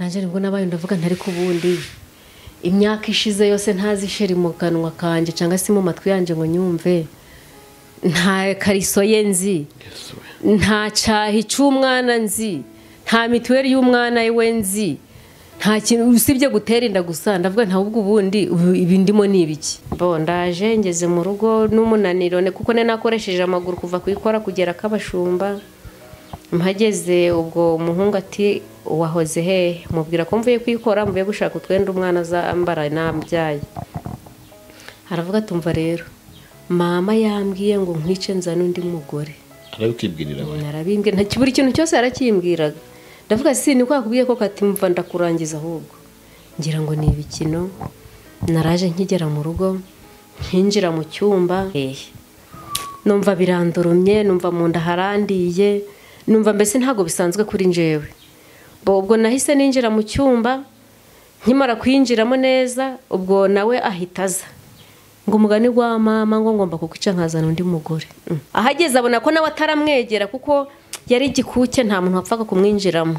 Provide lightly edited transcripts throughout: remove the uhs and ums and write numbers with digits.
naje nibwo nabaye ndavuga ntari kubundi imyaka ishize yose ntazisheri mu kanwa kanje cyangwa se mu matwi yanje ngo nyumve nta kariso ye nzi nta cyahi cy'umwana nzi nta mituweli y'umwana we nzi nta kintu usibye gutera inda gusa ndavuga nta ubwo ubundi ibi ndimo ni ibiki bo ndaje ngeze mu rugo n'umunaniro kuko nakoresheje amaguru kuva kuyikora kugera kabashumba mpageze ubwo umuhungu ati wahoze he mubwira ko mvuye kwikora mvuye gushaka utwenda umwana azambara nambyaye haravuga tumva rero mama yambwiye ngo nkwice nzana undi mugore arabikibwirira we narabimbye nta kiburi kintu cyose arakimbwiraga ndavuga si ni kwa kubwiye ko kati mva ndakurangiza ahubwo ngira ngo ni ibikino naraje nkigera mu rugo nkinjira mu cyumba numva birandurumye numva mu nda harandiye numva mbese ntago bisanzwe kuri njewe ubwo nahise ninjira mu cyumba nkimara kwinjiramo neza ubwo nawe ahitaza ngo umugani wa mama ngo ngomba kukwica nkazana undi mugore ahageze abona ko nawe ataramwegera kuko yari igikuke nta muntu wapfaga kumwinjiramo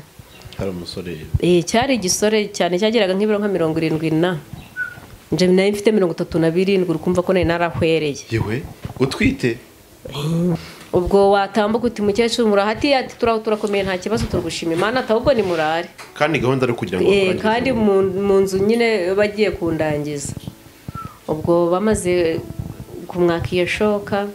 hari umusore cyari igisore cyane cyageraga nk'ibiro nka 70 na nje nayo mfite 37 urukumva ko nari narahwereye yewe utwite ubwo watambuka uti mukecuru murahati ati turakomeye nta kibazo turugushima Imana atabwo ni murare kandi gahunda ari kugira ngo kandi mu nzu nyine bagiye kundangiza ubwo bamaze kumwaka iyo shoka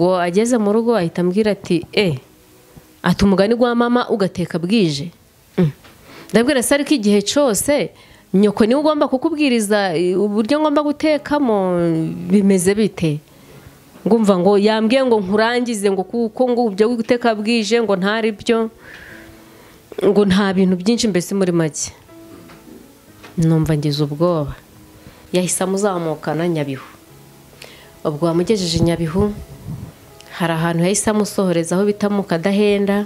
ubwo ageze mu rugo ahita ambwira ati ati umugani wa mama ugateka bwije ndabwira se ariko igihe cyose nyoko niwe ugomba kukubwiriza uburyo ngomba gutekamo bimeze bite ngumva ngo yambwiye ngo nkurangize ngo kuko ngo ubyo guteka bwije ngo ntari byo ngo nta bintu byinshi mbese muri make numva ngize ubwoba yahise amuzamukana Nyabihu ubwo wamugejeje Nyabihu hari ahantu yahise amusohoreza aho bita mu Kadahenda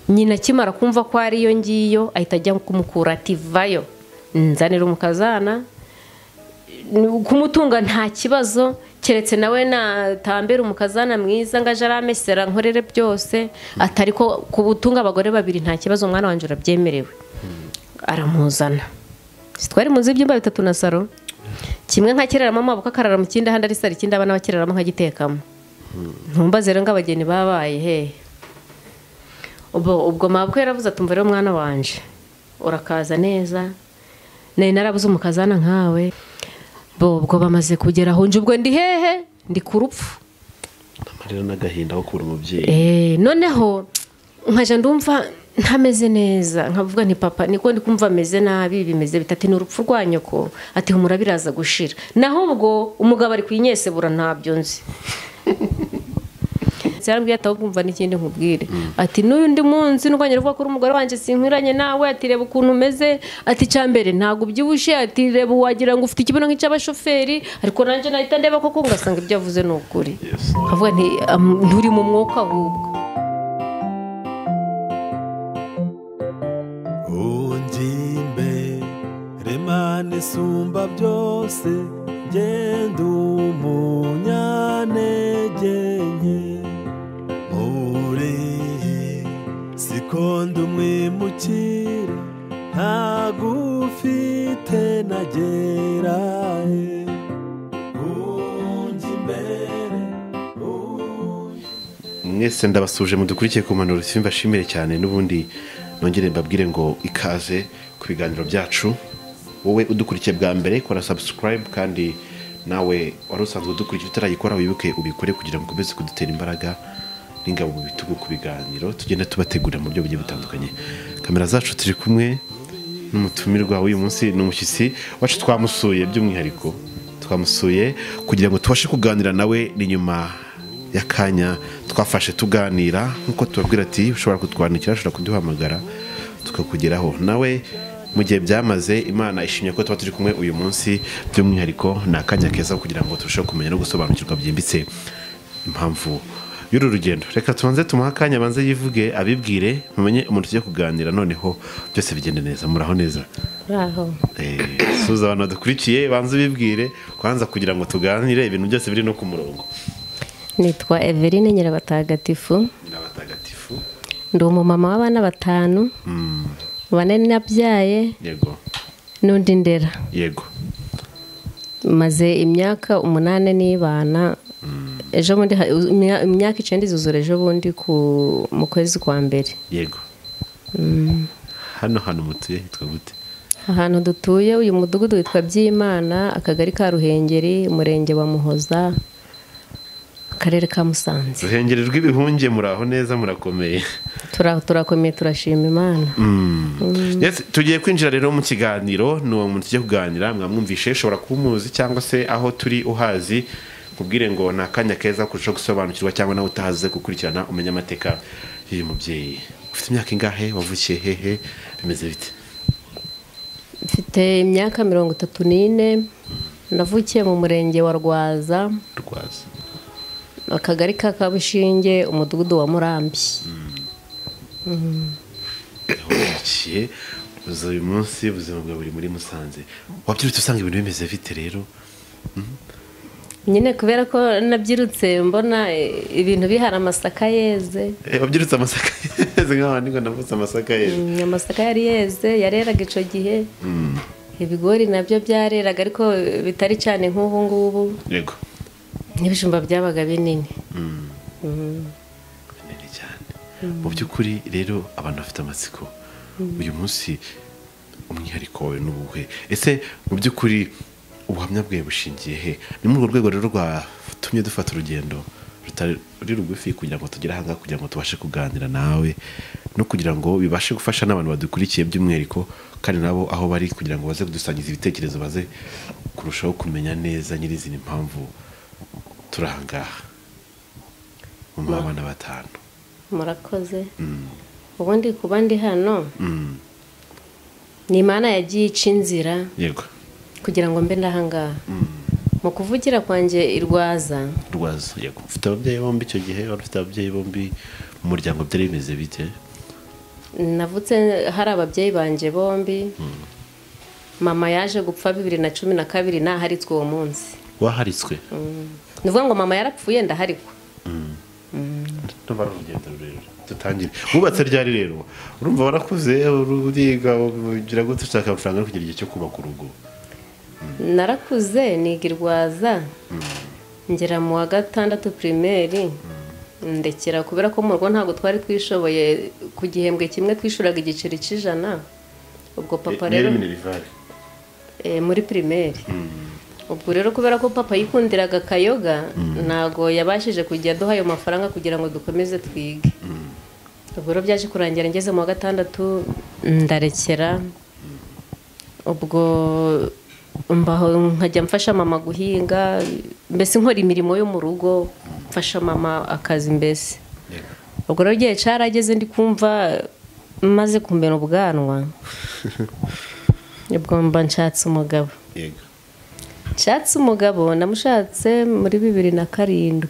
nyina kimara kumva ko ari yo ngiyo ahita ajya kumukura ati vayo nzanira umukazana kumutunga nta kibazo keretse nawe natambera umukazana mwiza ngaje aramesera nkorere byose atari ko kubutunga abagore babiri nta kibazo umwana wanje urabyemerewe aramuzana twari muzi ibyumba 3 na saro kimwe nkakereramo amaboko akarara mu kindi handi ari sari kindi abana bakereramo nkagitekamo ntumbaze rero ngabageni babaye he ubwo Mabukwe yaravuze atumva rero mwana wanje urakaza neza nari narabuze umukazana nkawe ubwo bamaze kugera aho nje ubwo ndi hehe ndi ku rupfu amarira n'agahinda ko kubura umubyeyi noneho nkaje ndumva ntameze neza nkavuga nti papa niko ndi kumva ameze nabi bimeze bitati n'urupfu rwa nyoko ati humura biraza gushira naho ubwo umugabo ari kwinyesebura ntabyo nzi cyarambwiye atakumva n'ikindi nkubwire ati n'undi munsi n'ubwanye ruvuga ko umugore wanje sinkwiranye nawe ati reba ukuntu umeze ati cyambere ntago byibushe ati reba wagira ngo ufite ikibuno nk'cy'abashoferi ariko nanje nahita ndeba koko ngasanga ibyo avuze n'ukuri avuga nti nturi mu mwuka ahubwo Sumba byose genda umunyanege muri sikondo mwimukire ntagufite nagerahe unjye imbere mwese ndabasuje mudukurikiye ku mpanuro simbashimire cyane n'ubundi nongere mbabwire ngo ikaze ku biganiro byacu wowe udukurikiye bwa mbere kora subscribe kandi nawe wari usanzwe udukurikiye utarayikora wibuke ubikore kugira ngo ukomeze kudutera imbaraga n'ingabo mu bitugu ku biganiro tugenda tubategura mu buryo bugiye butandukanye kamera zacu turi kumwe n'umutumirwa w'uyu munsi n'umushyitsi wacu twamusuye by'umwihariko twamusuye kugira ngo tubashe kuganira nawe ni nyuma y'akanya twafashe tuganira nkuko tubabwira ati ushobora kutwandikira ushobora kuduhamagara tukakugeraho nawe mu gihe byamaze Imana ishimye ko tuba turi kumwe uyu munsi by'umwihariko ni akanya keza kugira ngo turusheho kumenya no gusobanukirwa byimbitse impamvu y'uru rugendo. Reka tubanze tumuha akanya abanze yivuge abibwire mumenye umuntu tugiye kuganira noneho byose bigende neza. Muraho neza? Muraho. Suza abantu badukurikiye banze bibwire kwanza kugira ngo tuganire ibintu byose biri no ku murongo. Nitwa Eveline Nyirabatagatifu. Nyirabatagatifu. Ndi umumama w'abana 5. 4 nabyaye. Yego. N'undi ndera. Yego. Maze imyaka 8 n'ibana. Ejo bundi imyaka 9 izuzura ejo bundi mu kwezi kwa mbere. Yego. Hano mutuye hitwa gute? Ahantu dutuye uyu mudugudu witwa Byimana, akagari ka Ruhengeri, umurenge wa Muhoza, akarere ka Musanze. Ruhengeri rw'ibihunge. Muraho neza? Murakomeye? Turakomeye, turashima Imana. Yes, tugiye kwinjira rero mu kiganiro. N'uwo muntu tugiye kuganira mwamwumvishe, ushobora kumuzi cyangwa se aho turi uhazi, kubwire ngo na kanya keza kurusha gusobanukirwa cyangwa nawe utahaze gukurikirana umenya amateka y'uyu mubyeyi. Ufite imyaka ingahe? Wavukiye hehe? Bimeze bite? Mfite imyaka 34. Navukiye mu murenge wa Rwaza, akagari ka Kabushinge, umudugudu wa Murambi. Wavukiye uyu munsi ubuzima bwawe buri muri Musanze. Wabyirutse usanga ibintu bimeze bite rero? Nyine kubera ko nabyirutse mbona ibintu bihara amasaka yeze. Wabyirutse amasaka yeze nk'abandi ngo navutse amasaka yeze. Amasaka yari yeze, yareraga ico gihe. Ibigori nabyo byareraga ariko bitari cyane nk'ubu ngubu. Yego. N'ibijumba byabaga binini. Binini cyane. Mu by'ukuri rero abantu bafite amatsiko. Uyu munsi umwihariko wawe n'ubuhe? Ese mu by'ukuri ubuhamya bwawe bushingiye he? Ni muri urwo rwego rero rwatumye dufata urugendo rutari rugufi kugira ngo tugere ahangaha, kugira ngo tubashe kuganira nawe no kugira ngo bibashe gufasha n'abantu badukurikiye by'umwihariko, kandi nabo aho bari kugira ngo baze kudusangiza ibitekerezo, baze kurushaho kumenya neza nyirizina impamvu turi ahangaha mu bana 5. Murakoze. Ubundi kuba ndi hano ni Imana yagiye ica inzira. Yego. Kugira ngo mbe ndahangaha. Mu kuvugira kwanjye irwaza. Yego. Ufite ababyeyi bombi icyo gihe? Wari ufite ababyeyi bombi mu muryango, byari bimeze bite? Navutse hari ababyeyi banje bombi. Mama yaje gupfa 2012 naharitswe uwo munsi. Waharitswe? Nuvuga ngo mama yarapfuye ndaharikwa. Ndumva urugendo rero. Tutangire. Wubatse ryari rero? Urumva warakuze, uriga, ugira gute ushaka amafaranga kugira igihe cyo kubaka urugo? Narakuze nigirwaza. Ngera mu wa 6 primaire. Ndekera kubera ko mu rugo ntago twari twishoboye, ku gihembwe kimwe twishuraga igiceri cy'ijana. Ubwo papa rero muri primaire. Ubwo rero kubera ko papa yikundiraga kayoga, ntago yabashije kujya duha ayo mafaranga kugira ngo dukomeze twige. Ubwo rero byaje kurangira ngeze mu wa 6 ndarekera. Ubwo mbaho nkajya mfasha mama guhinga, mbese nkora imirimo yo mu rugo, mfasha mama akazi mbese. Ubwo rero gihe carageze ndi kumva maze kumbera ubwanwa. Ubwo mba nshatse umugabo. Yego. Nshatse umugabo namushatse muri 2007.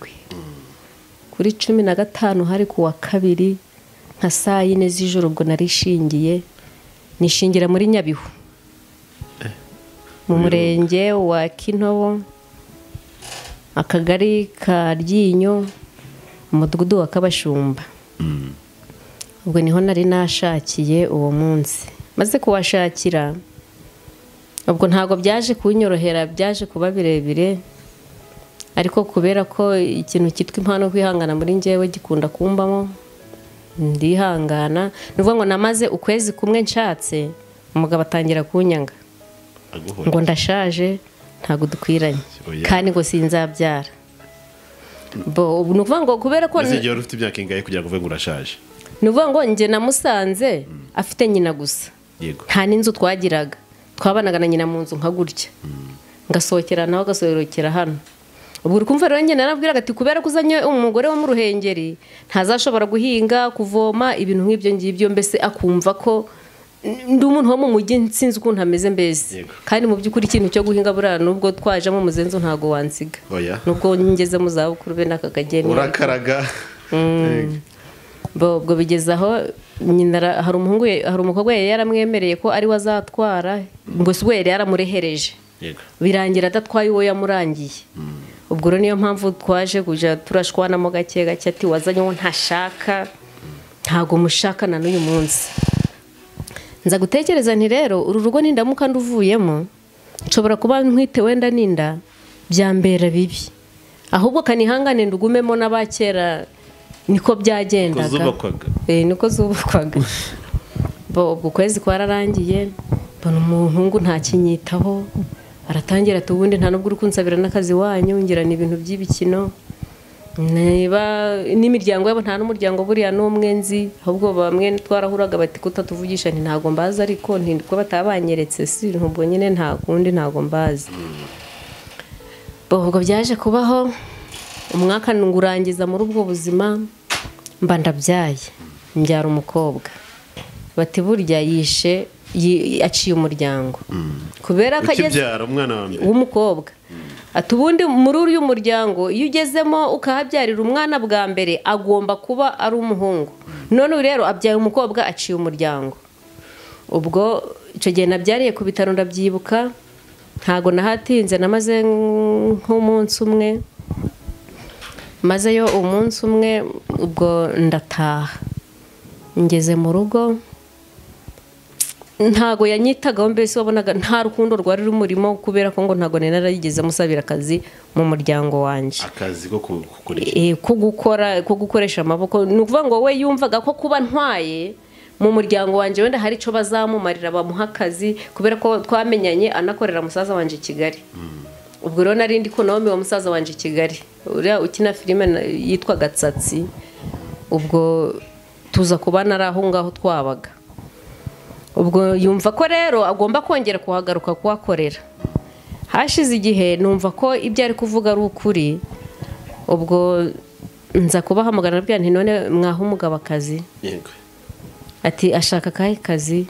Kuri 15 hari ku wa 2 nka saa 4 z'ijoro. Ubwo narishingiye, nishingira muri Nyabihu mu murenge wa Kintobo, akagari ka Ryinyo, umudugudu wa Kabashumba. Ubwo niho nari nashakiye uwo munsi. Maze kuwashakira, ubwo ntago byaje kunyorohera, byaje kuba birebire, ariko kubera ko ikintu kitwa impano kwihangana muri njyewe gikunda kumbamo, ndihangana. Nuvuga ngo namaze ukwezi kumwe nshatse, umugabo atangira kunyanga ngo ndashaje, ntago dukwiranye, kandi ngo sinzabyara. Ubu nuvuga ngo kubera ko nzigiye ufite imyaka ingahe kugira ngo uvuge ngo urashaje? Nuvuga ngo nje namusanze afite nyina gusa. Yego. Nta n'inzu twagiraga, twabanaga na nyina mu nzu nka gutya. Ngasohokera nawe gasohokera hano. Ubwo urukumva rero njye narabwiraga ati kubera kuzanye umugore wo mu Ruhengeri ntazashobora guhinga, kuvoma, ibintu nk'ibyo ngibyo, mbese akumva ko ndi umuntu wo mu mujyi nsinzi ukuntu ameze mbese kandi mu by'ukuri ikintu cyo guhinga burara nubwo twajemo muzenzo ntago wansiga nubwo ngeze mu zabukuru be n'akageni urakaraga ubwo bigezaho nyina hari umukobwa yari yaramwemereye ko ari we azatwara ngo se yari yaramurehereje birangira adatwaye uwo yamurangiye ubwo rero niyo mpamvu twaje kujya turashwanamo gake gake ati wazanye uwo ntashaka ntago mushakana n'uyu munsi nza gutekereza nti rero uru rugo nindamuka nduvuyemo nshobora kuba ntwite wenda ninda byambera bibi ahubwo kanihangane ndugumemo n'abakera niko byagendaga niko zubakwaga ubwo kwezi kwararangiye mbona umuhungu ntakinyitaho aratangira ati ubundi nta nubwo uri kunsabira n'akazi wanyu ngira ni ibintu by'ibikino niba n'imiryango yabo nta n'umuryango buriya n'umwe nzi ahubwo bamwe twarahuraga bati kutatuvugisha ntago mbazi ariko ntiko batabanyeretse si ntubwo nyine nta kundi ntago mbazi ubwo byaje kubaho umwaka ngurangiza muri ubwo buzima mba ndabyaye mbyara umukobwa bati burya yishe aciye umuryango kubera ko ageze w'umukobwa ati ubundi muri uyu muryango iyo ugezemo ukahabyarira umwana bwa mbere agomba kuba ari umuhungu none rero abyaye umukobwa aciye umuryango ubwo icyo gihe nabyariye ku bitaro ndabyibuka ntago nahatinze namaze nk'umunsi umwe mazeyo umunsi umwe ubwo ndataha ngeze mu rugo ntago yanyitagaho mbese wabonaga nta rukundo rwari rumurimo kubera ko ngo ntago narayigeze musabira akazi mu muryango wanje akazi ko gukoresha amaboko ni ukuvuga ngo we yumvaga ko kuba ntwaye mu muryango wanje wenda hari icyo bazamumarira bamuha akazi kubera ko twamenyanye anakorera musaza wanje i Kigali ubwo rero narindi ko nawe wa musaza wanje i Kigali uriya ukina filime yitwa Gatsatsi ubwo tuza kubana ari aho ngaho twabaga ubwo yumva ko rero agomba kongera kuhagaruka kuhakorera hashize igihe numva ko ibyo ari kuvuga ari ukuri ubwo nza kubahamagara nabyo nti none mwaha umugabo akazi ati ashaka akahe kazi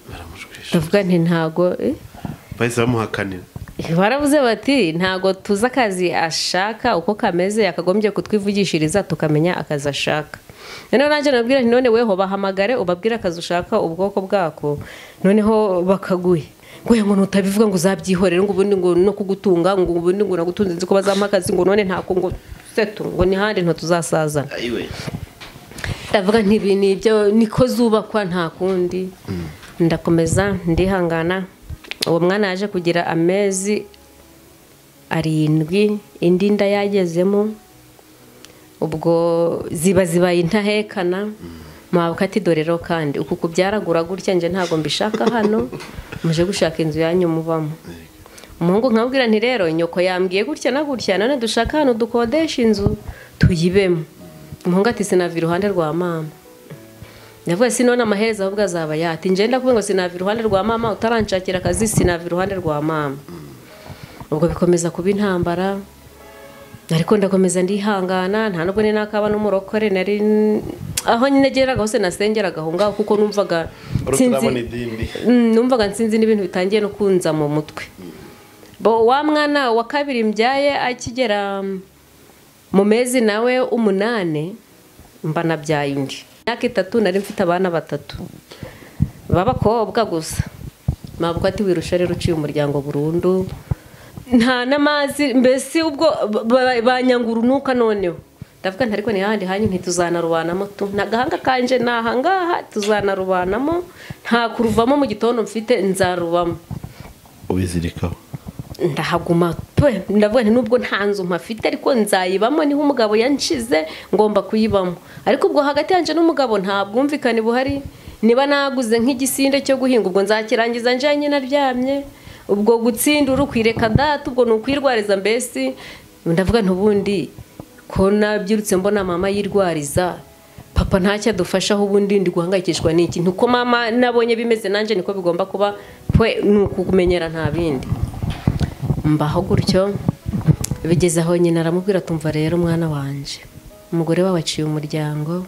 ndavuga nti ntago bahise bamuhakanira baravuze bati ntago tuzi akazi ashaka uko kameze yakagombye kutwivugishiriza tukamenya akazi ashaka noneho nanjye nabwira nti none weho bahamagare ubabwire akazi ushaka ubwoko bwako noneho bakaguye ngo nutabivuga ngo uzabyihorere ngo ubundi ngo no kugutunga ngo ubundi ngo nagutunze nzi ko bazampa akazi ngo none ntako ngo setu ngo ni handi nto tuzasazana ndavuga nti ibi nibyo niko zubakwa nta kundi ndakomeza ndihangana uwo mwana yaje kugira amezi 7 indi nda yagezemo ubwo zibaye intahekana Mabukwe ati dore rero kandi uku kubyaragura gutya nje ntago mbishaka hano muje gushaka inzu yanyu mubamo umuhungu nkabwira nti rero nyoko yambwiye gutya na gutya none dushaka hano dukodesha inzu tuyibemo umuhungu ati sinava iruhande rwa mama ndavuga sinone amahereza ahubwo azaba yati nje ndakuvuga ngo sinava iruhande rwa mama utaranshakira akazi sinava iruhande rwa mama ubwo bikomeza kuba intambara ariko ndakomeza ndihangana nta nubwo ni nakaba n'umurokore nari aho nyine geraga hose nasengeraga aho ngaho kuko numvaga nsinzi n'ibintu bitangiye no kunza mu mutwe wa mwana wa kabiri mbyaye akigera mu mezi nawe 8 mba nabyaye undi myaka 3 nari mfite abana 3 b'abakobwa gusa Mabukwe ati wirusha rero uciye umuryango burundu nta namazi mbese ubwo banyangurunuka noneho ndavuga nti ariko ni handi hanyu ntituzanarubanamo tu nagahanga kanje nahangaha tuzanarubanamo nta kuruvamo mu gitondo mfite nzarubamo ubizirikaho ndahaguma pe ndavuga nti nubwo nta nzu mpafite ariko nzayibamo niho umugabo yanshize ngomba kuyibamo ariko ubwo hagati yanje n'umugabo nta bwumvikane buhari niba naguze nk'igisinde cyo guhinga ubwo nzakirangiza nje nyine naryamye ubwo gutsinda urukwireka data ubwo nukwirwariza mbese ndavuga ntubundi ko nabyirutse mbona mama yirwariza papa ntacyo adufashaho ubundi ndi guhangayikishwa n'iki ntuko mama nabonye bimeze nanje niko bigomba kuba pwe nukumenyera nta bindi mbaho gutyo bigeze aho nyine aramubwira tumva rero mwana wanje umugore wabaciye umuryango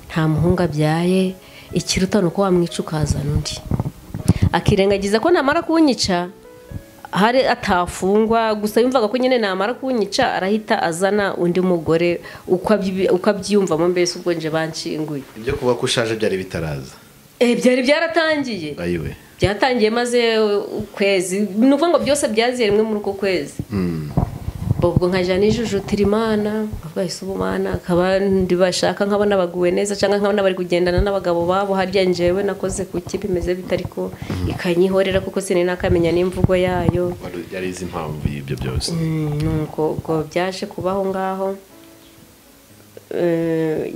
nta muhungu abyaye ikiruta nuko wamwica ukazana undi akirengagiza ko namara kunyica hari atafungwa, gusa yumvaga ko nyine namara kunyica arahita azana undi mugore uko abyiyumvamo, mbese ubwo nje banshinguye. ibyo kuba ko ushaje byari bitaraza. Byari byaratangiye. Ayiwe. Byatangiye maze ukwezi, ni ukuvuga ngo byose byaziye rimwe muri uko kwezi. Ubwo nkajya nijujutira Imana, nkavuga ese ubumana akaba ndibashaka nkabona baguwe neza, cyangwa nkabona bari kugendana n'abagabo babo, harya njyewe nakoze kuki bimeze bitariko ikanyihorera kuko sinari nakamenya n'imvugo yayo. Yari izi impamvu y'ibyo byose. Nuko ubwo byaje kubaho ngaho.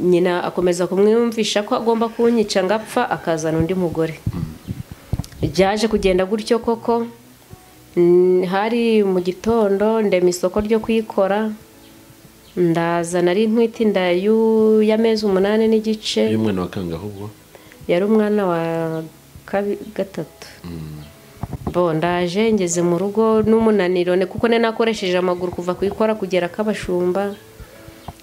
Nyina akomeza kumwumvisha ko agomba kunyica ngapfa, akazana undi mugore. Byaje kugenda gutyo koko. Hari mu gitondo ndema isoko ryo kwikora, ndaza nari ntwite inda y'amezi 8 n'igice. Uyu mwana wa kangahe ubwo? Yari umwana wa gatatu. Ndaje ngeze mu rugo n'umunaniro, kuko nakoresheje amaguru kuva kwikora kugera kabashumba.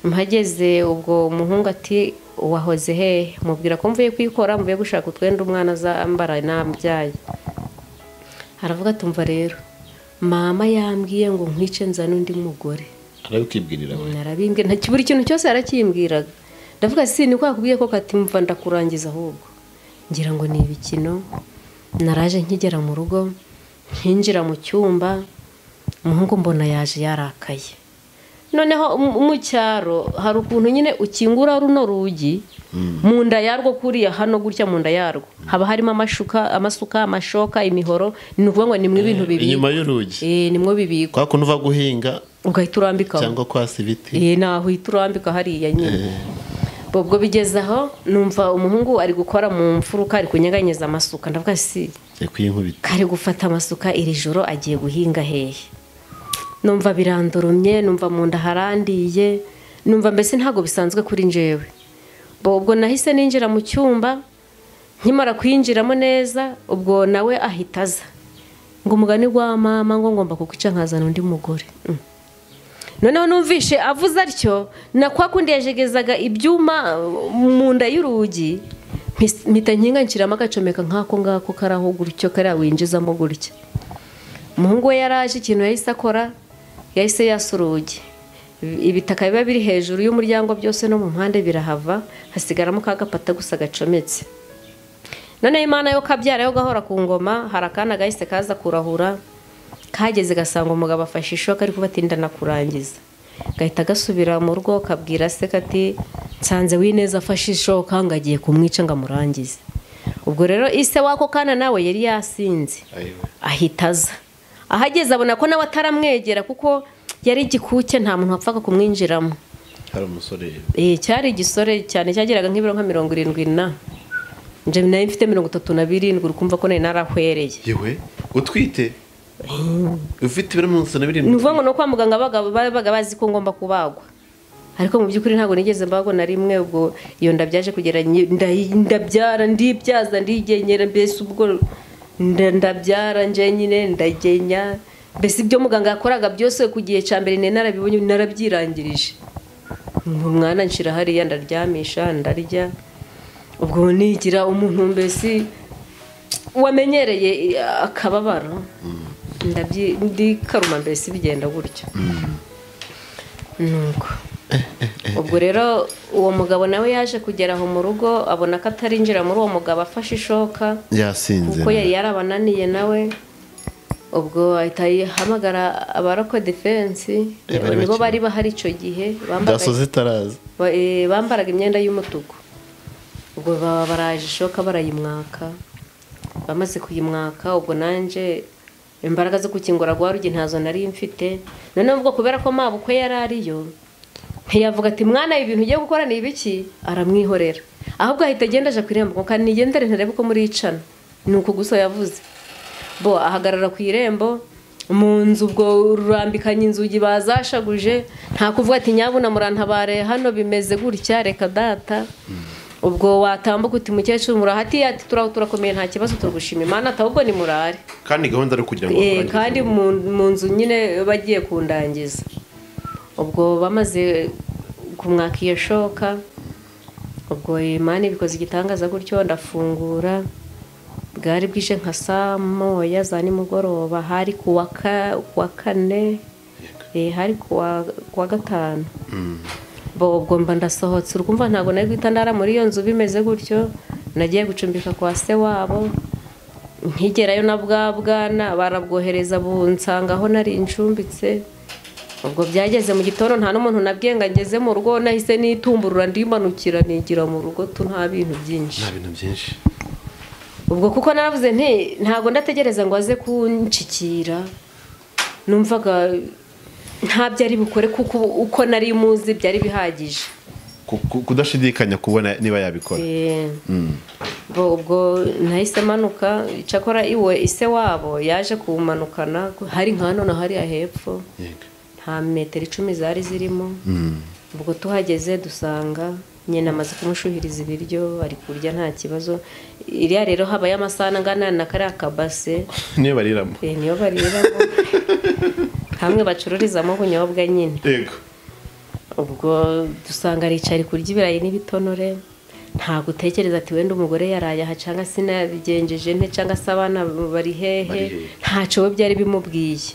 Mpageze ubwo umuhungu ati wahoze he? Mubwira ko mvuye kwikora, mvuye gushaka utwenda umwana azambara nambyaye. Aravuga tumva rero mama yambwiye ngo nkwice nzana undi mugore. Arabikibwirira we? Narabimbwiye, nta kiburi kintu cyose arakimbwiraga. Ndavuga si ni ko yakubwiye ko kati mva ndakurangiza ahubwo. Ngira ngo ni ibikino. Naraje nkigera mu rugo, nkinjira mu cyumba, umuhungu mbona yaje yarakaye. Noneho mu cyaro hari ukuntu nyine ukingura runo rugi, mu nda yarwo kuriya hano gutya mu nda yarwo haba harimo amasuka, amashoka, imihoro, ni ukuvuga ngo nimwe ibintu bibiri inyuma y'urugi. Nimwe bibiko. Kwa kuntu uva guhinga ugahita urambika cyangwa kwasa ibiti. Naho uhita urambika hariya nyine. Ubwo bigeze aho numva umuhungu ari gukora mu mfuruka, ari kunyeganyeza amasuka. Ndavuga si kari gufata amasuka iri joro agiye guhinga hehe. Numva birandurumye, numva mu nda harandiye, numva mbese ntago bisanzwe kuri njewe. Ubwo nahise ninjira mu cyumba, nkimara kwinjiramo neza, ubwo nawe ahitaza ngo umugani wa mama ngo ngomba kukwica nkazana undi mugore. Noneho numvishe avuze atyo, na kwa kundi yajegezaga ibyuma mu nda y'urugi, mpita nkinga nshyiramo agacomeka nk'ako ngako karaho gutyo, kariya winjizamo gutya. Umuhungu we yaraje, ikintu yahise akora, yahise yasa urugi. Ibitaka biba biri hejuru y'umuryango byose no mu mpande birahava, hasigaramo ka gapata gusa gacometse. None Imana yo kabyara yo gahora ku ngoma, hari akana gahise kaza kurahura, kageze gasanga umugabo afashe ishoka ari kubatinda na kurangiza. Gahita gasubira mu rugo, kabwira se kati nsanze wineza afashe ishoka ngagiye kumwica ngamurangize. Ubwo rero ise wako kana nawe yari yasinze, ahitaza. Ahageze abona ko nawe ataramwegera kuko yari igikuke, nta muntu wapfaga kumwinjiramo. Hari umusore. Cyari igisore cyane, cyageraga nk'ibiro nka 70 na nje nayo mfite 37, urukumva ko nari narahwereye. Yewe utwite? Ufite ibiro 37? Nuvuga ngo no kwa muganga babaga bazi ko ngomba kubagwa, ariko mu byukuri ntago nigeze mbagwa na rimwe. Ubwo iyo ndabyaje kugera ndabyara, ndibyaza, ndigenyera, mbese ubwo ndabyara nje nyine ndagenya, mbese ibyo muganga yakoraga byose ku gihe cya mbere narabibonye, narabyirangirije. Umwana nshira hariya ndaryamisha, ndarya. Ubwo nigira umuntu mbese wamenyereye akababaro, ndikaruma mbese bigenda gutyo. Nuko ubwo rero uwo mugabo nawe yaje kugera aho mu rugo, abona ko atarinjira muri uwo mugabo afashe ishoka, yasinze kuko yari yarabananiye nawe. Ubwo ahita yihamagara abaroko defense, nibo bari bahari icyo gihe, bambaraga imyenda y'umutuku. Ubwo baraje ishoka barayimwaka, bamaze kuyimwaka ubwo nanje imbaraga zo gukingura rwarugi ntazo nari mfite. None ubwo kubera ko Mabukwe yari ariyo, ntiyavuga ati mwana ibintu ugiye gukora ni ibiki, aramwihorera. Ahubwo ahita agenda aje kwirembo ngo kandi nigendere ntarebe ko muri icana. Nuko guso yavuze. Ahagarara ku irembo mu nzu, ubwo rurambikanye inzugi bazashaguje, nta kuvuga ati nyabuna murantabare hano bimeze gutya, reka data. Ubwo watambuka uti mukecuru murahati, ati turakomeye nta kibazo, turugushima Imana, atabwo ni murare. Kandi gahunda ari kugira ngo kandi mu nzu nyine bagiye kundangiza. Ubwo bamaze kumwaka iyo shoka, ubwo Imana bikoze igitangaza gutyo, ndafungura. bwari bwije nka saa moya za nimugoroba, hari kuwa kane, hari kuwa gatanu. Ubwo mba ndasohotse, urumva ntabwo nari guhita ndara muri iyo nzu bimeze gutyo. Nagiye gucumbika kwa se wabo, nkigerayo na bwana barabwohereza bunsanga aho nari ncumbitse. Ubwo byageze mu gitondo nta n'umuntu nabwiye ngo ngeze mu rugo, nahise nitumburura ndimanukira nigira mu rugo nta bintu byinshi. Ubwo kuko naravuze ntago ndategereza ngo aze kunshikira, numvaga ntabyo ari bukore kuko uko nari muzi byari bihagije, kudashidikanya kubona niba yabikora. ubwo nahise manuka, cyakora iwe ise wabo yaje kumanukana, hari nkano na hariya hepfo nta metero 10 zari zirimo. Ubwo tuhageze dusanga nyine amaze kumushuhiriza ibiryo ari kurya nta kibazo. Iriya rero habaye amasana ngana na kariya kabase niyo bariramo, niyo bariramo hamwe bacururizamo ubunyobwa nyine. Yego. Ubwo dusanga aricara kurya ibirayi n'ibitonore, nta gutekereza ati wenda umugore yaraye aha cyangwa sinabigenjeje nte cyangwa se abana bari hehe, ntaco byari bimubwiye.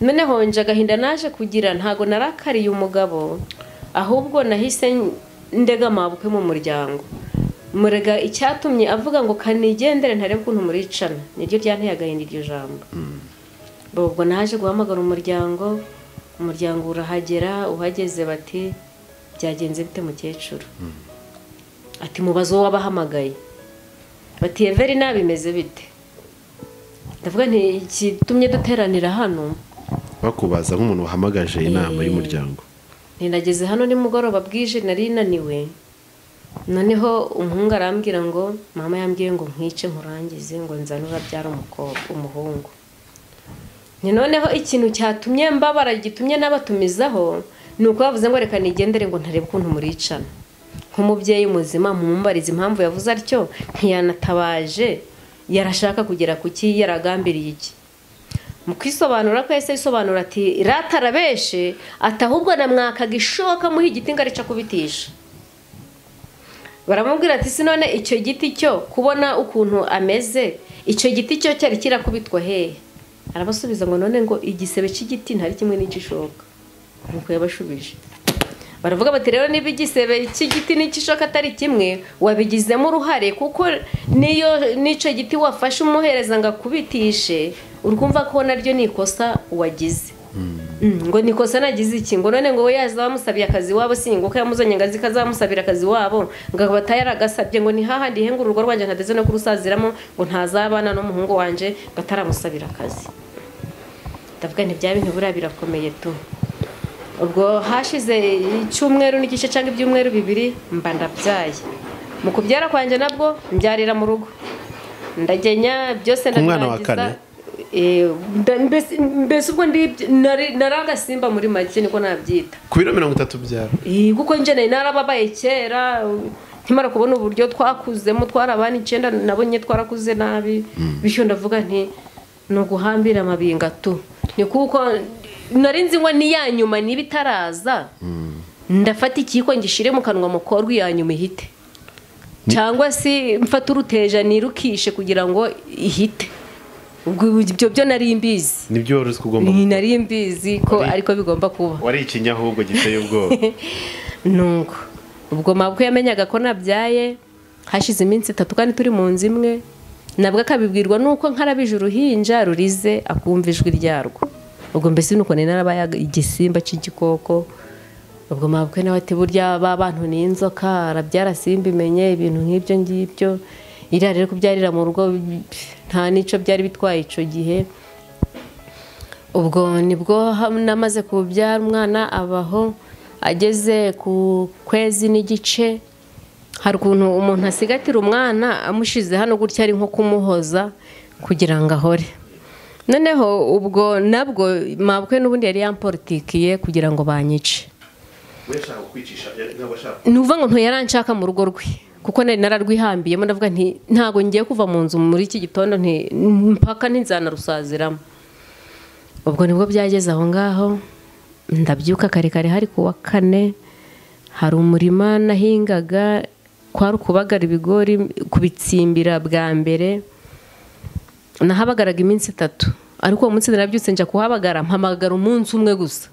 Noneho nje agahinda naje kugira, ntago narakariye umugabo, ahubwo nahise ndega Mabukwe mu muryango, murega icyatumye avuga ngo kanigendere ntarebe ukuntu muricana, niryo ryanteye agahinda iryo jambo. Ubwo naje guhamagara umuryango urahagera, uhageze bati byagenze bite mukecuru? Ati mubazo wabahamagaye, bati everi nabimeze bite? Ndavuga nti ikitumye duteranira hano, bakubaza nk'umuntu wahamagaje inama y'umuryango. Ninageze hano nimugoroba bwije nari naniwe, noneho umuhungu arambwira ngo mama yambwiye ngo nkwice nkurangize ngo nzanura byara umuhungu. Ni noneho ikintu cyatumye mbabara gitumye nabatumizaho nuko bavuze ngo reka nigendere ngo ntarebe ukuntu muricana. Nk'umubyeyi muzima mumbariza impamvu yavuze atyo, ntiyanatabaje yarashaka kugera kuki, yaragambiriye iki? Mu kwisobanura ko yese isobanura ati ratarabeshe, atahubwo namwakaga ishoka muhi igiti ngarica kubitisha. Baramubwira ati sinone icyo giti cyo kubona ukuntu ameze, icyo giti cyo cyari kirakubitwa hehe? Arabasubiza ngo none ngo igisebe cy'igiti ntari kimwe n'icishoka. Nuko yabashubije. Baravuga bati rero niba igisebe cy'igiti n'icishoka atari kimwe, wabigizemo uruhare kuko nico giti wafashe umuhereza ngo akubitishe, urumva ko naryo nikosa wagize. Ngo nikosa nagize iki? Ngo none ngo we yazamusabiye akazi wabo singo ko yamuzanye ngazi kazamusabira akazi wabo, ngo batayaragasabye ngo ni hahandi henga urugo rwanje ntadeze no kurusaziramo, ngo ntazabana no muhungu wanje bataramusabira akazi. Ndavuga nti bya bintu bura birakomeye tu. Ubwo hashize icyumweru n'igice cyangwa ibyumweru 2 mba ndabyaye. Mu kubyara kwanje nabwo mbyarira mu rugo, ndagenya byose ndarangiza. Mbese ubwo naragasimba muri make niko nabyita. Ku biro 30 byara. Kuko nje narababaye kera, nkimara kubona uburyo twakuzemo twarabana 9 nabonye twarakuze nabi, bityo ndavuga nti no guhambira amabinga tu. Ni kuko narinzi ngo ni yanyuma nibitaraza, ndafata ikiko ngishire mu kanwa mukorwa yanyuma ihite, cyangwa si mfata uruteja nirukishe kugira ngo ihite. Ubwo byo nari mbizi, nibyo wari kugomba, nari mbizi ko ariko bigomba kuba. Wari ikinyahubwo giteye ubwoba. Nuko ubwo Mabukwe yamenyaga ko nabyaye hashize iminsi 3 kandi turi mu nzu imwe, nabwo akabibwirwa nuko nkarabije uruhinja rurize akumva ijwi ryarwo. Ubwo mbese nuko narabaye igisimba cy'igikoko. Ubwo Mabukwe nawe ati burya abantu ni inzoka, arabyara simba imenye ibintu nk'ibyo ngibyo. Ira rero kubyarira mu rugo nta nico byari bitwaye ico gihe. Ubwo nibwo namaze kubyara umwana abaho, ageze ku kwezi n'igice, hari ukuntu umuntu asigatira umwana amushize hano gutya ari nko kumuhoza kugira ngo ahore. Noneho ubwo nabwo Mabukwe n'ubundi yari yampolitikiye kugira ngo banyice. Weshaka kwicisha n'abashaka. Nuvuga ngo ntoyaranshaka mu rugo rwe, kuko nari nararwihambiyemo ndavuga nti ntago ngiye kuva mu nzu muri iki gitondo nti mpaka n'inzana rusaziramo. Ubwo nibwo byageze aho ngaho, ndabyuka kare kare hari kuwa 4, hari umurima nahingaga kwari kubagara ibigori kubitsimbira bwa mbere. nahabagaraga iminsi 3 ariko uwo munsi narabyutse njya kuhabagara mpamagara umunsi umwe gusa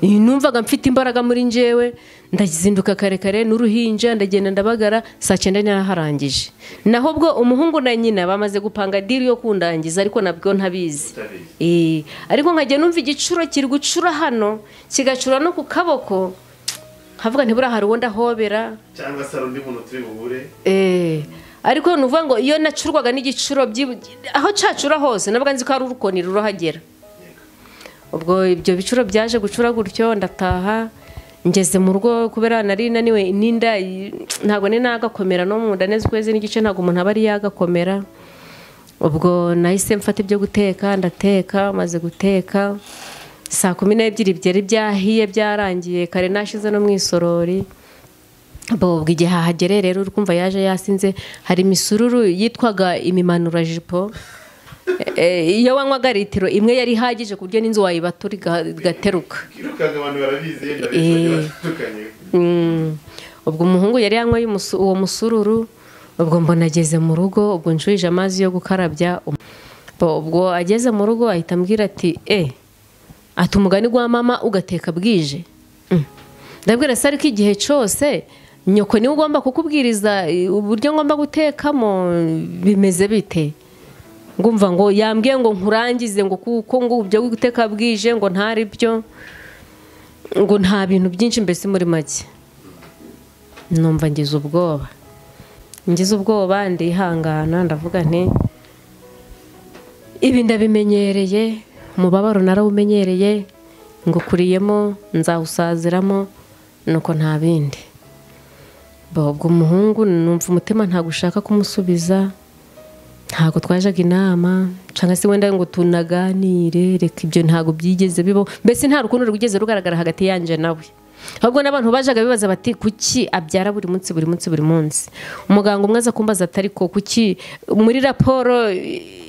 numvaga mfite imbaraga muri njyewe ndazinduka kare kare n'uruhinja ndagenda ndabagara saa 9 naraharangije naho ubwo umuhungu na nyina bamaze gupanga diri yo kundangiza ariko nabwo ntabizi ariko nkajya numva igicuro kiri gucura hano kigacura no ku kaboko havuga ntibura hari wonda hobera cyangwa se undi muntu turi bubure ariko nuvuga ngo iyo nacurwaga n'igicuro aho cacura hose navuga nzi ko ari urukoni rurohagera ubwo ibyo bicuro byaje gucura gutyo ndataha ngeze mu rugo kubera nari naniwe ninda ntago ni nagakomera no mu nda neza kwezi n'igice ntago umuntu aba ari yagakomera ubwo nahise mfata ibyo guteka ndateka maze guteka saa 12 byari byahiye byarangiye kare nashize no mwisorori ubwo igihe hahagere rero urumva yaje yasinze hari misururu yitwaga imimanura jipo iyo wanywaga litiro imwe yari ihagije ku buryo n'inzu wayibatura igateruka abantu barabizi ubwo umuhungu yari yanywa uwo musururu ubwo mbona ageze mu rugo ubwo nshuje amazi yo gukarabya ubwo ageze mu rugo ahita ambwira ati ati umugani gwa mama ugateka bwije ndabwira se ariko igihe cyose nyoko niwe ugomba kukubwiriza uburyo ngomba gutekamo bimeze bite ngumva ngo yambwiye ngo nkurangize ngo kuko ngo byo guteka bwije ngo ntari byo ngo nta bintu byinshi mbese muri make numva ngize ubwoba ndihangana ndavuga nti ibi ndabimenyereye umubabaro narawumenyereye ngo kuriyemo nzawusaziramo nuko nta bindi ubwo umuhungu numva umutima nta gushaka kumusubiza ntago twajaga inama cyangwa se wenda ngo tunaganire reka ibyo ntago byigeze bibo mbese nta rukundo rugeze rugaragara hagati yanje nawe ahubwo n'abantu bajaga bibaza bati kuki abyara buri munsi umuganga umwe aza kumbaza atari ko kuki muri raporo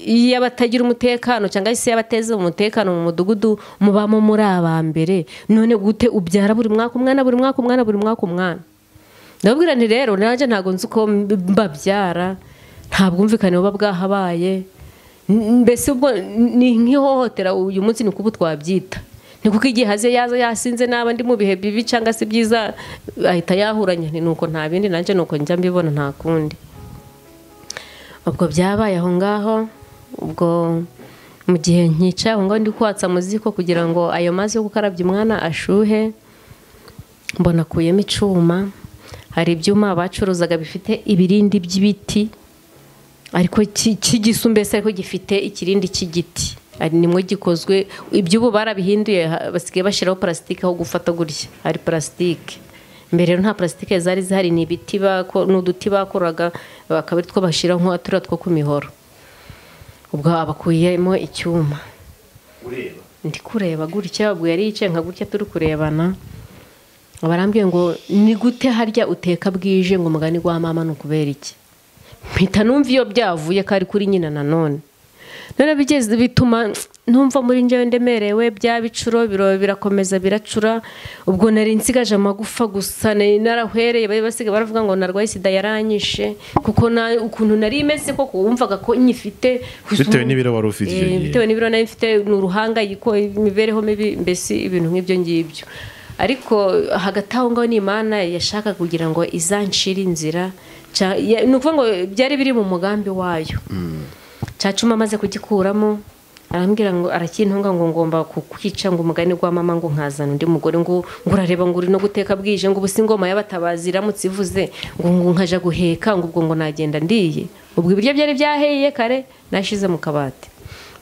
y'abatagira umutekano cyangwa se y'abateze umutekano mu mudugudu mubamo muri abambere none gute ubyara buri mwaka umwana ndabwira nti rero naje ntago nzi ko mbabyara nta bwumvikane buba bwahabaye mbese ubwo ni nk'ihohotera uyu munsi ni kuba twabyita ni kuko igihe haze yaza yasinze n'aba ndi mu bihe bibi cyangwa se byiza ahita yahuranya ni nuko nta bindi nanjye nuko njya mbibona nta kundi ubwo byabaye aho ngaho ubwo mu gihe nkica aho ngaho ndi kwatsa muziko kugira ngo ayo mazi yo gukarabya umwana ashuhe mbona kuyemo icuma hari ibyuma bacuruzaga bifite ibirindi by'ibiti ariko cy'igisumbese ariko gifite ikirindi cy'igiti ari nimwe gikozwe iby'ubu barabihinduye basigaye bashiraho plastique aho gufata gutya ari plastique mbere nta plastique zari zihari ni ibiti n'uduti bakoraga bakaba two bashira nko atura two ku mihoro ubwo abakuyemo icyuma ndi kureba gutya ubwo yari yicaye nka gutya turi kurebana barambwiye ngo ni gute harya uteka bwije ngo umugani gwa mama nukubera iki mpita numva iyo byavuye kari kuri nyina nanone none bigeze bituma numva muri njyewe ndemerewe bya bicuro birakomeza biracura ubwo nari nsigaje amagufa gusa narahwereye basiga baravuga ngo narwaye sida yaranyishe kuko ukuntu nari imeze koko wumvaga ko nyifite bitewe n'ibiro wari ufite bitewe n'ibiro nari mfite n'uruhanga yiko imibereho mibi mbese ibintu nk'ibyo ngibyo ariko hagati aho ngaho ni Imana yashaka kugira ngo izanshire inzira nuko ngo byari biri mu mugambi wayo cyacuma maze kugikuramo arambwira ngo arakintunga ngo ngomba kukwica ngo umugani gwa mama ngo nkazana undi mugore ngo urareba ngo uri no guteka bwije ngo ubusi ngoma y'abatabazi iramutse ivuze ngo nkaja guheka ngo ubwo ngo nagenda ndiye ubwo ibiryo byari byaheye kare nashize mu kabati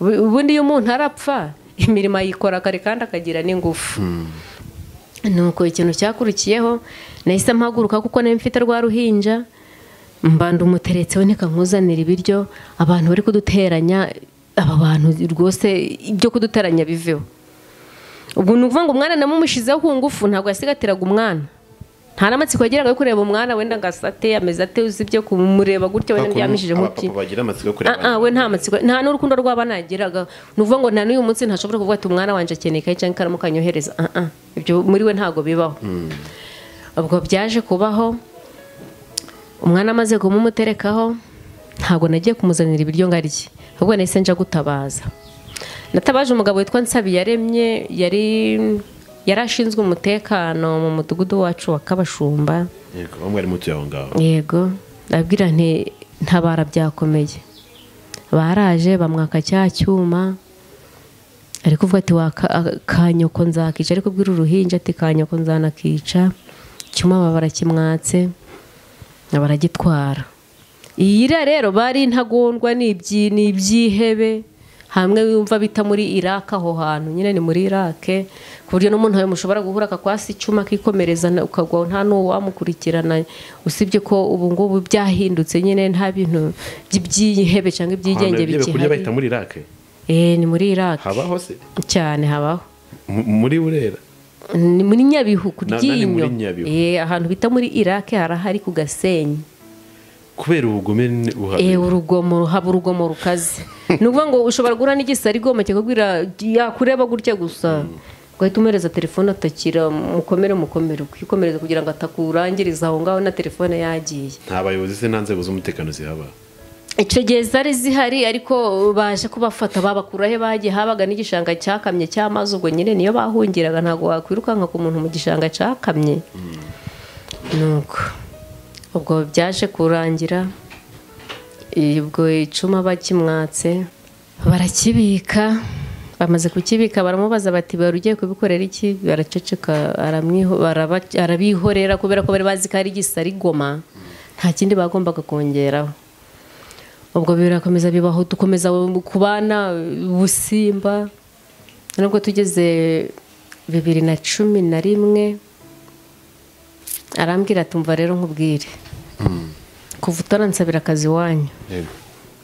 ubundi iyo umuntu arapfa imirimo yikora kare kandi akagira n'ingufu nuko ikintu cyakurikiyeho nahise mpaguruka kuko nari mfite rwa ruhinja mbanda umuteretse we nikankuzanira ibiryo abantu bari kuduteranya aba bantu rwose ibyo kuduteranya biveho ubwo nuvuga ngo umwana namumushizeho ku ngufu ntabwo yasigatiraga umwana nta namatsiko yagiraga yo kureba umwana wenda ngasate ameze ate uzi byo kumureba gutyo wenda byamishije nk'uki we nta matsiko nta n'urukundo rw'abana yagiraga nuvuga ngo nta n'uyu munsi ntashobora kuvuga ati umwana wanje akeneye kayi cyangwa ikaramu kanyohereza ibyo muri we ntago bibaho ubwo byaje kubaho umwana amaze kumumuterekaho ntabwo nagiye kumuzanira ibiryo ngo arye ahubwo nahise nja gutabaza. Natabaje umugabo witwa Nsabiyaremye yari ashinzwe umutekano mu mudugudu wacu wa Kabashumba. Yego, bamwe ari mutu yaho ngaho. Yego, ndabwira nti ntabara byakomeye. Baraje bamwaka cya cyuma ari kuvuga ati kanyoko nzakica, ariko bwira uruhinja ati kanyoko nzanakica. Cyuma babarakimwatse baragitwara. Iyi rero bari intagondwa n'ibyihebe hamwe wumva bita muri Iraq, aho hantu nyine ni muri Iraq, ku buryo n'umuntu wawe mushobora guhura akakwasi icyuma kikomereza ukagwa nta n'uwamukurikirana, usibye ko ubu ngubu byahindutse nyine nta bintu by'ibyihebe cyangwa ibyigenge bikihari. Bahita muri Iraq? Ni muri Iraq. Habaho se? Cyane habaho. Muri Burera? Ni muri Nyabihu ku Ryinyo. Ahantu bita muri Iraq harahari ku Gasenyi. Kubera ubugome buhabera. Urugomo, haba urugomo rukaze. Nuvuga ngo ushobora gura n'igisari goma cyakubwira yakureba gutya gusa. Ugahita umereza telefone atakira mukomere ukikomereza kugira ngo atakurangiriza aho ngaho na telefone yagiye. Nta bayobozi se nanze z'umutekano zihaba? Icyo gihe zari zihari, ariko baje kubafata babakurahe bagiye habaga n'igishanga cyakamye cy'amazi, ubwo nyine niyo bahungiraga, ntabwo wakwirukanka ku muntu mu gishanga cyakamye. Nuko ubwo byaje kurangira, ubwo icuma bakimwatse barakibika. Bamaze kukibika baramubaza bati bari ugiye kubikorera iki? Baraceceka, arabihorera kubera ko bari bazi ko ari igisari goma, nta kindi bagombaga kongeraho. Ubwo birakomeza bibaho, dukomeza kubana ubusimba. Nubwo tugeze 2011 arambwira tumva rero nkubwire, kuva utaransabira akazi wanyu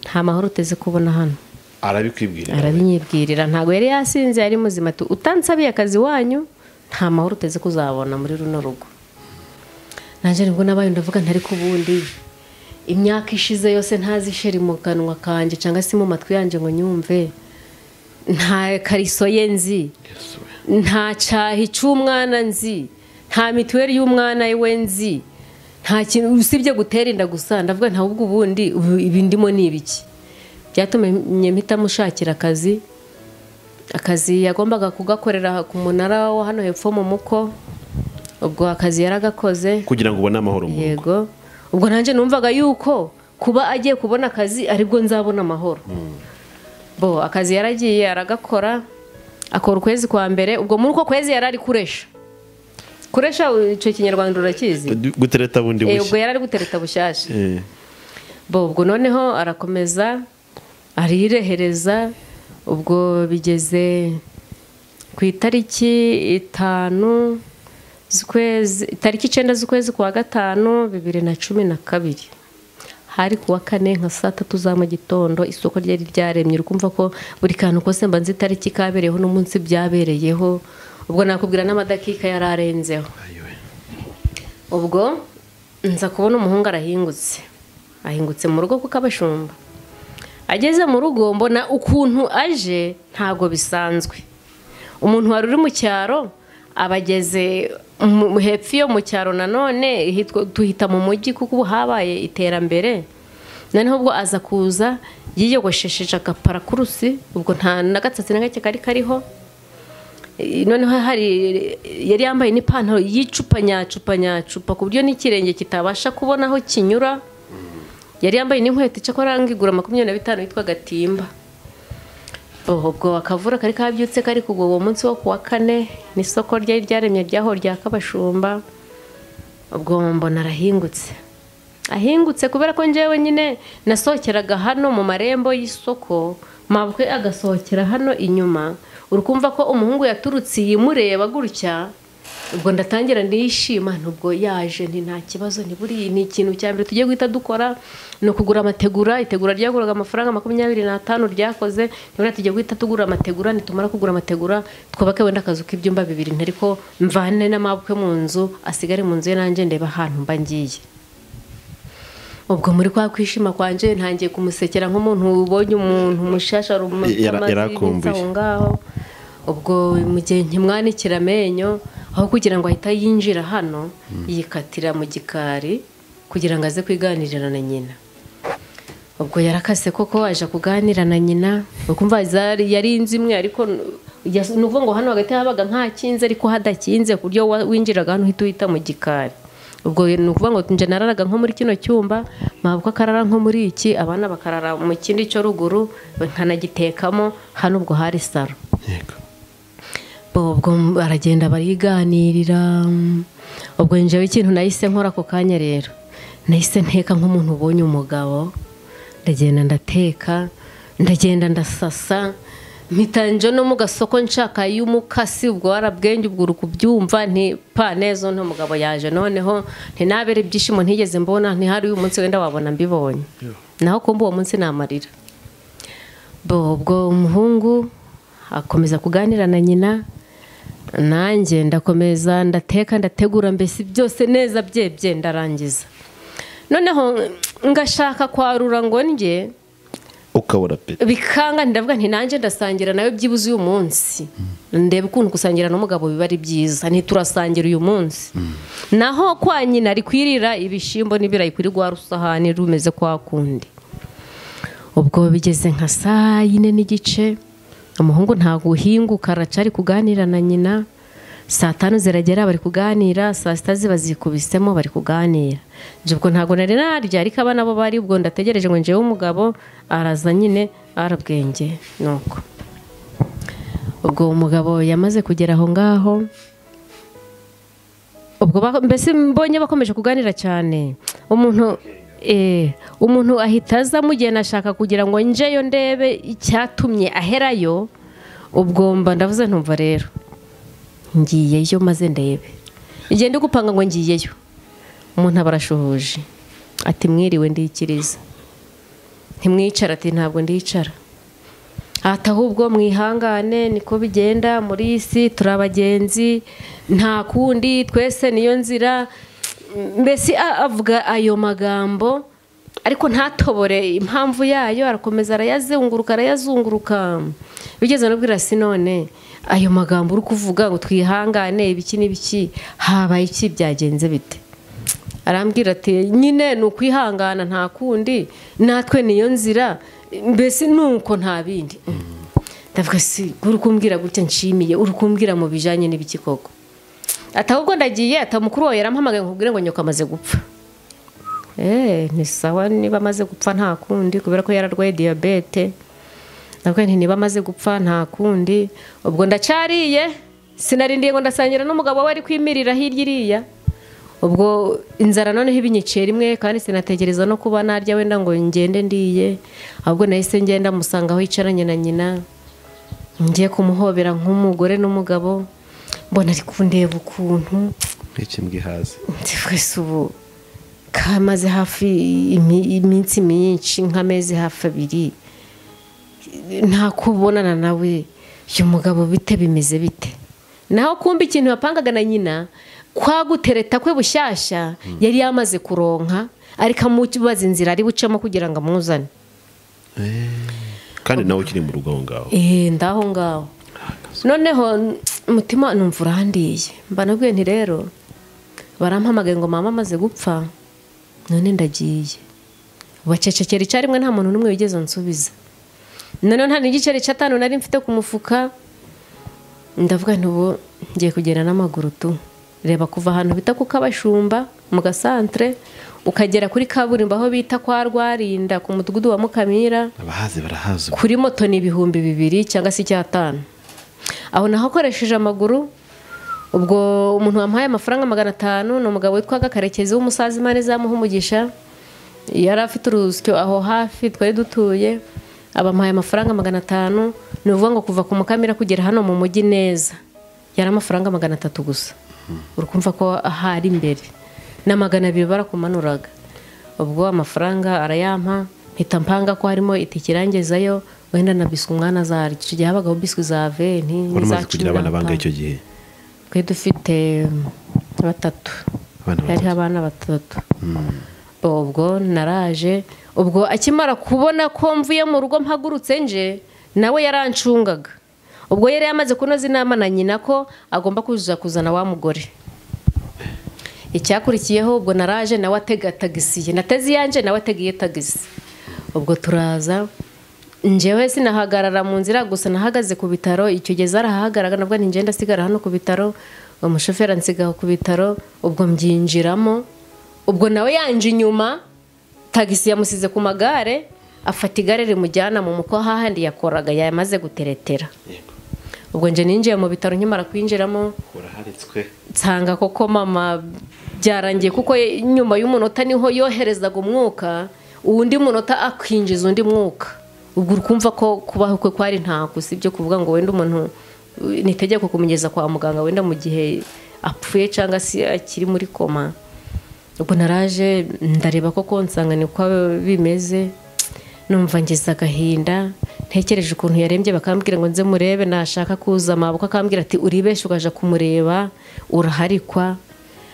nta mahoro uteze kubona hano. Arabinyibwirira, ntabwo yari yasinze, yari muzima. Utansabiye akazi wanyu nta mahoro uteze kuzabona muri runo rugo. Nanje nibwo nabaye ndavuga ntari kubundi imyaka ishize yose ntazisheri mu kanwa kanje cyangwa se mu matwi yanje ngo nyumve, nta kariso ye nzi, nta cyahi cy'umwana nzi, nta mituweli y'umwana we nzi, nta kintu usibye gutera inda gusa. Ndavuga nta ubwo ubundi ibi ndimo ni ibiki. Byatumye mpita mushakira akazi yagombaga kugakorera ku munara wa hano hepfo mu muko. Ubwo akazi yaragakoze kugira ngo ubone amahoro mu rugo. Yego, ubwo nanjye numvaga yuko kuba agiye kubona akazi aribwo nzabona amahoro. Bo akazi yaragiye aragakora, akora ukwezi kwa mbere. Ubwo muri uko kwezi yarari kuresha icyo Kinyarwanda urakizi? Gutereta bundi bushya. Ubwo yarari gutereta bushyashya. Bo ubwo noneho arakomeza arirehereza. Ubwo bigeze ku itariki 9 z'ukwezi kwa gatanu 2012, hari kuwa 4 nka saa 3 za mu gitondo. Isoko ryari ryaremye, ukumva ko buri kantu kose mba nzi itariki kabereyeho n'umunsi byabereyeho. Ubwo nakubwira n'amadakika yararenzeho. Ubwo nza kubona umuhungu ahingutse mu rugo ku Kabashumba. Ageze mu rugo mbona ukuntu aje ntago bisanzwe. Umuntu wari uri mu cyaro abageze hepfo yo mu cyaro, nanone tuhita mu mujyi kuko ubu habaye iterambere. Noneho ubwo aza kuza yiyogoshesheje agaparakurusi, ubwo nta nagatsatsi na gake kariho. Noneho yari yambaye n'ipantaro yicupa ku buryo n'ikirenge kitabasha kubona aho kinyura. Yari yambaye n'inkweto cyakora ngigura 25 yitwa Gatimba. Ubwo akavura kari kabyutse kari kugwa uwo munsi wo kuwa 4 n'isoko ryari ryaremye ryaho rya Kabashumba. Ubwo mbona ahingutse kubera ko njyewe nyine nasohokeraga hano mu marembo y'isoko, Mabukwe agasohokera hano inyuma. Urukumva ko umuhungu yaturutse yimureba gutya. Ubwo ndatangira ndishima, nubwo yaje nta kibazo, buri ni ikintu cya mbere tugiye guhita dukora no kugura amategura. Itegura ryaguraga amafaranga 25 ryakoze. Nibura tugiye guhita tugura amategura, nitumara kugura amategura twubake wenda akazu k'ibyumba 2, ariko mvane n'Amabukwe mu nzu, asigare mu nzu nanjye ndeba ahantu mba ngiye. Ubwo muri kwa kwishima kwanje ntangiye kumusekera nk'umuntu ubonye umuntu mushasha yarakumbuye ngaho. Ubwo mu gihe nkimwanikira amenyo, aho kugira ngo ahita yinjira hano yikatira mu gikari kugira ngo aze kwiganirira na nyina. ubwo yarakase koko aje kuganira na nyina ukumva yari inzu imwe ariko nuvuga ngo hano hagati habaga nkakinze ariko hadakinze ku buryo winjiraga hano uhita mu gikari. Ubwo nukuvuga ngo nje nararaga nko muri kino cyumba, Mabukwe akarara nko muri iki, abana bakarara mu kindi cyo ruguru nkanagitekamo, hano ubwo hari saro. Yego. Ubwo baragenda bariganirira. Ubwo njewe ikintu nahise nkora ako kanya rero, nahise nteka nk'umuntu ubonye umugabo, ndagenda ndateka, ndagenda ndasasa, mpitanje no mu gasoko nshaka y'umukasi, ubwo warabwenge ubwo urukubyumva nti pa nezo nto mugabo yaje, noneho ntinabere ibyishimo ntigeze mbona, ntihari uyu munsi wenda wabona mbibonye. Naho kumba uwo munsi namarira. Ubwo umuhungu akomeza kuganira na nyina, nanjye ndakomeza ndateka ndategura mbese byose neza byebye ndarangiza. Noneho ngashaka kwarura ngo ndye ukabura pe bikanga, ndavuga nti nanjye ndasangira nawe byibuze uyu munsi, ndebe ukuntu gusangira n'umugabo biba ari byiza, ntiturasangira uyu munsi. Naho kwa nyina ari kwirira ibishimbo n'ibirayi kuri rwa rusahani rumeze kwa kundi. Ubwo bigeze nka saa 4:30, umuhungu ntago uhinguka aracari kuganira na nyina. Saa 5 ziragera bari kuganira, saa 6 ziba zikubisemo bari kuganira. Ubwo ntago nari narya ariko abana bo bari, ubwo ndategereje ngo njewe umugabo araza nyine arabwenge nuko. Ubwo umugabo yamaze kugera aho ngaho, ubwo mbese mbonye bakomeje kuganira cyane, umuntu ahita aza mugihe nashaka kugira ngo njeyo ndebe icyatumye aherayo. Ubwo mba ndavuze ntumva rero ngiyeyo maze ndebe, igihe ndi gupanga ngo ngiyeyo, umuntu abarashuhuje ati mwiriwe ndikiriza, ntimwicara, ati ntabwo ndicara, ati ahubwo mwihangane niko bigenda muri isi, turabagenzi nta kundi, twese niyo nzira. Mbese avuga ayo magambo ariko ntatobore impamvu yayo, arakomeza arayazunguruka. Bigeze no bwirasi none ayo magambo uri kuvuga ngo twihangane ibiki n'ibiki, habaye iki, byagenze bite? Arambwira ati nyine nukwihangana nta kundi, natwe niyo nzira, mbese nuko nta bindi. Ndavuga si uri kumbwira gutya nshimiye, uri kumbwira mu bijanye n'ibiki koko? Atahubwo ndagiye, atamukuru wawe yarampamagaye nkubwire ngo nyoko amaze gupfa. Ni sawa, niba amaze gupfa nta kundi, kubera ko yararwaye diabete. Ndavuga nti niba amaze gupfa nta kundi. Ubwo ndacariye, sinarindiye ngo ndasangira n'umugabo we ari kwimirira hirya iriya. Ubwo inzara noneho ibinyiciye rimwe, kandi sinategereza no kuba narya wenda ngo ngende ndiye. Ahubwo nahise ngenda musanga aho yicaranye na nyina, ngiye kumuhobera nk'umugore n'umugabo. Mbona ari kundeba ukuntu n'ikimbwi hazi, twese ubu kamaze hafi iminsi myinshi, nk'amezi hafi 2 nta kubonana nawe. Uyu mugabo bite bimeze bite? Naho kumba ikintu yapangaga na nyina kwa gutereta kwe bushyashya yari yamaze kuronka, ariko amubaza inzira ari bucamo kugira ngo amuzane. Kandi nawe ukiri mu rugo ngaho. Ndaho ngaho. Noneho umutima numva urandiye, mba nabwiye nti rero barampamagaye ngo mama amaze gupfa, none ndagiye. Bacecekera icyarimwe, nta muntu n'umwe wigeze ansubiza. None nta n'igiceri cya 5 nari mfite ku mufuka. Ndavuga nti ubu ngiye kugenda n'amaguru tu. Reba kuva ahantu bita ku Kabashumba mu gasantre ukagera kuri kaburimbo aho bita kwa Rwarinda ku mudugudu wa Mukamira. Abahazi barahazi. Kuri moto ni 2,000 cyangwa se 500. Aho naho koresheje amaguru. Ubwo umuntu wampaye amafaranga 500 no mugabo witwaga Karekezi w'umusazi Imana izamuha umugisha, yari afite urusyo aho hafi twari dutuye. Abampaye amafaranga 500, ni uvuga ngo kuva ku Mukamira kugera hano mu mujyi neza yari amafaranga 300 gusa. Urukumva ko ahari imbere na 200 barakumanuraga. Ubwo amafaranga arayampa, mpita mpanga ko harimo itikirangezayo wenda na biswi umwana zaryo. Icyo gihe habagaho biswi za 20 n'iza 10. Kugira abana bangaye icyo gihe twe dufite 3. Hari abana 3. Ubwo naraje, ubwo akimara kubona ko mvuye mu rugo mpagurutse nje, nawe yarancungaga. Ubwo yari yamaze kunoza inama na nyina ko agomba kuzana wa mugore. Icyakurikiyeho ubwo naraje nawe atega tagisi, nateze yanje nawe ategiye tagisi. ubwo turaza njyewe sinahagarara mu nzira gusa nahagaze ku bitaro icyo gihe zarahahagarara nabwo ntigenda sigara hano ku bitaro umushoferi ansigaho ku bitaro ubwo mbyinjiramo ubwo nawe yanje inyuma tagisi yamusize ku magare afata igare rimujyana mu muko hahandi yakoraga yamaze guteretera ubwo nje ninjiye mu bitaro nkimara kwinjiramo uraharitswe nsanga koko mama byarangiye kuko nyuma y'umunota niho yoherezaga umwuka uwundi munota akwinjiza undi mwuka ubwo ukumva ko kubaho kwe kwari ntako sibyo kuvuga ngo wenda umuntu nitegeko kumugeza kwa muganga wenda mu gihe apfuye cyangwa se akiri muri koma ubwo naraje ndareba koko nsanga ni uko bimeze numva ngize agahinda ntekereje ukuntu yarembye bakambwira ngo nze murebe nashaka kuza Mabukwe akambwira ati uribeshe ukaja kumureba uraharikwa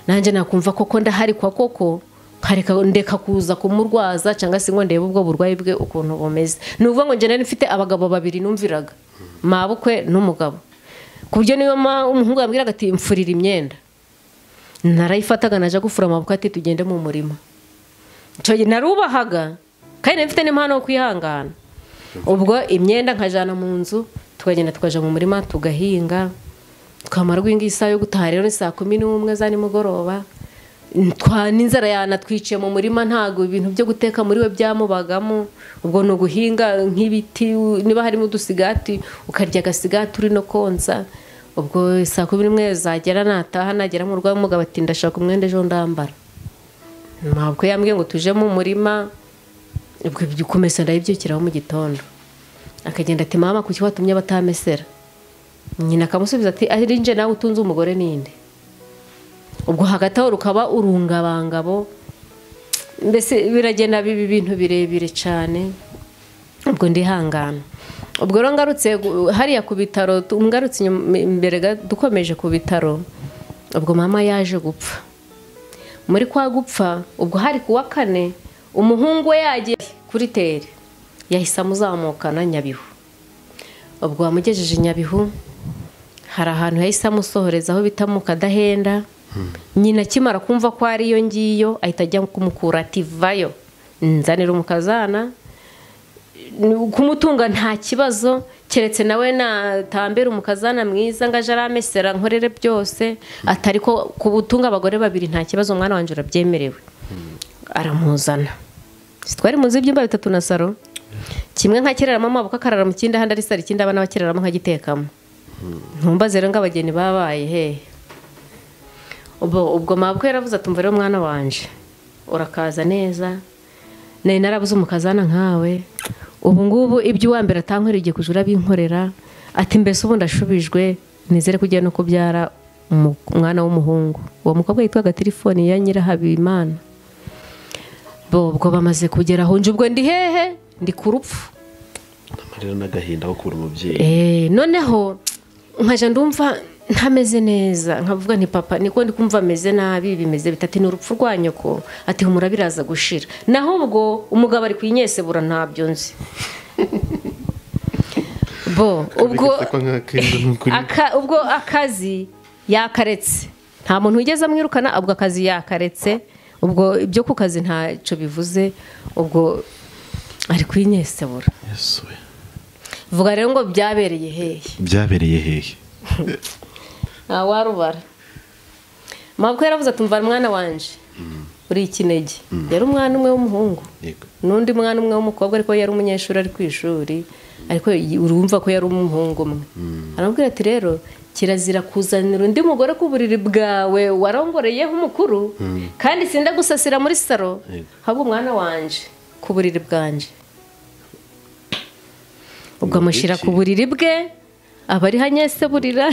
nanjye nakumva koko ndaharikwa koko ndeka kuza kumurwaza cyangwa se ngo ndebe ubwo burwayi bwe ukuntu bumeze ni ukuvuga ngo njye nari mfite abagabo babiri numviraga Mabukwe n'umugabo ku buryo niyo umuhungu yambwiraga ati mfurira imyenda narayifataga naje gufura Mabukwe ati tugende mu murima icyo gihe narubahaga kandi nari mfite n'impano yo kwihangana ubwo imyenda nkajana mu nzu tukagenda tukaja mu murima tugahinga twamara guhinga isaha yo gutaha rero ni saa 11 za nimugoroba n'inzara yanatwiciye mu murima ntago ibintu byo guteka muri we byamubagamo ubwo no guhinga nk'ibiti niba harimo udusigati ukarya agasigati uri no konsa ubwo saa 11 zagera nataha nagera mu rugo umugabo ati ndashaka umwenda ejo ndambara Mabukwe yambwiye ngo tuje mu murima ubwo byukomeza ndayibyukiraho mu gitondo akagenda ati mama kuki watumye batamesera nyina akamusubiza ati ari nje nawe utunze umugore ninde ubwo hagati aho rukaba urungabangabo mbese biragenda bibi bintu birebire cyane ubwo ndihangana ubwo rero ngarutse hariya ku bitaro ngarutse imbere dukomeje ku bitaro ubwo mama yaje gupfa muri kwa gupfa ubwo hari kuwa 4 umuhungu we yagiye kuri tere yahise amuzamukana Nyabihu ubwo wamugejeje Nyabihu hari ahantu yahise amusohoreza aho bita mu Kadahenda nyina kimara kumva ko ari yo ngiyo ahita ajya kumukura ati vayo nzanira umukazana kumutunga nta kibazo keretse nawe natambera umukazana mwiza ngaje aramesera nkorere byose atari ko kubutunga abagore babiri nta kibazo umwana wanje urabyemerewe aramuzana twari muzi ibyumba 3 na saro kimwe nka kiraramo Mabukwe akarara mu kindi handi ari sari kindi abana bakiraramo nkagitekamo ntumbaze rero ngabageni babaye he ubwo Mabukwe yaravuze ati mvere umwana wanje urakaza neza nari narabuze umukazana nkawe ubu ngubu ibyo uwambere atankwera igiye kujura binkorera ati mbese ubu ndashubijwe nizere kugiye no kubyara umwana w'umuhungu uwo mukobwa yitwaga telefoni ya Nyirahabimana ubwo bamaze kugera aho nje ubwo ndi hehe ndi ku rupfu amarira n'agahinda ko kubura umubyeyi noneho nkaje ndumva ntameze neza nkavuga nti papa niko ndi kumva ameze nabi bimeze bitati n'urupfu rwa nyoko ati humura biraza gushira naho ubwo umugabo ari kwinyesebura ntabyo nzi ubwo akazi yakaretse nta muntu wigeze amwirukana ubwo akazi yakaretse ubwo ibyo ku kazi ntacyo bivuze ubwo ari kwinyesebura vuga rero ngo byabereye hehe warubara Mabukwe yaravuze ati mva mwana wanje uri ikinege yari umwana umwe w'umuhungu n'undi mwana umwe w'umukobwa ariko yari umunyeshuri ari ku ishuri ariko urumva ko yari umuhungu umwe aramubwira ati rero kirazira kuzanira undi mugore ku buriri bwawe warongoreyeho umukuru kandi sinda gusasira muri saro ahubwo umwana wanje ku buriri bwanje ubwo amushyira ku buriri bwe abari hanyese burira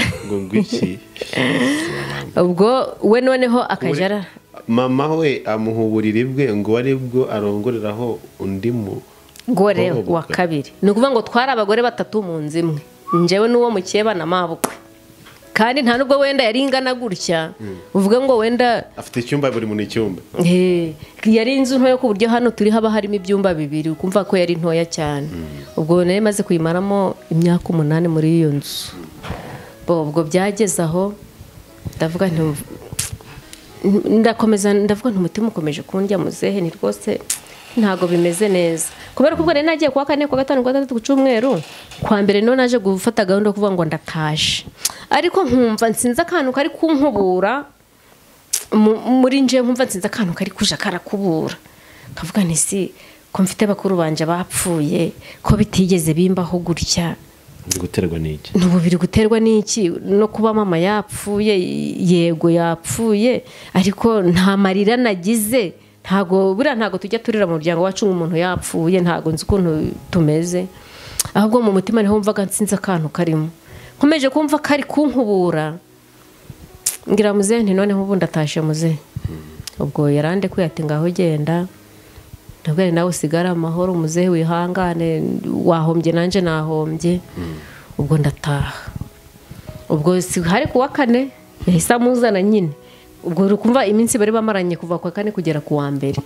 ubwo we noneho akajara mama we amuha uburiri bwe ngo ari bwo arongoreraho undi mugore wa kabiri ni ukuvuga ngo twari abagore 3 mu nzu imwe njyewe n'uwo mukeba na Mabukwe kandi nta nubwo wenda yari ingana gutya uvuga ngo wenda afite icyumba buri muntu icyumba yari inzu ntoya ku buryo hano turi haba harimo ibyumba 2 ukumva ko yari ntoya cyane ubwo nari maze kuyimaramo imyaka 8 muri iyo nzu ubwo byageze aho ndavuga nti ndavuga nti umutima ukomeje kundya muzehe ni rwose ntago bimeze neza kubera ko ubwo rero nagiye kwa kane kwa gatanu kwa gatatu ku cyumweru kwa mbere no naje gufata gahunda yo kuvuga ngo ndataje ariko nkumva nsinze akantu kari kunkubura muri nje nkumva nsinze akantu kari kuja karakubura kavuga nti si ko mfite bakuru banje bapfuye ko bitigeze bimbaho gutya guterwa n'iki biri guterwa n'iki no kuba mama yapfuye yego yapfuye ariko nta marira nagize ntago tujya turira mu muryango wacu umuntu yapfuye ntago nzi ukuntu tumeze ahubwo mu mutima niho mvaga nsinze akantu karimo nkomeje kumva kari kunkubura ngira muzehe nti none ubu ndatashe muzehe ubwo yarande kwiyati ngaho genda ntabwo nawe usigara amahoro muzehe wihangane wahombye nanje nahombye ubwo ndataha ubwo si hari kuwa kane yahise amuzana nyine ubwo ukumva iminsi bari bamaranye kuva kwa kane kugera ku wa mbere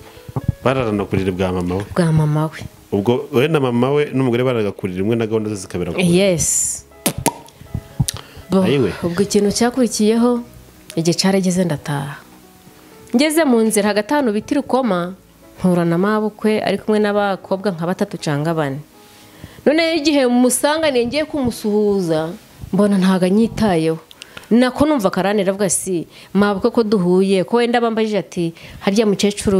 bararana kurira bwa mama we ubwo we na mama we n'umugore baragakurira imwe na gahunda ze zikabera kure yes ubwo ikintu cyakurikiyeho igihe cyarageze ndataha ngeze mu nzira hagati hano biti rukoma mpura na Mabukwe ari kumwe n'abakobwa nka 3 cyangwa 4 none igihe musanganiye ngiye kumusuhuza mbona ntaga nyitayeho nako numva karanira avuga si Mabukwe ko duhuye ko wenda bambajije ati harya mukecuru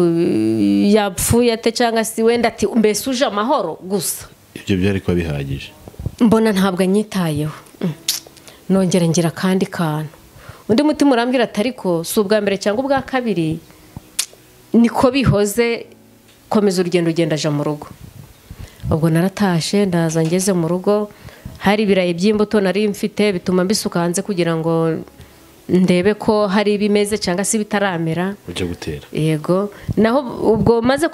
yapfuye ate cyangwa si wenda ati mbese uje amahoro gusa ibyo byari kwa bihagije mbona ntabwo nyitayeho nongera ngira kandi kantu undi mutima urambwira atariko si ubwa mbere cyangwa ubwa kabiri niko bihoze komeza urugendo ugenda aja mu rugo ubwo naratashe ndaza ngeze mu rugo hari ibirayi by'imbuto nari mfite bituma mbisuka hanze kugira ngo ndebe ko hari ibimeze cyangwa se bitaramera uje gutera yego naho ubwo maze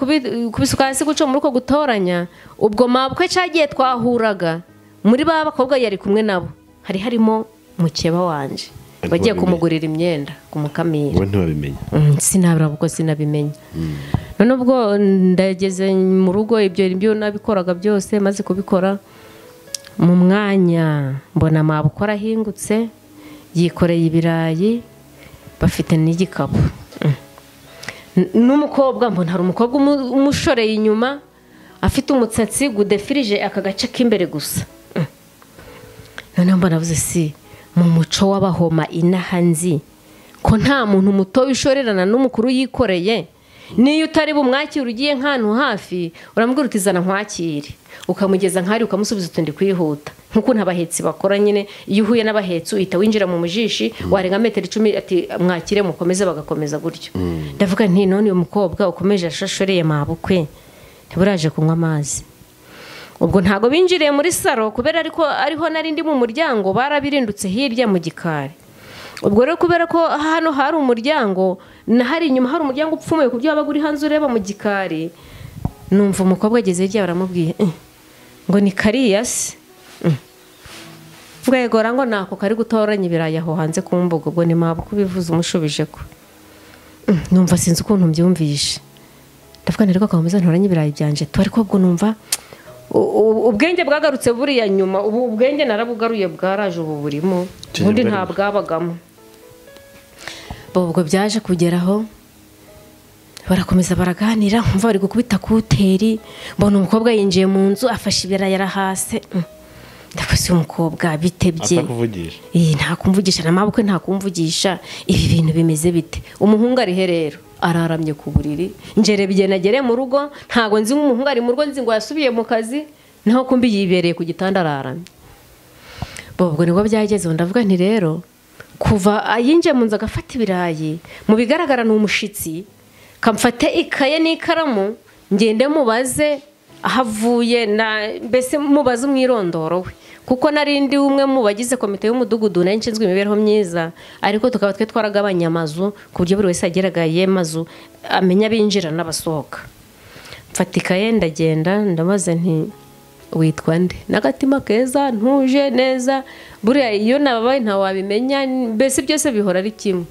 kubisuka hasi guca mu ruko gutoranya ubwo Mabukwe cyagiye twahuraga muri ba bakobwa yari kumwe nabo harimo mukeba wanje bagiye kumugurira imyenda kumukamira we ntibabimenya sinabura ubwo sinabimenya none ubwo ndageze mu rugo ibyo nabikoraga byose maze kubikora mu mwanya mbona Mabukwe arahingutse yikoreye ibirayi bafite n'igikapu n'umukobwa mbona hari umukobwa umushoreye inyuma afite umutsatsi gudefirije aka gace k'imbere gusa none mbona avuze si mu muco w'abahoma inahanzi ko nta muntu muto wishorerana n'umukuru yikoreye niyo utari bumwakire ugiye nk'ahantu hafi urambwira utizana nkwakire ukamugeza nk'ari ukamusubiza utundi kwihuta nk'uko ntabahetsi bakora nyine iyo uhuye n'abahetsi uhita winjira mu mujishi warenga metero 10 ati mwakire mukomeze bagakomeza gutyo ndavuga nti none uyu mukobwa ukomeje ashashoreye Mabukwe ntiburaje kunywa amazi ubwo ntago binjiriye muri saro kubera ariko ariho nari ndi mu muryango barabirindutse hirya mu gikari ubwo rero kubera ko hano hari umuryango na hari inyuma hari umuryango upfumuye ku byo abaguri hanze ureba mu gikari numva umukobwa ageze hirya baramubwiye ngo ni kariyasi ngwegora ngo nako kari gutoranya ibirayi aho hanze ku mbuga ubwo ni Mabukwe bivuze umushubije ko numva sinzi ukuntu mbyumvishe ndavuga nti riko akomeza ntoranya ibirayi byanje to ariko ubwo numva ubwenge bwagarutse buriya nyuma ubu ubwenge narabugaruye bwaraje ubu burimo ubundi nta bwabagamo ubwo byaje kugeraho barakomeza baraganira nkumva bari gukubita kuteri mbona umukobwa yinjiye mu nzu afashe ibirayi arahase ndakose umukobwa bitebye nta kumvugisha na Mabukwe nta kumvugisha ibi bintu bimeze bite umuhungu ari herero araramye ku buriri njere bigenagere mu rugo ntago nzi nk'umuhungu ari mu rugo nzi ngo yasubiye mu kazi naho kumbi yibereye ku gitanda araramye ubwo nibwo byageze ndavuga nti rero kuva ayinje mu nzu agafata ibirayi mu bigaragara ni umushitsi kamfate ikaye n'ikaramu ngende mubaze ahavuye na mbese mubaze umwirondoro we kuko narindi umwe mu bagize komite y'umudugudu nenshinzwe imibereho myiza ariko tukaba twe twaragabanya amazu ku buryo buri wese ageraga yemazu amenya binjira n'abasohoka mfatika yenda genda ndamaze nti witwa nde nagatima keza ntuje neza buriya iyo nababaye nta wabimenya mbese byose bihora ari kimwe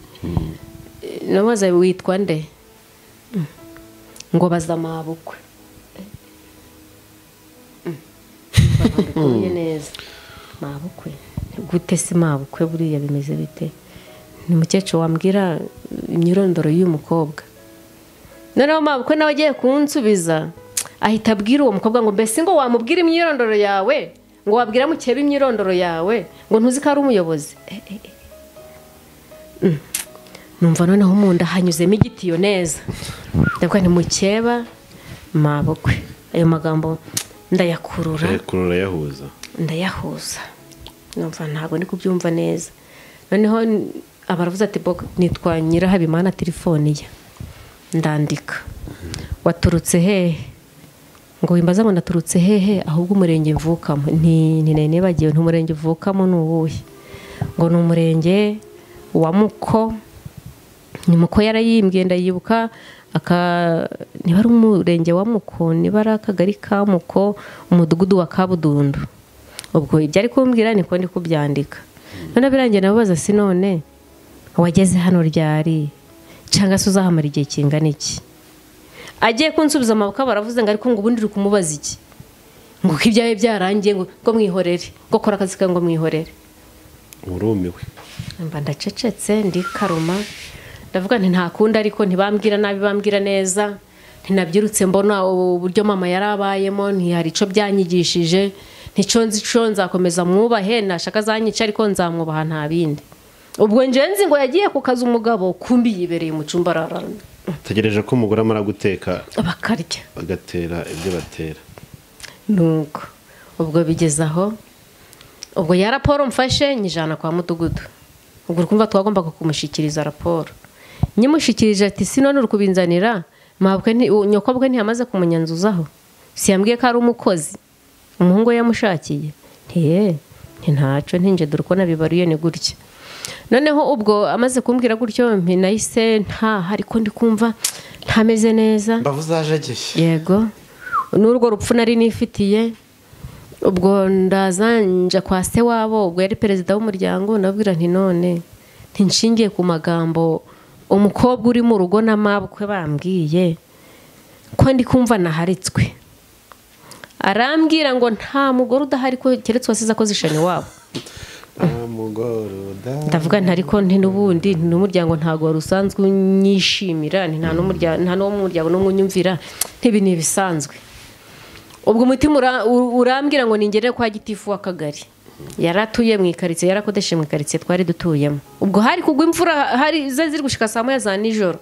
namaze witwa nde ngo baza Mabukwe Mabukwe neza Mabukwe gute si Mabukwe buriya bimeze bite ni mukecuru wambwira imyirondoro y'uyu mukobwa noneho mabukwe nawe agiye kunsubiza ahita abwira uwo mukobwa ngo mbese ngo wamubwira imyirondoro yawe ngo wabwira mukeba imyirondoro yawe ngo ntuzi ko ari umuyobozi. Numva noneho mu nda hanyuzemo igitiyo neza, ndavuga nti mukeba mabukwe, ayo magambo ndayakurura ndayahuza, numva ntabwo ndi kubyumva neza. Noneho abaravuze ati nitwa Nyirahabimana telefone ye, ndandika waturutse hehe, ngo wimbaza ngo naturutse hehe ahubwo umurenge mvukamo, nibagiwe ntumurenge mvukamo n'uwuhe, ngo ni umurenge wa Muko, ni Muko yarayimbwiye ndayibuka, niba ari umurenge wa Muko, niba ari akagari ka Muko, umudugudu wa Kabudundu. Ubwo ibyo ari kumbwira niko ndi kubyandika. None birangiye nababaza si none wageze hano ryari cyangwa se uzahamara igihe kingana iki? Agiye kunsubiza amaboko baravuze ngo ariko ngo ubundi uri kumubaza iki, ngo ko ibyawe byarangiye ngo mwihorere, ngo kora akazi kawe ngo mwihorere. Urumiwe mba ndacecetse ndi karuma, ndavuga nti nta kundi, ariko ntibambwira nabi bambwira neza, ntinabyirutse mbona uburyo mama yarabayemo, ntihari ico byanyigishije, ntico nzi ico nzakomeza mwubahe, nashaka zanyica ariko nzamwubaha nta bindi. Ubwo njenzi ngo yagiye ku kazi umugabo kumbi yibereye mu cyumba ararana, tegereje ko umugore amara guteka bakarya bagatera ibyo batera. Nuko ubwo bigezaho, ubwo ya raporo mfashe nyijana kwa mudugudu, ubwo kumva twagomba kumushikiriza raporo. Nyimushikirije ati sinone uri kubinzanira mabukwe nyokobwe ntiyamaze kumunyanzuzaho, siyambwiye ko ari umukozi umuhungu yamushakiye, ntaco ntinje dore ko nabibaruye ni gutya. Noneho ubwo amaze kumbwira gutyo Yahise ariko ndi kumva ntameze neza, mbavuze ajageye. Yego n'urwo rupfu nari nifitiye. Ubwo ndazanja kwa se wabo, ubwo yari perezida w'umuryango, nabwira nti none ntinshingiye ku magambo umukobwa uri mu rugo na mabukwe bambwiye ko ndi kumva naharitswe. Arambwira ngo nta mugore udahari ko keretse wasize akoze ishani wabo. Ndavuga nti ariko n'ubundi n'umuryango ntago wari usanzwe unyishimira, nta n'uwo mu muryango n'umwe unyumvira, ntibi ni ibisanzwe. Ubwo umutima urambwira ngo ningere kwa gitifu w'akagari, yaratuye mu ikaritsiye, yarakodeshe mu ikaritsiye twari dutuyemo. Ubwo hari kugwa imvura, hari ziri gushika saa moya za nijoro.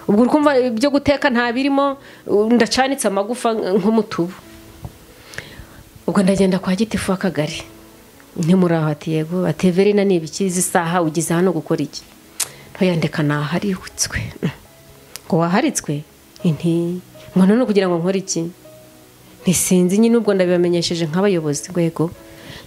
Ubwo urumva ibyo guteka nta birimo, ndacanitse amagufa nk'umutubu. Ubwo ndagenda kwa gitifu w'akagari, ntimuraho ati yego, ati Verina ni ibikizi saha ugize hano gukora iki? Ntoyandeka naharitswe. Ngo waharitswe? Ngo none kugira ngo nkore iki? Ntisinzi nyine, ubwo ndabibamenyesheje nk'abayobozi. Gwego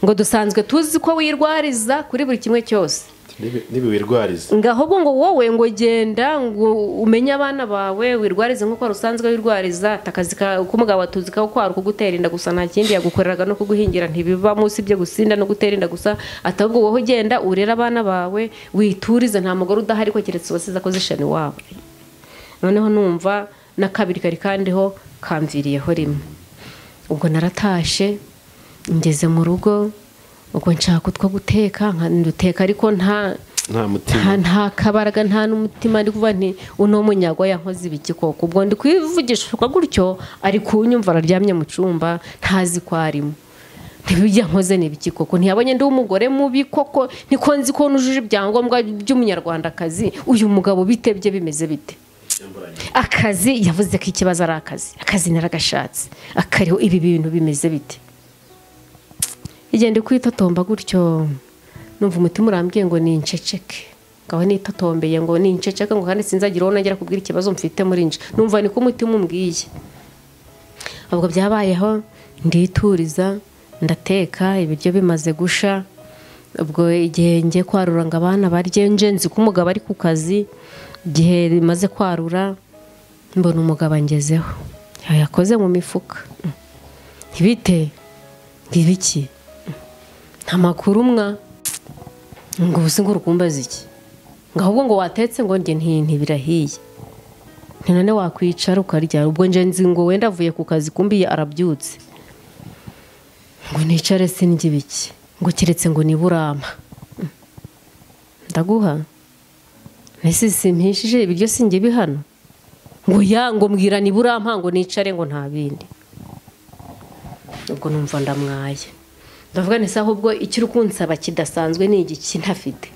ngo dusanzwe tuzi ko wirwariza kuri buri kimwe cyose. Nibi wirwariza ngahubwo ngo wowe ngo genda ngo umenye abana bawe wirwarize nkuko rusanzwe wirwariza, takazi kumugabo tuzi ko kwara kugutera inda gusa nta kindi yagukoreraga no kuguhingira, ntibiba munsi byo gusinda no gutera inda gusa. Atabwo wowe genda urera abana bawe witurize, nta mugore udahari ko keretse wasize akoze ishani wabo. Noneho numva nakabiri kari kandiho kamviriyeho rimwe. Ubwo naratashe ngeze mu rugo, ubwo nshaka utwo guteka nkanduteka, ariko nta mutima, nta kabaraga, nta n'umutima. Ndi kuvuga nti uno munyago yankoze ibiki koko? Ubwo ndi kwivugishwa gutyo, ari kunyumva araryamye mu cyumba ntazi ko arimo. Ntibijya nkoze n'ibiki koko? Ntiyabonye ndi umugore mubi koko? Niko nzi ko nujuje ibyangombwa by'umunyarwandakazi, uyu mugabo bitebye bimeze bite? Akazi yavuze ko ikibazo ari akazi naragashatse, akariho ibi bintu bimeze bite? Igende kwitotomba gutyo, numva umutima urambwiye ngo ni inceceke. Ngaho nitotombeye ngo ni inceceke, ngo kandi sinzagira uwo nagera kubwira ikibazo mfite muri nje. Numva niko umutima umbwiye. Ubwo byabayeho ndituriza, ndateka ibiryo bimaze gusha. Ubwo igihe ngiye kwarura ngo abana barye, nje nzi ko umugabo ari ku kazi. Igihe bimaze kwarura mbona umugabo angezeho, yakoze mu mifuka. Ibite ngibiki nta makuru mwa, ngo ubusi ngo urukumbaza iki? Ngahubwo ngo watetse ngo njye ntibirahiye, none wakwicara ukarya. Ubwo nje nzi ngo wenda avuye ku kazi kumbiye arabyutse, ngo nicare sinjye ibiki, ngo kiretse ngo niburama ndaguha. Nese simpishije ibiryo sinjye bihano, ngo mbwira niba urampa ngo nicare ngo nta bindi. Ubwo numva ndamwaye, ndavuga nisa ahubwo icyo kunsaba kidasanzwe ni igiki ntafite.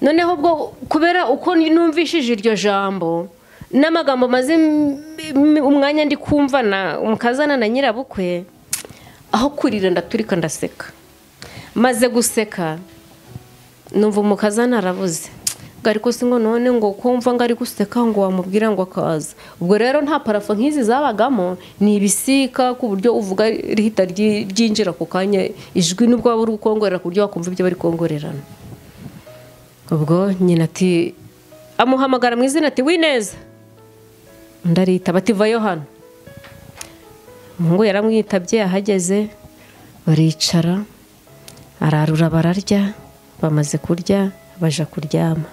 Noneho ubwo kubera uko numvishije iryo jambo n'amagambo maze umwanya ndi kumva na umukazana na nyirabukwe, aho kurira ndaturika ndaseka. Maze guseka numva umukazana aravuze ngo ariko si ngo none ngo kumva ngo ari guseka ngo wamubwira ngo akaza. Ubwo rero nta parafo nk'izi zabagamo, ni ibisika ku buryo uvuga rihita ryinjira ku kanya ijwi nubwo waba uri gukongorera ku buryo wakumva ibyo bari kongorerana. Ubwo nyina ati amuhamagara mu izina ati wineza, ndarita bati vayo hano. Umuhungu yaramwitabye, ahageze baricara ararura bararya, bamaze kurya baja kuryama.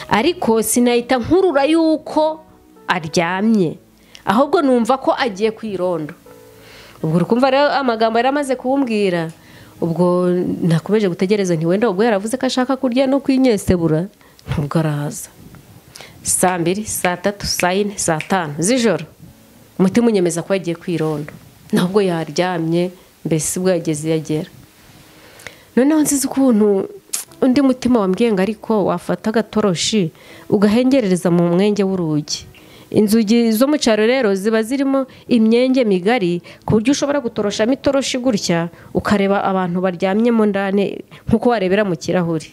Ariko sinahita nkurura yuko aryamye, ahubwo numva ko agiye kwirondo. Ubwo urukumva rero amagambo yaramaze kumbwira. Ubwo nakomeje gutegereza nti wenda ubwo yaravuze ko ashaka kurya no kwinyesebura, nubwo araza. 2:00, 3:00, 4:00, 5:00 z'ijoro umutima unyemeza ko yagiye kwirondo, nubwo yaryamye mbese ubwo yagera. Noneho nziza ukuntu undi mutima wambwiye ngo ariko wafata agatoroshi ugahengerereza mu mwenge w'urugi. Inzugi zo mu cyaro rero ziba zirimo imyenge migari ku buryo ushobora gutoroshamo itoroshi gutya ukareba abantu baryamyemo ndane nkuko warebera mu kirahuri.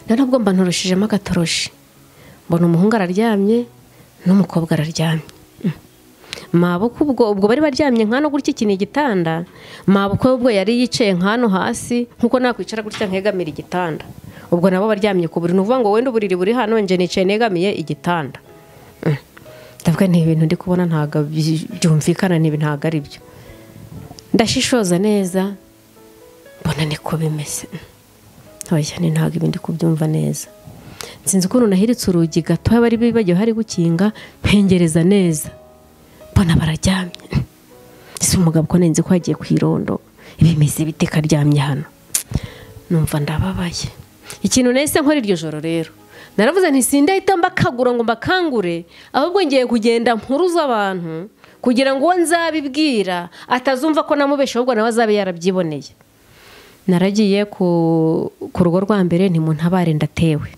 None ubwo mba ntoroshijemo agatoroshi, mbona umuhungu araryamye n'umukobwa araryamye. Mabukwe ubwo bari baryamye nkano gutya, iki ni igitanda. Mabukwe ubwo yari yicaye nkano hasi nkuko nakwicara gutya nkegamira igitanda. Ubwo nabo baryamye ku buriri, nuvuga ngo wenda uburiri buri hano nje nicaye negamiye igitanda. Ndavuga ni ibintu ndi kubona ntaga byumvikana, ni ibintu ntaga ari byo. Ndashishoza neza mbona niko bimeze. Oya ni ntaga ibindi kubyumva neza. Sinzi ukuntu nahiritse urugi gato bari bibagiye hari gukinga, pengereza neza mbona bararyamye. Ese umugabo ko nenze ko yagiye kwirondo, ibimeze bite karyamye hano? Numva ndababaye. Ikintu nahise nkora iryo joro rero, naravuze nti sindahita mbakagura ngo mbakangure, ahubwo ngiye kugenda mpuruza abantu kugira ngo nzabibwira atazumva ko namubesha, ahubwo nawe azabe yarabyiboneye. Naragiye ku rugo rwa mbere ntimuntabare ndatewe.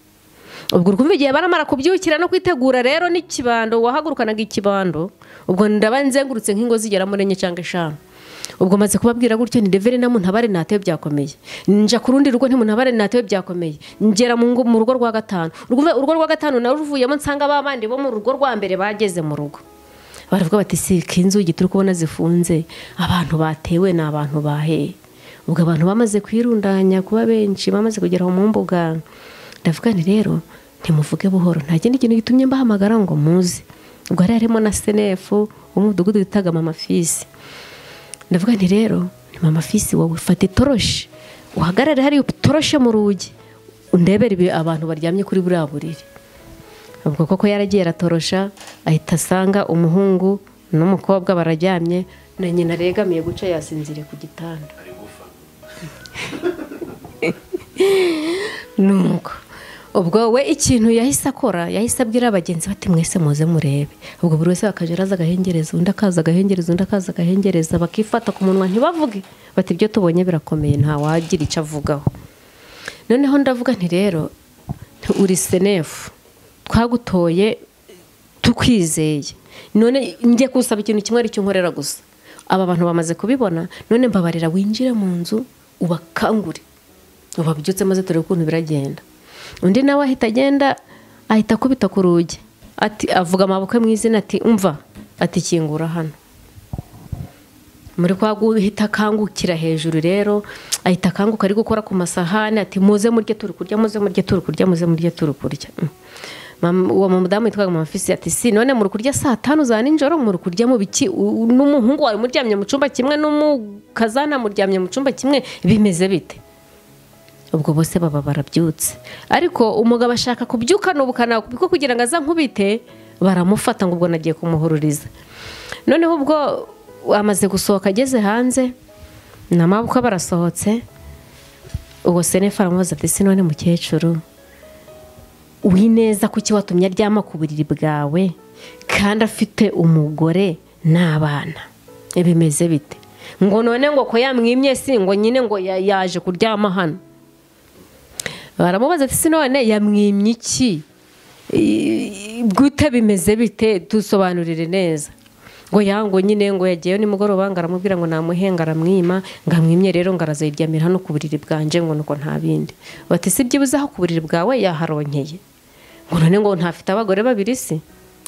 Ubwo urumva igihe baramara kubyukira no kwitegura rero n'ikibando, wahagurukanaga ikibando, ubwo ndaba nzengurutse nk'ingo zigera muri 4 cyangwa 5. Ubwo maze kubabwira gutyo ni devere na muntabare natewe byakomeye. Nja ku rundi rugo ntimuntabare natewe byakomeye. Ngera mu rugo rwa 5. Urugo rwa 5 na ruvuyemo nsanga babandi bo mu rugo rwa mbere bageze mu rugo. Baravuga bati si kinzu gituri kubona zifunze, abantu batewe na abantu bahe. Ubwo abantu bamaze kwirundanya kuba benshi, bamaze kugera mu mbuga. Ndavuga ni rero ntimuvuge buhoro, nta kindi kintu gitumye mbahamagara ngo muze. Ubwo harimo na senefu umudugudu bitaga Mama Fisi. Ndavuga nti rero ni Mama Fisi, wowe ufata itoroshi uhagarare hari utoroshe mu rugi undebere abantu baryamye kuri buriya buriri. Ubwo koko yaragiye aratorosha, ahita asanga umuhungu n'umukobwa bararyamye, na nyina regamiye guca yasinzire ku gitanda. Nuko ubwo we ikintu yahise akora, yahise abwira abagenzi bati mwese muze murebe. Ubwo buri wese akajeraza agahengereza, undi akaza agahengereza, undi akaza agahengereza, bakifata ku munwa ntibavuge bati ibyo tubonye birakomeye nta wagira icyo avugaho. Noneho ndavuga nti rero uri senefu, twagutoye tukwizeye, none njye kusaba ikintu kimwe ari cyo nkorera gusa. Aba bantu bamaze kubibona, none mbabarira winjire mu nzu ubakangure ubabyutse maze turi ukuntu biragenda. Undi nawe ahita agenda ahita kubita ku rugi, ati avuga Mabukwe mu izina ati umva, ati kingura hano. Muri kwa guhita kangukira hejuru rero, ahita kanguka ari gukora ku masahani ati muze murye turi kurya, muze murye turi kurya, muze murye turi kurya. Uwo mudamu yitwaga Mama Fisi ati si none muri kurya 5:00 za ninjoro, muri kurya mu biki? N'umuhungu wawe muryamye mu cyumba kimwe n'umukazana muryamye mu cyumba kimwe, bimeze bite? Ubwo bose baba barabyutse, ariko umugabo ashaka kubyuka n'ubukana kuko kugira ngo aza nkubite baramufata ngo ubwo nagiye kumuhururiza. Noneho ubwo amaze gusohoka ageze hanze na Mabukwe barasohotse, ubwo senefa aramubaza ati si none mukecuru wineza kuki watumye aryama ku buriri bwawe kandi afite umugore n'abana bimeze bite ngo none ngo ko yamwimye si ngo nyine ngo yaje kuryama hano baramubaza ati si none yamwimye iki gute bimeze bite dusobanurire neza ngo yango nyine ngo yagiyeyo nimugoroba ngaramubwira ngo namuhenga aramwima ngamwimye rero ngarazayiryamira hano ku buriri bwanje ngo nuko nta bindi bati si byibuze aho ku buriri bwawe yaharonkeye ngo none ngo ntafite abagore babiri si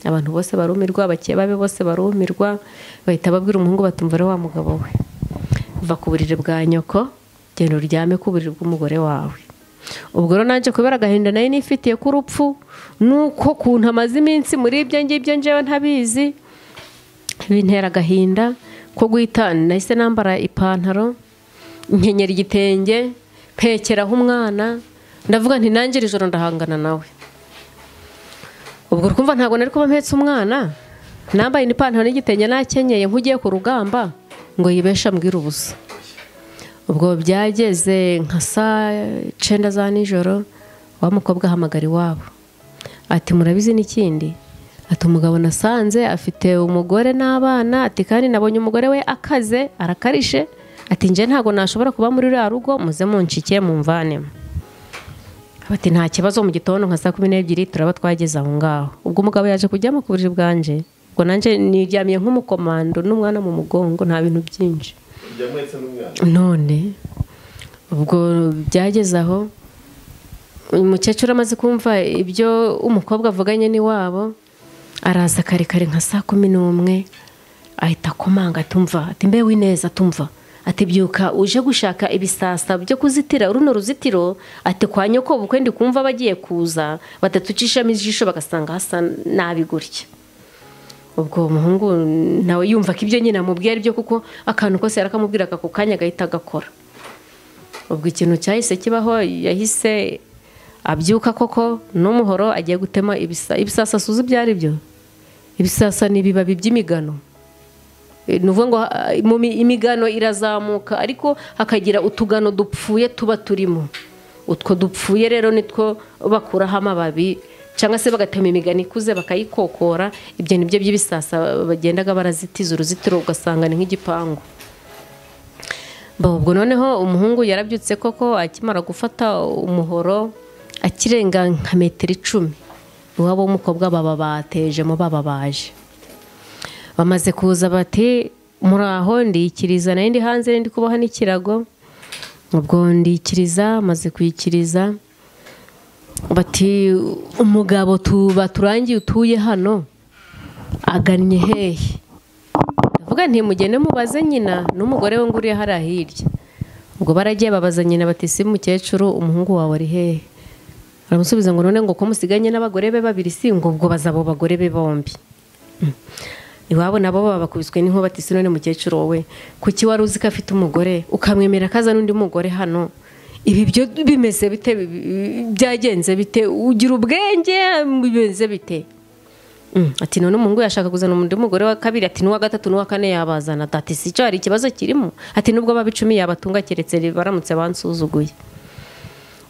abantu bose barumirwa abakiye babe bose barumirwa bahita babwira umuhungu batumva rero wa mugabo we va ku buriri bwa nyoko genda uryame ku buriri bw'umugore wawe ubwo rero nanje kubera agahinda nayo nifitiye ku rupfu nuko kuntu amaze iminsi muri ibyo ngibyo njewe ntabizi bintera agahinda ko guhita nahise nambara ipantaro nkenyera igitenge mpekeraho umwana ndavuga nti nanjye iri joro ndahangana nawe ubwo urumva ntabwo nari kuba mpetse umwana nambaye ipantaro n'igitenge nakenyeye nk'ugiye ku rugamba ngo yibeshe ambwira ubusa ubwo byageze nka saa 9 za nijoro wa mukobwa ahamagara iwabo ati murabizi n'ikindi ati umugabo nasanze afite umugore n'abana ati kandi nabonye umugore we akaze arakarishe ati nje ntago nashobora kuba muri rya rugo muze munshike mumvane ati nta kibazo mu gitondo nka saa 12 turaba twageze aho ngaho ubwo umugabo yaje kujyama ku buriri bwanje ubwo nanje niryamiye nk'umukomando n'umwana mu mugongo nta bintu byinshi none ubwo byageze aho umukecuru amaze kumva ibyo umukobwa avuganye n'iwabo araza kare nka saa 11 ahita komanga atumva ati mbe wineza tumva ati byuka uje gushaka ibisasa byo kuzitira runo ruzitiro ati kwa nyoko bukwe ndi kumva bagiye kuza batatucishamo ijisho bagasanga hasa nabi gutya ubwo umuhungu nawe yumva ko ibyo nyine amubwiye ari byo kuko akantu kose yarakamubwiraga ku kanya gahita gakora ubwo ikintu cyahise kibaho yahise abyuka koko n'umuhoro agiye gutema ibisasa suzi byari byo ibisasa ni ibibabi by'imigano nuvuga ngo imigano irazamuka ariko hakagira utugano dupfuye tuba turimo utwo dupfuye rero nitwo bakuraho amababi cyangwa se bagatema imigano ikuze bakayikokora ibyo nibyo by'ibisasa bagendaga barazitiza uruzitiro ugasanga ni nk'igipangu ubwo noneho umuhungu yarabyutse koko akimara gufata umuhoro akirenga nka 10 metero iwabo w'umukobwa baba batejemo baba baje bamaze kuza bati muraho ndikiriza nayo ndi hanze ndi kubaha n'ikirago ubwo ndikiriza maze kwikiriza bati umugabo turangiye utuye hano agannye hehe ndavuga nti mugende mubaze nyina n'umugore we nguriye hari ahirya ubwo baragiye babaza nyina bati si mukecuru umuhungu wawe ari hehe aramusubiza ngo none ngo ko musiganye n'abagore be babiri si ngo ubwo bazabo bagore be bombi iwabo nabo babakubiswe n'inkuba ati none mukecuru wowe kuki wari uzi ko afite umugore ukamwemera kaza n'undi mugore hano ibi byo bimeze bite byagenze bite ugira ubwenge bimeze bite ati none umuhungu yashaka kuzana undi mugore wa kabiri ati n'uwa gatatu n'uwa kane yabazana ati si cyo hari ikibazo kirimo ati nubwo babicumi yabatunga keretse baramutse bansuzuguye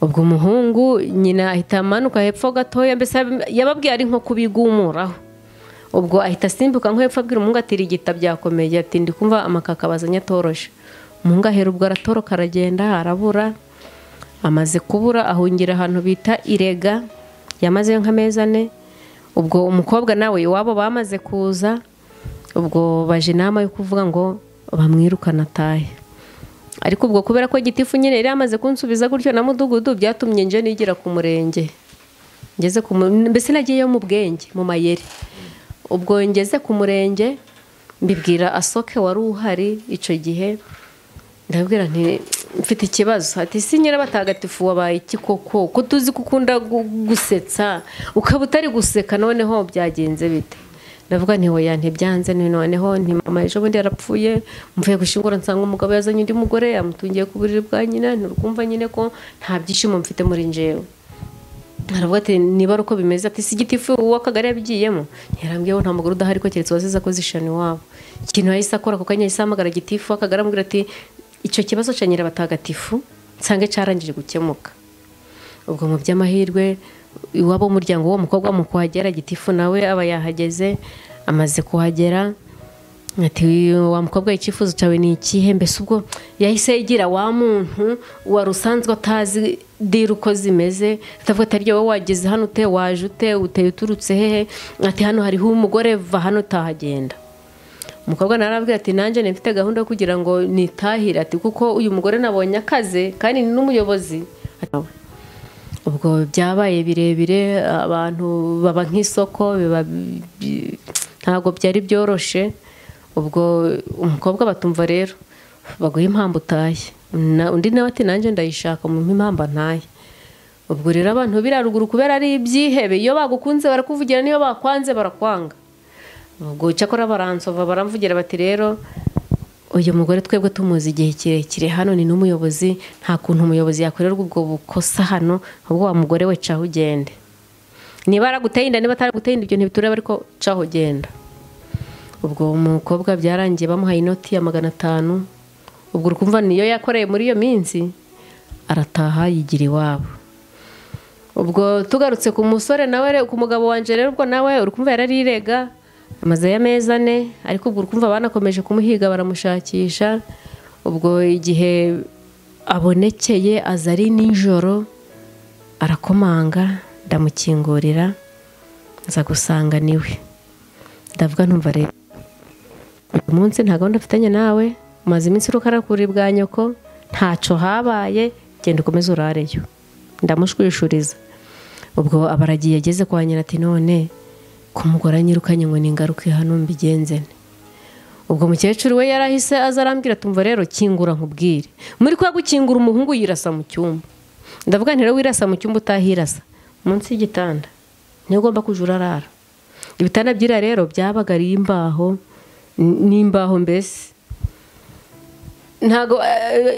ubwo umuhungu nyina ahita amanuka hepfo gatoya mbese yababwiye ari nko kubigumuraho ubwo ahita asimbuka nko hepfo abwira umuhungu ati igita byakomeye ati ndi kumva amakaka bazanye atoroshe umuhungu ahera ubwo aratoroka aragenda arabura amaze kubura ahungira ahantu bita irega yamazeyo nk'amezi 4 ubwo umukobwa nawe iwabo bamaze kuza ubwo baje inama yo kuvuga ngo bamwirukana atahe ariko ubwo kubera ko gitifu nyine yari amaze kunsubiza gutyo na mudugudu byatumye nje nigira ku murenge ngeze mbese nagiyeyo mu bwenge mu mayeri ubwo ngeze ku murenge mbibwira asoke wari uhari ico gihe ndabwira nti mfite ikibazo ati si nyira batagatifu wabaye iki koko ko tuzi kukunda gusetsa ukaba utari guseka noneho byagenze bite ndavuga nti hoya ntibyanze noneho nti mama ejo bundi yarapfuye mvuye gushingura nsanga umugabo yazanye undi mugore yamutungiye ku buriri bwa nyina nturukumva nyine ko nta byishimo mfite muri njewe aravuga ati niba uko bimeze ati si gitifu uw'akagari yabigiyemo yarambwiyeho nta mugore udahari ko keretse waziza ko zishana iwabo ikintu yahise akora ako kanya yahise ahamagara gitifu akagari amubwira ati icyo kibazo cya nyirabatagatifu nsange cyarangije gukemuka ubwo mu by'amahirwe iwabo umuryango w'uwo mukobwa mu kuhagera gitifu nawe aba yahageze, amaze kuhagera ati wa mukobwa icyifuzo cyawe ni ikihe? Mbese ubwo yahise yigira wa muntu wari usanzwe atazi dira uko zimeze, atavuga ati aryo wowe wageze hano ute, waje ute, uteye uturutse hehe, ati hano hariho umugore, va hano utahagenda. Umukobwa narabwira ati nanjye mfite gahunda yo kugira ngo nitahire, ati kuko uyu mugore nabonye akaze kandi ni n'umuyobozi. Ubwo byabaye birebire, abantu baba nk'isoko, ntabwo byari byoroshe. Ubwo umukobwa batumva rero baguha impamvu utaye, undi nawe ati nanjye ndayishaka mu impamvu ntaye. Ubwo rero abantu biraruguru kubera ari ibyihebe, iyo bagukunze barakuvugira, niyo bakwanze barakwanga. Ubwo cyakora baransova baramvugira bati rero uyu mugore twebwe tumuzi igihe kirekire, hano ni n'umuyobozi, nta kuntu umuyobozi yakorerwa ubwo bukosa hano, ahubwo wa mugore we caho ugende, niba araguteye inda niba ataraguteye inda ibyo ntibitureba, ariko caho ugenda. Ubwo umukobwa byarangiye bamuhaye inoti ya 500. Ubwo urukumva niyo yakoreye muri iyo minsi, arataha yigira iwabo. Ubwo tugarutse ku musore nawe, ku mugabo wanje rero, ubwo nawe urukumva yararirega amaze y'amezi 4, ariko ubwo urukumva banakomeje kumuhiga baramushakisha. Ubwo igihe abonekeye aza ari nijoro, arakomanga, ndamukingurira, nza gusanga niwe. Ndavuga ntumva rero uyu munsi nta gahunda mfitanye nawe, umaze iminsi urukara kuri bwa nyoko, ntaco habaye, genda ukomeze urareyo. Ndamushwishuriza. Ubwo abaragiye ageze kwa nyina ati none ko umugore anyirukanye ngo ningaruke hano mbigenzene. Ubwo mukecuru we yarahise aza arambwira tumva rero kingura nkubwire, muri kwa gukingura umuhungu yirasa mu cyumba. Ndavuga nti rero wirasa mu cyumba utahirasa munsi y'igitanda, niyo ugomba kujura arara. Ibitanda byira rero byabaga ari imbaho, n'imbaho mbese ntago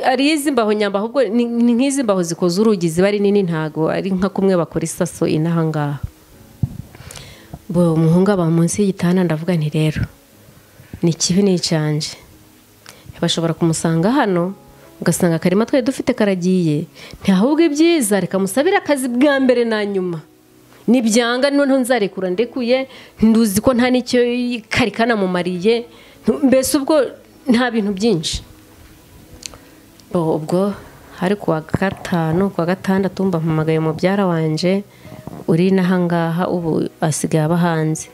ari izi mbaho nyamba, ahubwo ni nk'izi mbaho zikoze urugi ziba ari nini, ntago ari nka kumwe bakora isaso inaha ngaha. Bo umuhungu aba munsi y'igitanda. Ndavuga nti rero ni kibi ni canje, bashobora kumusanga hano ugasanga karima twe dufite karagiye, ntahubwo ibyiza reka musabira akazi bwa mbere na nyuma, nibyanga none nzarekura ndekuye, nduzi ko nta nicyo karikana mumariye, mbese ubwo nta bintu byinshi. Ubwo hari kuwa 5 kuwa 6 mba mpamagaye mubyara wanje uri nahangaha, ubu asigaye abahanze.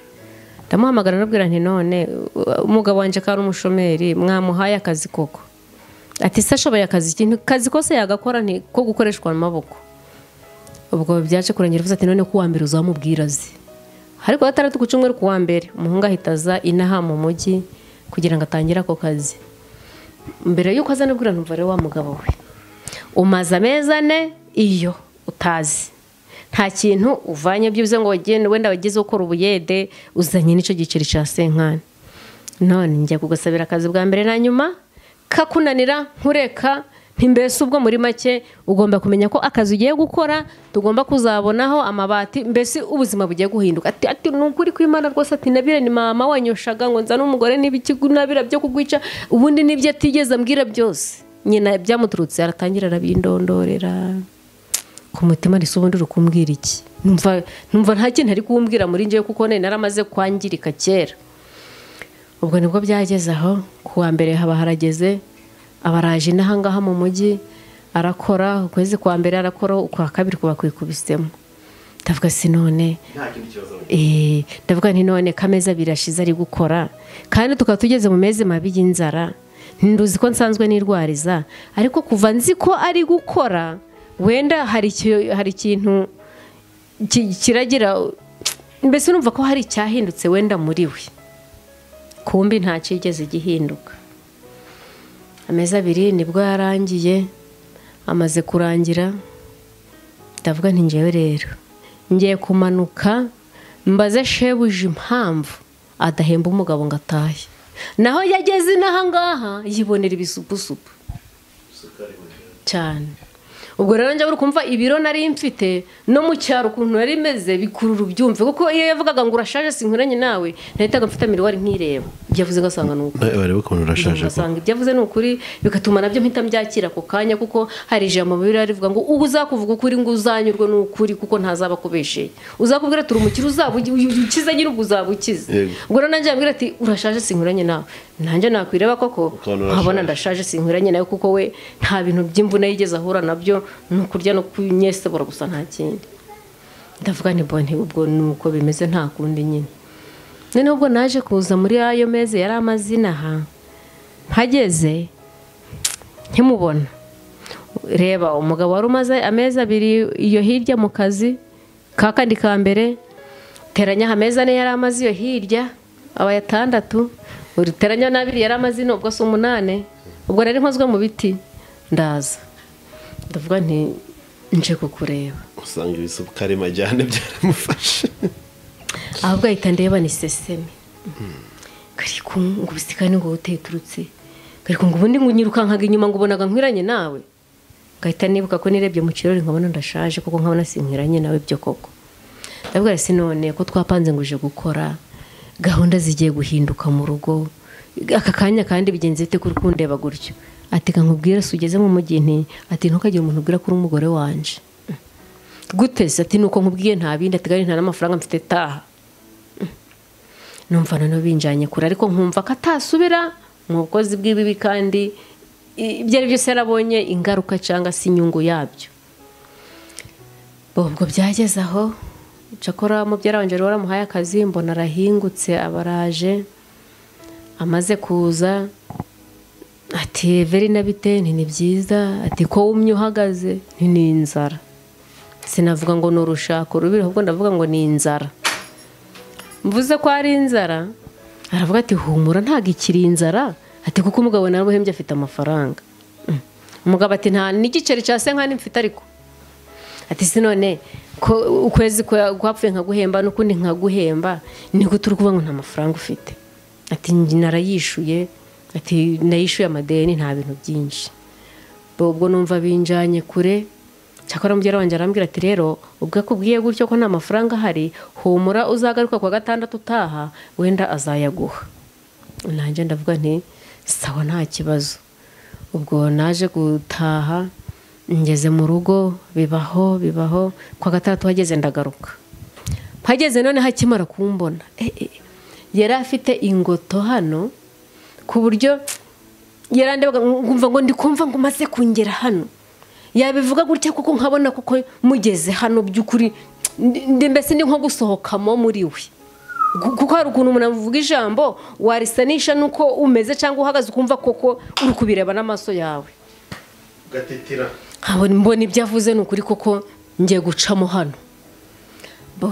Ndamuhamagara nabwira nti none umugabo wanje kari umushomeri, mwamuhaye akazi koko? Ati se ashoboye akazi, ikintu kazi kose yagakora nti ko gukoreshwa amaboko. Ubwo byaje kurangira uvuze ati none ku wa mbere uzamubwira azi. Ariko 6 ku cyumweru ku wa mbere umuhungu ahitaza inaha mu mujyi kugira ngo atangire ako kazi. Mbere yuko azanabwira numva rero wa mugabo we, umaze amezi 4 iyo utazi, nta kintu uvanye byuze ngo wagende wenda wagize ukora ubuyede, uzanye nico giceri cya senkani, none njya kugasabira akazi bwa mbere na nyuma kakunanira nkureka. Mbese ubwo muri make ugomba kumenya ko akazi ugiye gukora tugomba kuzabonaho amabati, mbese ubuzima bugiye guhinduka. Ati nukuri kw'Imana rwose, ati nabire ni mama wanyoshaga ngo nza n'umugore n'ibikiguna byo kugwica, ubundi nibyo atigeze ambwira byose. Nyina byamuturutse aratangira arabindondorera ku mutima, ari ubundi rukumbwira iki? Numva nta kintu ari kumbwira muri nje, kuko nari naramaze kwangirika kera. Ubwo nibwo byageze aho kuwa mbere haba harageze, abaraje nahangaha mu mujyi arakora, ukwezi kwa mbere arakora, ukwa kabiri kuba kwikubisemo. Ndavuga si none ndavuga nti none kameza birashize ari gukora, kandi tukaba tugeze mu mezi mabi y'inzara, nduzi ko nsanzwe nirwariza, ariko kuva nzi ko ari gukora wenda hari ikintu kiragira, mbese numva ko hari icyahindutse wenda muri we, kumbi nta kigeze gihinduka. Amezi 2 nibwo yarangiye. Amaze kurangira ndavuga nti ngewe rero ngiye kumanuka mbaze shebuje impamvu adahemba umugabo ngo atahe, naho yageze nahangaha yibonera ibisupusupu cyane. ubwo rero njya buri kumva ibiro nari mfite no mu cyaro ukuntu nari meze bikurura ubyumve kuko iyo yavugaga ngo urashaje sinkuranye nawe nahitaga mfite miriwari nkireba ibyo yavuze gasanga nuko bareba ukuntu urashaje gasanga ibyo yavuze nukuri bigatuma nabyo mpita mbyakira ako kanya kuko hari ijambo mu birari rivuga ngo uzakuvuga ukuri ngo uzanyurwe n'ukuri kuko ntazaba kubesheye uzakubwira turi umukiri ukiza nyine ubwo uzabukiza ubwo rero nanjye yambwira ati urashaje sinkuranye nawe nanjye nakwireba koko nkabona ndashaje sinkuranye nawe kuko we nta bintu by'imvune yigeze ahura nabyo nukurya no kunyesebura gusa nta kindi ndavuga nti bonne ubwo nuko bimeze nta kundi nyine none ubwo naje kuza muri ayo meze yari amazina hageze nkimubona reba umugabo wari umaze amezi 2 iyo hirya mu kazi kakandi ka mbere teranya amezi 4 yari amazi iyo hirya aba 6 uriteranya na 2 yari amazi no ubwo 8 ubwo nari nkozwe mu biti ndaza ndavuga nti nje kukureba usanga ibisukari majyane byaramufashe ahubwo ahita ndeba ni seseme kariko ngo bisikane ngo uteturutse kariko ngo ubundi ngunyirukankaga inyuma ngo ubonaga nkwiranye nawe gahita nibuka ko nirebye mu kirori nkabona ndashaje kuko nkabona sinkwiranye nawe byo koko ndavuga ese none ko twapanze ngo uje gukora gahunda zigiye guhinduka mu rugo aka kanya kandi bigenze bite kuri kundeba gutyo ati nkubwira sugeze mu mujyi nti ati ntukagire umuntu ubwira ko uri umugore wanje gutese ati nuko nkubwiye nta bindi ati gari nta n'amafaranga mfite taha numva none binjanye kure ariko nkumva ko atasubira mu bukozi bw'ibibi kandi ibyo ari byose yarabonye ingaruka cyangwa se inyungu yabyo ubwo byageze aho cyakora mu byarabanje rero waramuhaye akazi mbona arahingutse abaraje amaze kuza ati veri nabite ni byiza ati ko wumye uhagaze ni inzara sinavuga ngo nurushako rubira ahubwo ndavuga ngo ni inzara mvuze ko ari inzara aravuga ati humura ntago ikiri inzara ati kuko umugabo nawe uhembye afite amafaranga umugabo ati nta n'igiceri cya se nkani mfite ariko ati sinone ko ukwezi kwapfuye nkaguhemba n'ukundi nkaguhemba niko turi kuvuga ngo nta mafaranga ufite ati narayishuye ati nayishuye amadeni nta bintu byinshi ubwo numva binjanye kure cyakora mugera wanje arambwira ati rero ubwo akubwiye gutyo ko nta mafaranga hari humura uzagaruka kwa 6 utaha wenda azayaguha nanjye ndavuga nti sawa nta kibazo ubwo naje gutaha ngeze mu rugo bibaho kwa 6 hageze ndagaruka hageze none hakimara kumbona yari afite ingoto hano ku buryo yarandebaga ngumva ngo ndikumva ngo maze kungera hano yabivuga gutya kuko nkabona kuko mugeze hano byukuri mbese ndi nko gusohokamo muri we kuko hari ukuntu umuntu avuga ijambo warisanisha nuko umeze cyangwa uhagaze ukumva koko uri kubireba n'amaso yawe ugatitira mbona ibyo avuze n'ukuri koko ngiye gucamo hano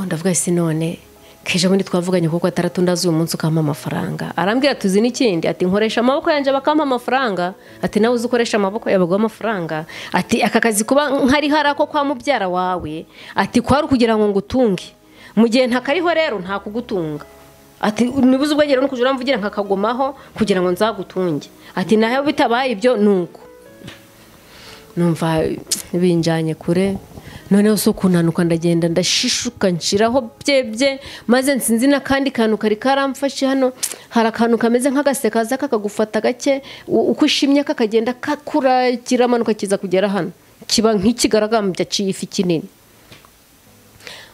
ndavuga isi none keje bundi twavuganye kuko 6 ndazi uyu munsi ukampa amafaranga arambwira tuzi n'ikindi ati nkoresha amaboko yanje bakampa amafaranga ati nawe uzukoresha amaboko yabagwa amafaranga ati aka kazi kuba nkari harako kwa mubyara wawe ati kwari kugira ngo ngutunge mu gihe ntakariho rero nta kugutunga ati nibuze ubwegera no kujura mvugira nkakagomaho kugira ngo nzagutunge ati naho bitabaye ibyo nuko numva binjanye kure noneho so kunanuka ndagenda ndashishuka nshiraho byebye maze nsinzi nakandi kantu kari karamfashe hano hari akantu kameze nk'agasekaza kakagufata gake uko ushimye kakagenda kakura kiramanuka kiza kugera hano kiba nk'ikigaragambya cifi kinini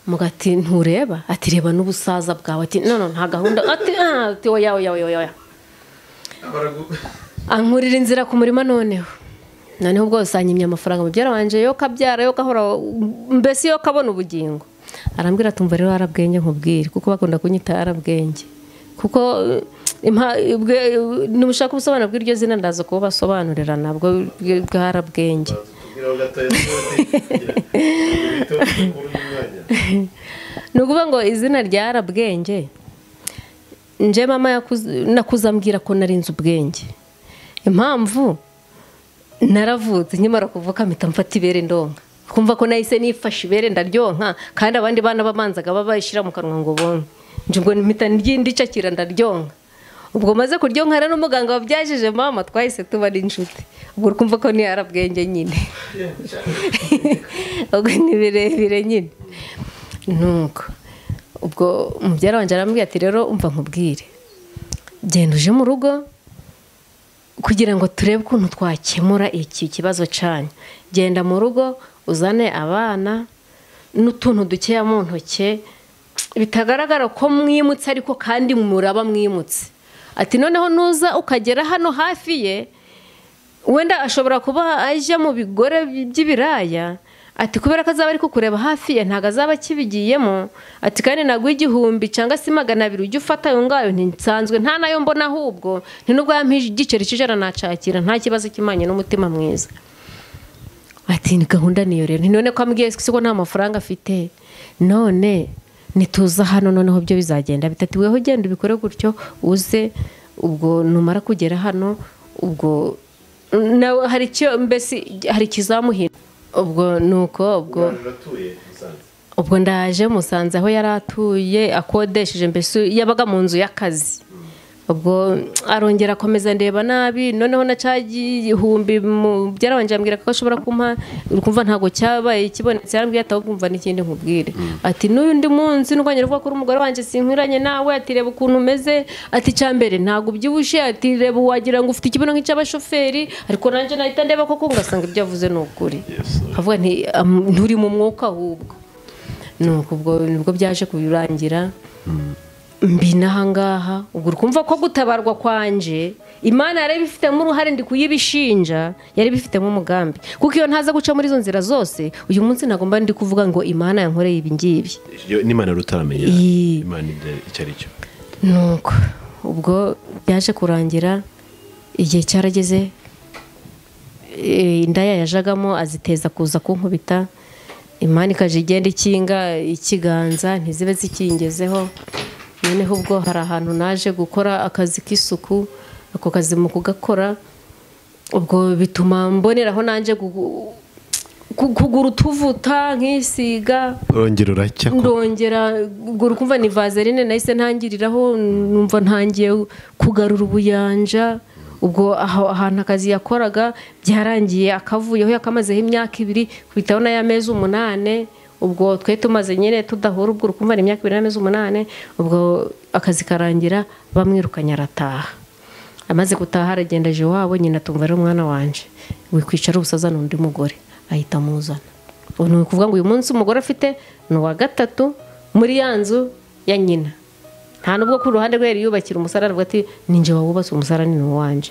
mugati ntureba ati reba n'ubusaza bwawe ati none nta gahunda ati oya ankurira inzira ku murima noneho ubwo usanyimye amafaranga mu byarabanje yo kabyara yo gahora mbese yo kabona ubugingo arambwira tumva rero arabwenge nkubwire kuko bakunda kunyita arabwenge kuko nubushaka ubusobanuro bw'iryo zina ndaza kuba basobanurira nabwo bwarabwenge nukuvuga ngo izina ryarabwenge nje mama nakuzambwira ko narinze ubwenge impamvu naravutse nkimara kuvuka mpita mfata ibere ndonka kumva ko nahise nifashe ibere ndaryonka kandi abandi bana bamanzaga babayishira mu kanwa ngo bonke nje ubwo mpita ndicakira ndaryonka ubwo maze kuryo nkara n'umuganga wabyajeje mama twahise tuba n'inshuti ubwo kumva ko ni arabwenge nyine ubwo ni birebire nyine nuko ubwo mubyara wanje arambwira ati rero umva nkubwire genda uje mu rugo kugira ngo turebe ukuntu twakemura iki kibazo cyanyu genda mu rugo uzane abana n'utuntu dukeya mu ntoke bitagaragara ko mwimutse ariko kandi muraba mwimutse ati noneho nuza ukagera hano hafi ye wenda ashobora kuba aje mu bigore by'ibiraya ati kubera ko azaba ari kukureba hafi ye ntago azaba kibigiyemo ati kandi naguha 1,000 cyangwa se 200 ujye ufata ayo ngayo ntisanzwe nta nayo mbona ahubwo nti nubwo yampije igiceri cy'ijana nacakira nta kibazo kimanye n'umutima mwiza ati ni gahunda niyo rero none ko ambwiye ko nta mafaranga afite none nituza hano noneho byo bizagenda bitati weho genda ubikore gutyo uze ubwo numara kugera hano ubwo nawe hari cyo mbese hari kizamuhira ubwo nuko ubwo ndaje musanze aho yaratuye akodesheje mbese yabaga mu nzu y'akazi ubwo arongera akomeza ndeba nabi noneho na cyagiye 1,000 byarabanje ambwira ko ashobora kumpa urumva ntago cyabaye kibonetse yarambwiye ati ubumva n'ikindi nkubwire ati n'undi munsi n'ubwanye ruvuga ko umugore wanje sinkwiranye nawe ati reba ukuntu umeze ati cyambere ntago byubushe ati reba wagira ngo ufite ikibuno nk'icy'abashoferi ariko nanje nahita ndeba koko ngasanga ibyo avuze n'ukuri avuga nti nturi mu mwuka ahubwo nuko ubwo nibwo byaje kubirangira mbina hangaha ubwo kumva ko gutabarwa kwanje Imana yari bifitemo uruhare ndi kuyibishinja yari bifitemo umugambi kuko iyo ntaza guca muri zo nzira zose uyu munsi nagomba ndi kuvuga ngo Imana yankoreye ibi ngibi n'Imana rutaramenya Imana icyari cyo nuko ubwo byaje kurangira igihe cyarageze indaya yajagamo aziteza kuza kunkubita Imana ikaje igenda ikinga ikiganza ntizibe zikingezeho noneho ubwo hari ahantu naje gukora akazi k'isuku ako kazi mu kugakora ubwo bituma mboneraho nanje kugura utuvuta nk'isiga urongera uracya ndongera ubwo kumva ni vaseline nahise ntangiriraho numva ntangiye kugarura ubuyanja ubwo ahantu akazi yakoraga byarangiye akavuyeho yakamazeho imyaka 2 kwitaho na y'amezi 8 ubwo twe tumaze nyine tudahura ubwo rukumva ni imyaka 2 n'amezi 8 ubwo akazi karangira bamwirukanya arataha amaze gutaha aragenda je wabo nyina tumva ari umwana wanje wikwicara ubusaza n'undi mugore ahita muzana ubu kuvuga ngo uyu munsi umugore afite no wa 3 muri yanzu ya nyina nta nubwo ku ruhande rwe yubakira umusarani avuga ati ninje wawubatse umusarani ni wanje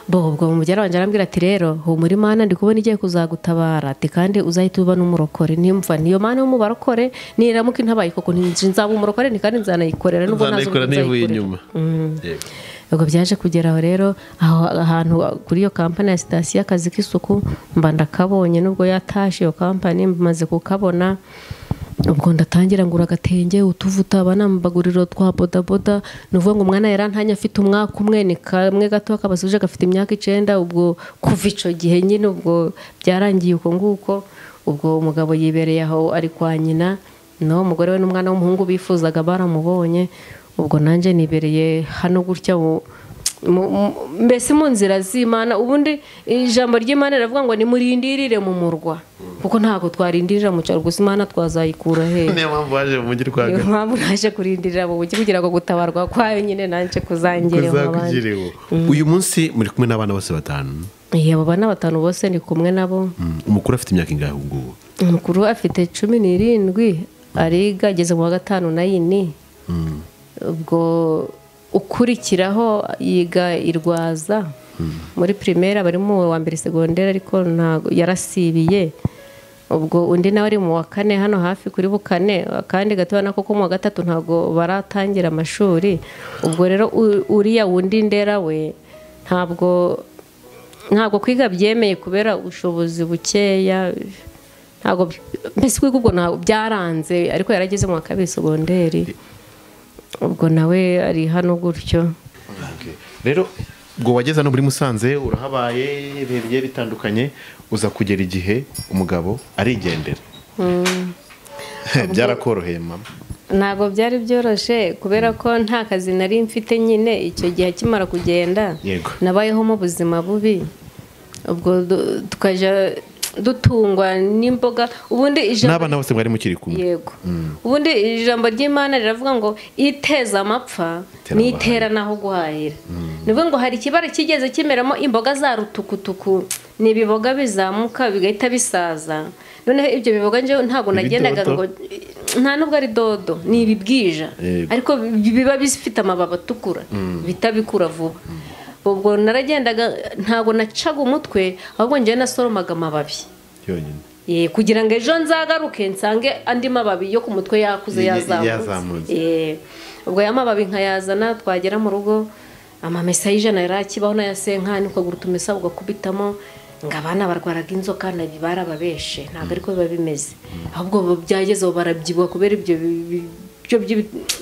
ubwo umujyara wanje arambwira ati rero ho muri Mana ndi kubona igiye kuzagutabara ati kandi uzahita uba n'umurokore nimva niyo Mana yo mubarokore niramuka intabaye koko nzaba umurokore ni kandi nzanayikorera nubwo nazo inyuma ubwo byaje kugeraho rero ahantu kuri iyo kampani ya sitasiyo akazi k'isuku mba ndakabonye nubwo yatashe iyo kampani maze kukabona ubwo ndatangira ngura agatenge utuvuta banambaguriro twa bodaboda nuvuga ngo umwana yarantanya afite umwaka umwe ni kamwe gato akabasuje gafite imyaka 9 ubwo kuva ico gihe nyine ubwo byarangiye uko nguko ubwo umugabo yibereye aho ari kwa nyina no umugore we n'umwana w'umuhungu bifuzaga baramubonye ubwo nanje nibereye hano gutya mbese mu nzira z'Imana ubundi ijambo ry'Imana riravuga ngo nimurindirire mu murwa kuko ntago twarindirira mu cyaro gusa Imana twazayikura he niyo mpamvu waje mu mujyi rwagati niyo mpamvu naje kurindirira mu mujyi kugira ngo gutabarwa kwayo nyine nanje kuzangireho abandi uyu munsi muri kumwe n'abana bose 5 abo bana 5 bose ndi kumwe nabo umukuru afite imyaka ingahe ubwo umukuru afite 17 ariga ageze mu wa 5 na yini ubwo ukurikiraho yiga irwaza muri primaire bari mu wa mbere secondaire ariko ntago yarasibiye ubwo undi nawe ari mu wa 4 hano hafi kuri bukane kandi gatubana koko mu wa 3 ntago baratangira amashuri ubwo rero uriya wundi ndera we ntabwo kwiga byemeye kubera ubushobozi bukeya ntago mbese kwiga ubwo ntago byaranze ariko yarageze mu wa 2 secondaire ubwo nawe ari hano gutyo rero ubwo wageze no muri Musanze urahabaye bigiye bitandukanye uza kugera igihe umugabo arigendera byarakoroheye mama ntabwo byari byoroshye kubera ko nta kazi nari mfite nyine icyo gihe akimara kugenda Yego. nabayeho mu buzima bubi ubwo tukajya dutungwa n'imboga ubundi n'abana bose mwari mukiri kumwe yego ubundi ijambo ry'Imana riravuga ngo iteza amapfa nitera naho guhahira nivuga ngo hari ikibara kigeze kimeramo imboga za rutukutuku ni ibiboga bizamuka bigahita bisaza noneho ibyo biboga nje ntago nagendaga ngo nta nubwo ari dodo ni ibibwija ariko biba bifite amababa atukura bitabikura vuba ubwo naragendaga ntago nacaga umutwe ahubwo ngiye nasoromaga amababi yonyine kugira ngo ejo nzagaruke nsange andi mababi yo ku mutwe yakuze yazamutse ubwo ya mababi nkayazana twagera mu rugo amamesa y'ijana yarakibaho n'ayasenkani ukagura utumesa ugakubitamo ngo abana barwaraga inzoka nabi barababeshe ntabwo ariko biba bimeze ahubwo byagezeho barabyibuha kubera ibyo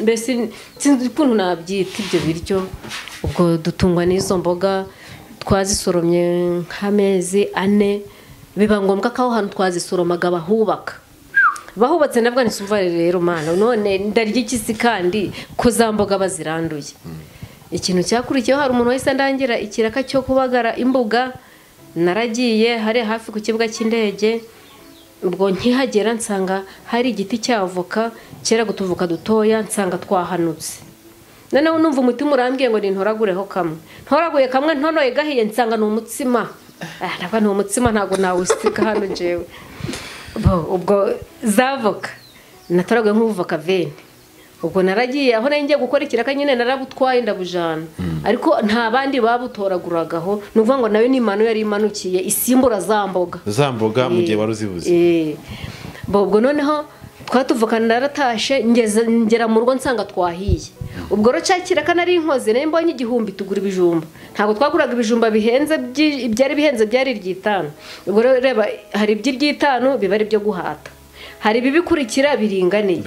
mbese sinzi ukuntu nabyita ibyo biryo ubwo dutungwa n'izo mboga twazisoromye nk'amezi 4 biba ngombwa ko aho hantu twazisoromaga bahubatse nabwo nisumva rero mana none ndarya ikisi kandi ko za mboga baziranduye ikintu cyakurikiyeho hari umuntu wese ndangira ikiraka cyo kubagara imbuga naragiye hari hafi ku kibuga cy'indege ubwo nkihagera nsanga hari igiti cy'avoka kera gutuvuka dutoya nsanga twahanutse noneho numva umutima urambwiye ngo nintoragureho kamwe ntoraguye kamwe ntonoye gahiye nsanga ni umutsima ntabwo ni umutsima ntabwo nawusika hano jewe ubwo zavoka natoraguye nk'ubuvoka vene ubwo naragiye aho ngiye gukora ikiraka nyine narabutwaye ndabujana ariko nta bandi babutoraguragaho nuvuga ngo nayo ni imano yari imanukiye isimbura zamboga mu gihe baruzibuze ubwo noneho twatuvukana naratashe ngera mu rugo nsanga twahiye ubwo ro cyakiraka nari inkoze nayo mbonye 1000 tugura ibijumba ntabwo twaguraga ibijumba bihenze byari bihenze byari 5 ubwo reba hari iby'itanu biba ari byo guhata hari bibikurikira biringaniye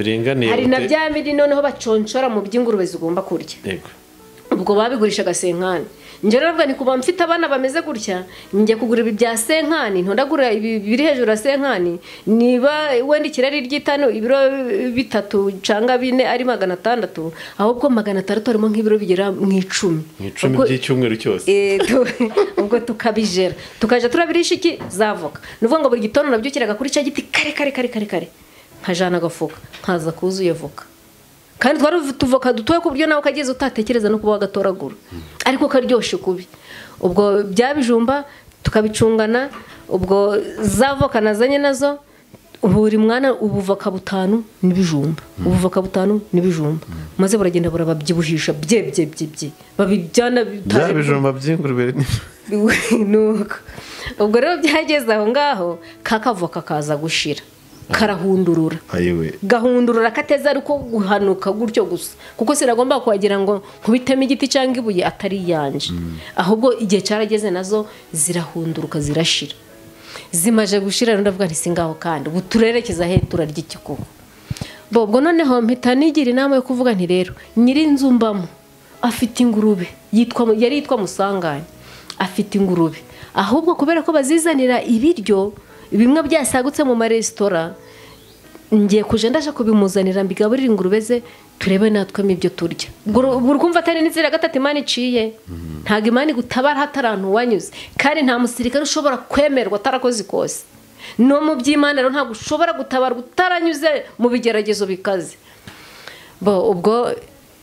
hari na bya miri noneho baconshora mu by'ingurube zigomba kurya yego ubwo babigurishaga senkani nje rero ni kuba mfite abana bameze gutya njye kugura ibi bya senkani ntondagura ibi biri hejuru ya senkani niba wenda ikirari ry'itanu ibiro 3 cyangwa 4 ari 600 ahubwo 600 arimo nk'ibiro bigera mu 10 by'icyumweru cyose ubwo tukabijera tukaje turabirisha iki zavoka nuvuga ngo buri gitondo nabyukiraga kuri cya giti kare nkajana agafuka nkaza kuzuye voka kandi twari tuvoka dutoye ku buryo nawe kageze utatekereza no kuba gatoragura ariko karyoshe kubi ubwo byabijumba tukabicungana ubwo zavoka nazanye nazo buri mwana ubuvoka 5 n'ibijumba ubuvoka 5 n'ibijumba maze buragenda burababyibuhisha bye babijyana byabijumba by'ingurube nuko ubwo rero byageze aho ngaho kakavoka kaza gushira karahundurura gahundurura kateza ariko guhanuka gutyo gusa kuko siragomba kwagira ngo kubitema igiti cyangwa ibuye atari yanje ahubwo igihe cyarageze nazo zirahunduruka zirashira zimaje gushira ndavuga nti singaho kandi buturerekeza he turarya ikikuko ubwo noneho mpita nigira inama yo kuvuga nti rero nyiri nzumbamo afite ingurube yitwa Musanganya afite ingurube ahubwo kubera ko bazizanira ibiryo bimwe byasagutse mu maresitora ngiye kuje ndaje kubimuzanira mbigaburira ingurube ze turebe natwe ibyo turya buri kumva atari n'inzira gatatu Imana iciye ntago Imana gutabara hatarantu wanyuze kandi nta musirikare ushobora kwemerwa atarakoze kose no mu by'Imana rero ntago ushobora gutabara utaranyuze mu bigeragezo bikaze ubwo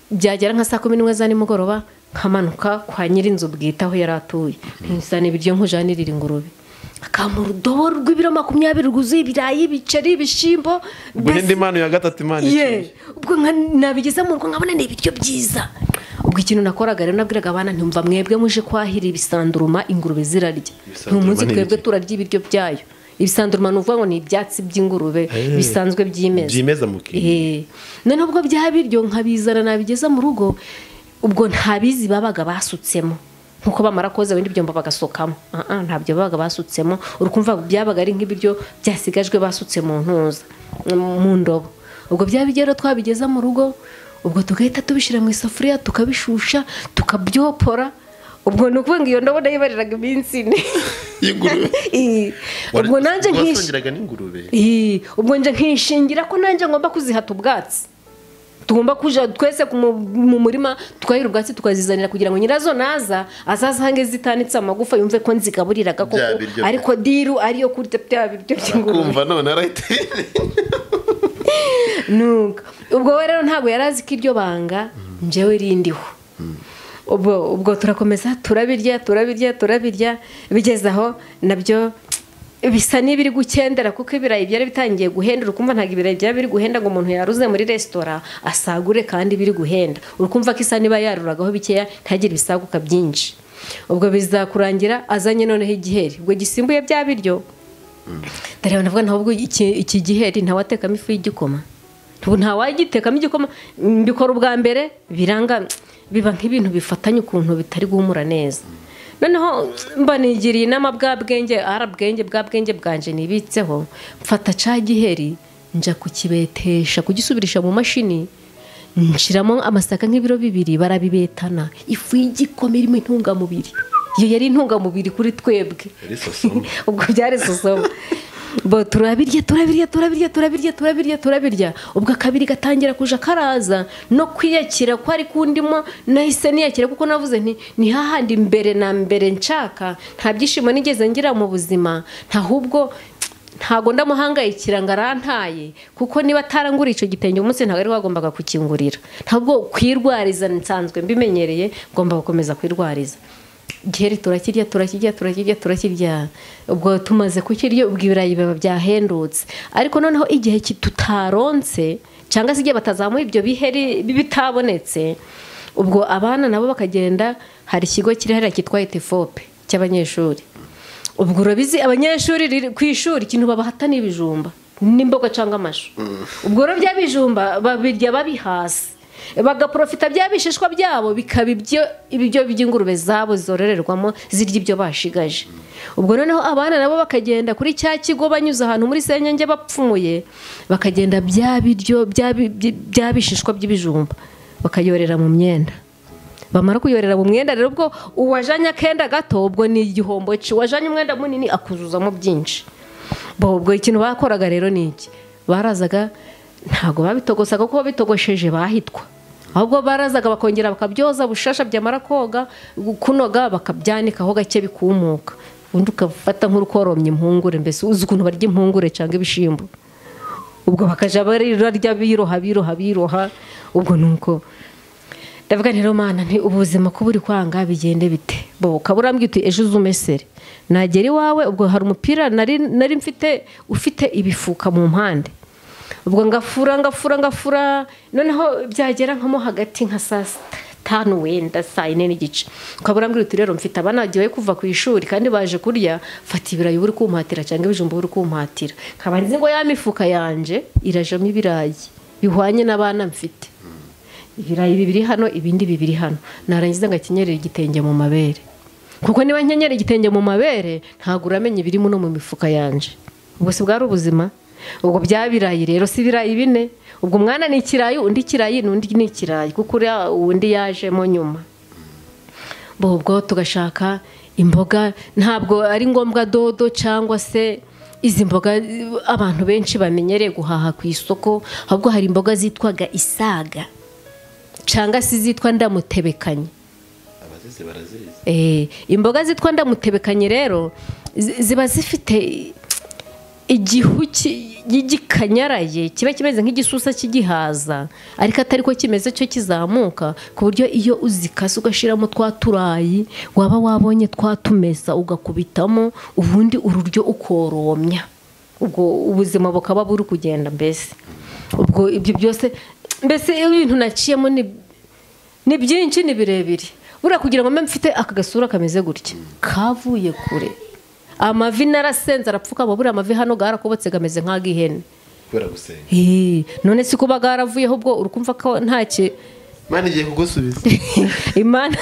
byagera nka 11 za nimugoroba nkamanuka kwa nyirinzu bwita aho yaratuye nzana ibiryo nkujanirira ingurube akamura urudobo rw'ibiro 20 rwuzuye ibirayi biceri ibishimbo buhindi Imana ya gatatu Imana iki ubwo nabigeza mu rugo nkabona ni ibiryo byiza ubwo ikintu nakoraga rero nabwiraga abana ntumva mwebwe muje kwahira ibisanduruma ingurube zirarya ntumunsi twebwe turarya ibiryo byayo ibisanduruma nuvuga ngo ni ibyatsi by'ingurube bisanzwe byimeza none ubwo byabiryo nkabizana nabigeza mu rugo ubwo ntabizi babaga basutsemo nkuko bamara koza bindi byomba bagasokamo ntabyo babaga basutsemo urukumva byabaga ari nk'ibiryo byasigajwe basutse mu ntuza mu ndobo ubwo byabigero twabigeza mu rugo ubwo tugahita tubishira mu isafuriya tukabishusha tukabyopora ubwo nukuvuga iyo ndobo ndayibariraga iminsi 4 y'ingurube ubwo nanje nkishingiraga n'ingurube ubwo nje nkishingira ko nanje ngomba kuzihata ubwatsi tugomba kuja twese mu murima twahira ubwatsi tukazizanira kugira ngo nyirazo naza azasange zitanitse amagufa yumve ko nzigaburiraga koko ariko diru ariyo kuri bya biryo by'ingurube kumva none arayite nuko ubwo rero ntabwo yarazi ko iryo banga njyewe rindiho ubwo turakomeza turabirya bigeze aho nabyo bisa n'ibiri gukendera kuko ibirayi byari bitangiye guhenda urukumva ntabwo ibirayi byaba biri guhenda ngo umuntu yaruze muri resitora asagure kandi biri guhenda urukumva ko isa niba yaruragaho bikeya ntagire ibisaguka byinshi ubwo bizakurangira azanye noneho igiheri ubwo gisimbuye bya biryo ndareba navuga ntabwo iki giheri ntawatekamo ifu y'igikoma ntawagitekamo igikoma mbikora ubwa mbere biranga biba nk'ibintu bifatanye ukuntu bitari guhumura neza noneho mba nigiriye inama bwa bwenge bwanje nibitseho mfata ca giheri nja kukibetesha kugisubirisha mu mashini nshiramo amasaka nk'ibiro 2 barabibetana ifu y'igikoma irimo intungamubiri iyo yari intungamubiri kuri twebwe ubwo byari sosoma bo turabirya ubwo akabiri gatangira kuja karaza no kwiyakira ko ari kundimo nahise niyakira kuko navuze nti ni hahandi mbere nshaka nta byishimo nigeze ngira mu buzima ntago ndamuhangayikira ngarantaye kuko niba tarangura ico gitenge umunsi ntago ari wagombaga kukingurira ntabwo kwirwariza nsanzwe mbimenyereye ngomba gukomeza kwirwariza giheri turakirya ubwo tumaze kukirya ubwo ibirayi biba byahendutse ariko noneho igihe tutaronse cyangwa se igihe batazamuye ibyo biheri bitabonetse ubwo abana nabo bakagenda hari ikigo kiri hariya kitwa Etifope cy'abanyeshuri ubwo urabizi abanyeshuri ku ishuri ikintu babahatana ibijumba n'imboga cyangwa amashu ubwo rero byabijumba babirya babihasi bagaprofita byabishishwa byabo bikaba ibyo by'ingurube zabo zororerwamo zirya ibyo bashigaje ubwo noneho abana nabo bakagenda kuri cya kigo banyuze ahantu muri Senyenge bapfumuye bakagenda byabishishwa by'ibijumba bakayorera mu myenda bamara kuyorera mu mwenda rero ubwo uwajanye akenda gato ubwo ni igihombo wajanye umwenda munini akuzuzamo byinshi ubwo ikintu bakoraga rero ni iki barazaga ntago babitogosaga kuko bitogosheje bahitwa ahubwo barazaga bakongera bakabyoza bushasha byamara koga kunoga bakabyanikaho gake bikumuka undi ukafata nk'urukoromye impungure mbese uzi ukuntu barya impungure cyangwa ibishimbo ubwo bakaja barya biroha ubwo nuko ndavuga rero mana nti ubuzima ko buri kwanga bigende bite bo kaburambye uti ejo uzumesere nagera iwawe ubwo hari umupira nari mfite ufite ibifuka mu mpande ubwo ngafura noneho byagera nkamo hagati nka saa 5 wenda saa 4 n'igice kaburambye uti rero mfite abanagiye kuva ku ishuri kandi baje kurya fata ibirayi buri kumpatira cyangwa ibijumba buri kumpatira kabanzi ngo ya mifuka yanje irajamo ibirayi bihwanye n'abana mfite ibirayi bibiri hano ibindi bibiri hano narangiza ngakenyerera igitenge mu mabere kuko niba nkenyera igitenge mu mabere ntago uramenye ibirimo no mu mifuka yanje ubwo se bwari ubuzima ubwo byabirayi rero si birayi bine ubwo mwana ni ikirayi undi kirayi n'undi ni ikirayi kuko undi yajemo nyuma ubwo tugashaka imboga ntabwo ari ngombwa dodo cyangwa se izi mboga abantu benshi bamenyereye guhaha ku isoko ahubwo hari imboga zitwaga isaga cyangwa se zitwa ndamutebekanye abazizi barazizi imboga zitwa ndamutebekanye rero ziba zifite igihu y'igikanyaraye kiba kimeze nk'igisusa cy'igihaza ariko atari ko kimeze cyo kizamuka ku buryo iyo uzikase ugashiramo twaturayi waba wabonye twatumesa ugakubitamo ubundi ururyo ukoromya ubwo ubuzima bukaba buri kugenda mbese ubwo ibyo byose mbese ibintu naciyemo ni byinshi ni birebire bura kugira ngo mfite akagasura kameze gutya kavuye kure amavi narasenze arapfuka buri amavi hano garakobotse gameze nk'agihene kubera gusenga none si kuba garavuyeho ubwo urukumva ko ntacye Imana igiye kugusubiza Imana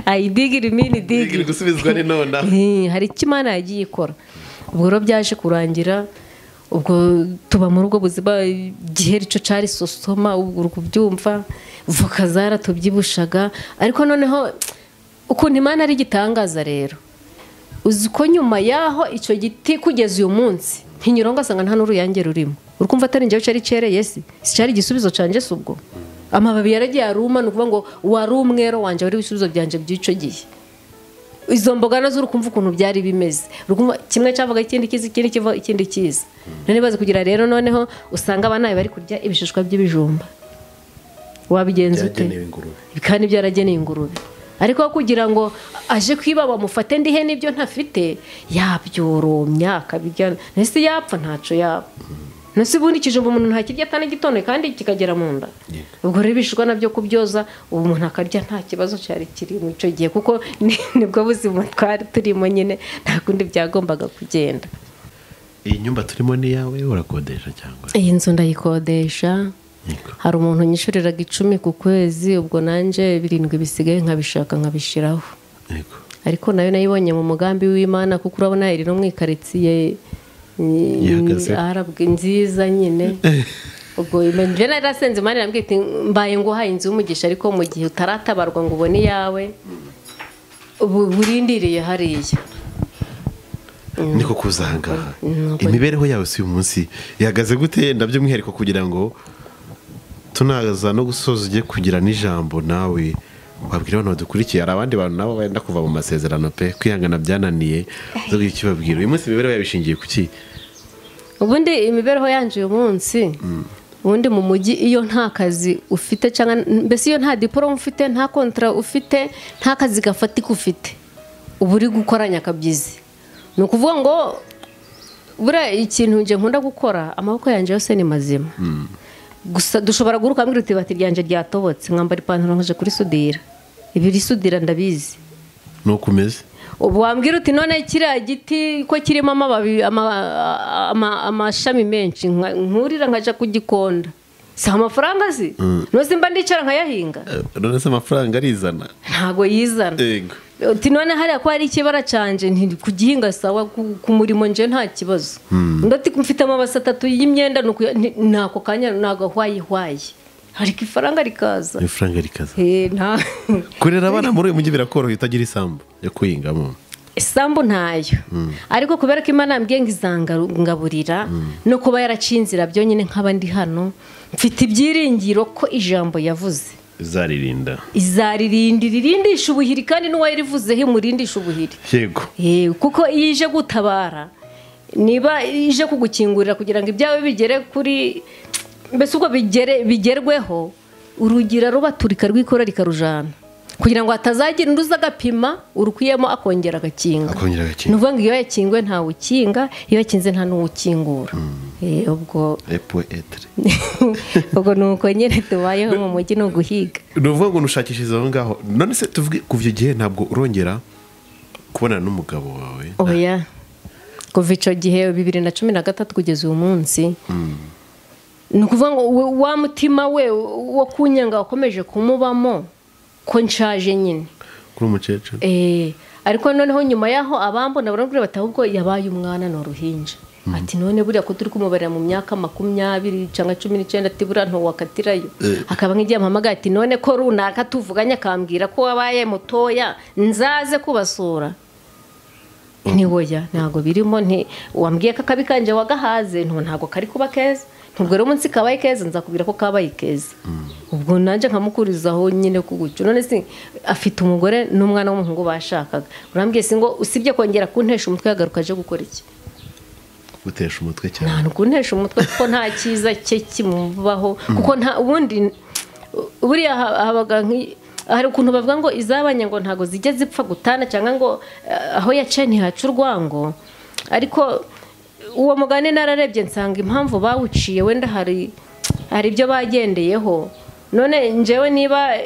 ayidigira imini digira gusubizwa ni nona hari icyo Imana yagiye ikora ubwo rero byaje kurangira ubwo tuba muri ubwo buzima giheri cyo cari sosoma ubwo kubyumva voka zaratubyibushaga ariko noneho ukuntu Imana ari gitangaza rero uzi ko nyuma yaho icyo giti kugeza uyu munsi ntinyuronga asanga nta n'uruyange rurimo urukumva atari njyewe cyari cereye si cyari igisubizo canje subwo amababi yaragiye aruma nukuvuga ngo wari umwero wanje wari ibisubizo byanje by'ico gihe izo mboga nazo urukumva ukuntu byari bimeze urukumva kimwe cyavuga ikindi kiza ikindi kiva ikindi kiza none baze kugira rero noneho usanga abana bari kurya ibishishwa by'ibijumba wabigenza ute kandi byarageneye ingurube ariko kugira ngo aje kwiba bamufate ndihe nibyo ntafite yabyoromya akabijya nese yapfa ntaco yaba nese bundi kijumba umuntu ntakirya atane gitone kandi kikagera mu nda ubwo rero bishishwa nabyo kubyoza ubu umuntu akarya nta kibazo cyari kiri mu ico gihe kuko nibwo buzima twari turimo nyine nta kundi byagombaga kugenda. Iyi nyumba turimo ni yawe urakodesha cyangwa? Iyi nzu ndayikodesha. Hari umuntu nyishuriraga 10 ku kwezi ubwo nanje 7 bisigaye nkabishaka nkabishiraho. Yego. Ariko nayo nayibonye mu mugambi w'Imana kuko urabona iri no mwikaritsiye arabwe nziza nyine. Ubwo imanje narasenze Imana irambwiye iti mbaye ngo haye inzu y'umugisha ariko mu gihe utaratabarwa ngo ubone yawe burindiriye hariya. Niko kuzanga. Imibereho yawe si umunsi ihagaze gute ndabyo mwiheriko kugira ngo tunaza no gusoza ugiye kugira n'ijambo nawe wabwira abantu badukurikiye hari abandi bantu nabo benda kuva mu masezerano pe kwihangana byananiye zo ikibabwira uyu munsi imibereho yabishingiye kuki? Ubundi imibereho yanje uyu munsi ubundi mu mujyi iyo nta kazi ufite cyangwa mbese iyo nta diplome ufite nta contrat ufite nta kazi gafatika ufite ubu uri gukoranya kabyizi no kuvuga ngo bura ikintu nje nkunda gukora amaboko yanje yose ni mazima. Gusa dushobora guruka mbwira uti bati ryanje ryatobotse nkambara ipantaro nkaje kuri sudira ibiri sudira ndabizi no kumeze ubu wambwira uti none kiriya giti ko kirimo amababi amashami menshi nkurira nkaja kugikonda si amafaranga si no simba ndicara nkayahinga none se amafaranga arizana ntago yizana yego uti none hariya ko hari ikibara canje nti kugihinga sawa ku murimo nje nta kibazo ndati mfite amabasa 3 y'imyenda nako kanya nago hwayi hari kifaranga rikaza ifaranga rikaza nta kurera abana muri uyu mujyi birakoroha itagira isambu yo kwingamo isambu ntayo ariko kubera ko Imana ambwiye ngizanga ngaburira no kuba yaracinzira byo nyine nk'abandi hano mfite ibyiringiro ko ijambo yavuze izarindisha ubuhiri kandi n'uwayirivuze he murindisha ubuhiri yego kuko ije gutabara niba ije kugukingurira kugira ngo ibyawe bigere kuri mbese ubwo bigerweho urugira rubaturika rwikora rikarujana kugira ngo atazagira nduza agapima urukuyemo akongera agakinga nuvuga ngo iyo yakingwe nta ukinga iyo yakinze nta n'uwukingura ubwo ubwo nuko nyine tubayeho mu mujyi no guhiga nuvuga ngo nushakishiriza aho ngaho none se tuvuge kuva igihe ntabwo urongera kubonana n'umugabo wawe? Oya kuva icyo gihe 2013 kugeza uyu munsi ni ukuvuga ngo wa mutima we wo kunyanga wakomeje kumubamo ko nshaje nyine kuri umukecuru ariko noneho nyuma yaho abambona barambwira bati ahubwo yabaye umwana no ruhinja ati none buriya ko turi kumubarira mu myaka 20 cyangwa 19 ati buriya nto wakatirayo akaba nk'igihe mpamagaye ati none ko runaka tuvuganya akambwira ko wabaye mutoya nzaze kubasura ni woya ntago birimo wambwiye ko akabi kanje wagahaze ntago kari kuba keza ubwo rero umunsi kabaye keza nzakubwira ko kabaye keza ubwo nanje nkamukurizaho nyine kugucyo none si afite umugore n'umwana w'umuhungu bashakaga urambwiye si ngo usibye kongera kuntesha umutwe yagarukaje gukora iki? Gutesha umutwe cyane nta kuntesha umutwe kuko nta cyiza cye kimubaho kuko nta ubundi buriya habaga hari ukuntu bavuga ngo izabanye ngo ntago zijye zipfa gutana cyangwa ngo aho yaciye ntihaca urwango ariko uwo mugane nararebye nsanga impamvu bawuciye wenda hari ibyo bagendeyeho none njewe niba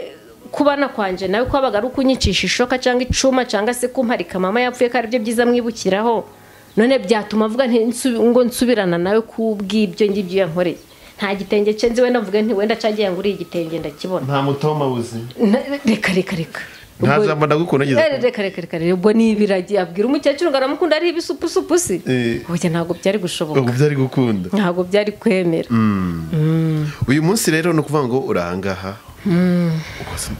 kubana kwanje nawe kwabaga ari ukunyicisha ishoka cyangwa icuma cyangwa se kumparika mama yapfuye ko ari byo byiza mwibukiraho none byatuma avuga ngo nsubirana nawe kubw'ibyo ngibyo yankoreye nta gitenge cenze wenda mvuge nti wenda cagiye nguriye igitenge ndakibona nta mutoma buzi reka ntazamba ndagukunda gize reka ubwo nibiragiye abwira umukecuru ngo aramukunda ari ibisupusupusi ubwo ntabwo byari gushoboka ubwo byari gukunda ntabwo byari kwemera uyu munsi rero no kuvuga ngo urahangaha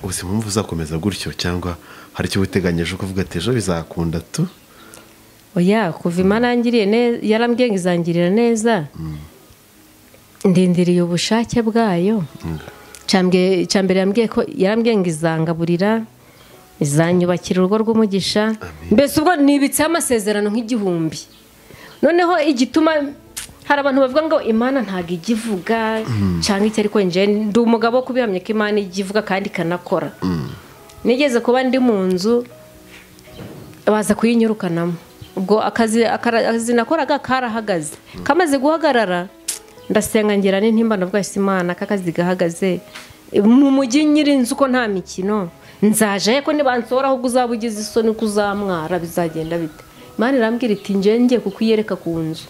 ubuzima mwumva uzakomeza gutyo cyangwa hari icyo witeganyije kuvuga ati ejo bizakunda tu? Oya kuva Imana yangiriye neza yarambwiye ngo izangirira neza ndindiriye ubushake bwayo cyambere yambwiye ko yarambwiye ngo izangaburira izanyubakira urugo rw'umugisha mbese ubwo nibitseho amasezerano nk'igihumbi noneho igituma hari abantu bavuga ngo Imana ntago igivuga cyangwa iki ariko nje ndi umugabo kubihamya ko Imana igivuga kandi kanakora nigeze kuba ndi mu nzu baza kuyinyurukanamo ubwo akazi nakoraga karahagaze kamaze guhagarara ndasenga ngira n'intimba ndavuga Imana kakazi gahagaze mu mujyi nyirinzu ko nta mikino nzaje ko nibansora ahubwo uzabugize isoni kuzamwara bizagenda bite Imana irambwira iti ngiye kukuyereka ku nzu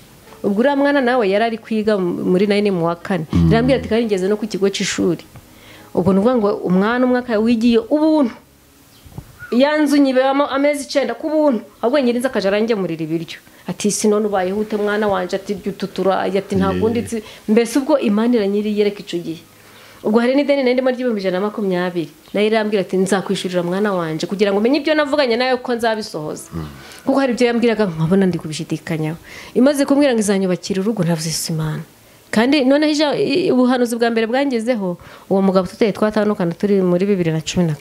ubwo uriya mwana nawe yari ari kwiga muri 9 mu wa 4 irambwira ati kandi ngeze no ku kigo cy'ishuri ubwo nuvuga ngo umwana umwaka wigiye ubuntu yanzu nyibemo amezi 9 ku buntu ahubwo nyirinza akajarange muri ibiryo ati sinone ubayeho ute mwana wanje ati tutura ati ntagundi mbese ubwo Imana iranyiri yereka ico gihe ubwo hari n'ideni ndimo ry'120 nayo irambwira ati nzakwishurira mwana wanje kugira ngo menye ibyo navuganye nayo ko nzabisohoza kuko hari ibyo yambwiraga nkabona ndi kubishidikanyaho imaze kumbwira ngo izanyubakira urugo navuze Imana kandi none ubuhanuzi bwa mbere bwangezeho uwo mugabo tuteye twatandukana turi muri 2012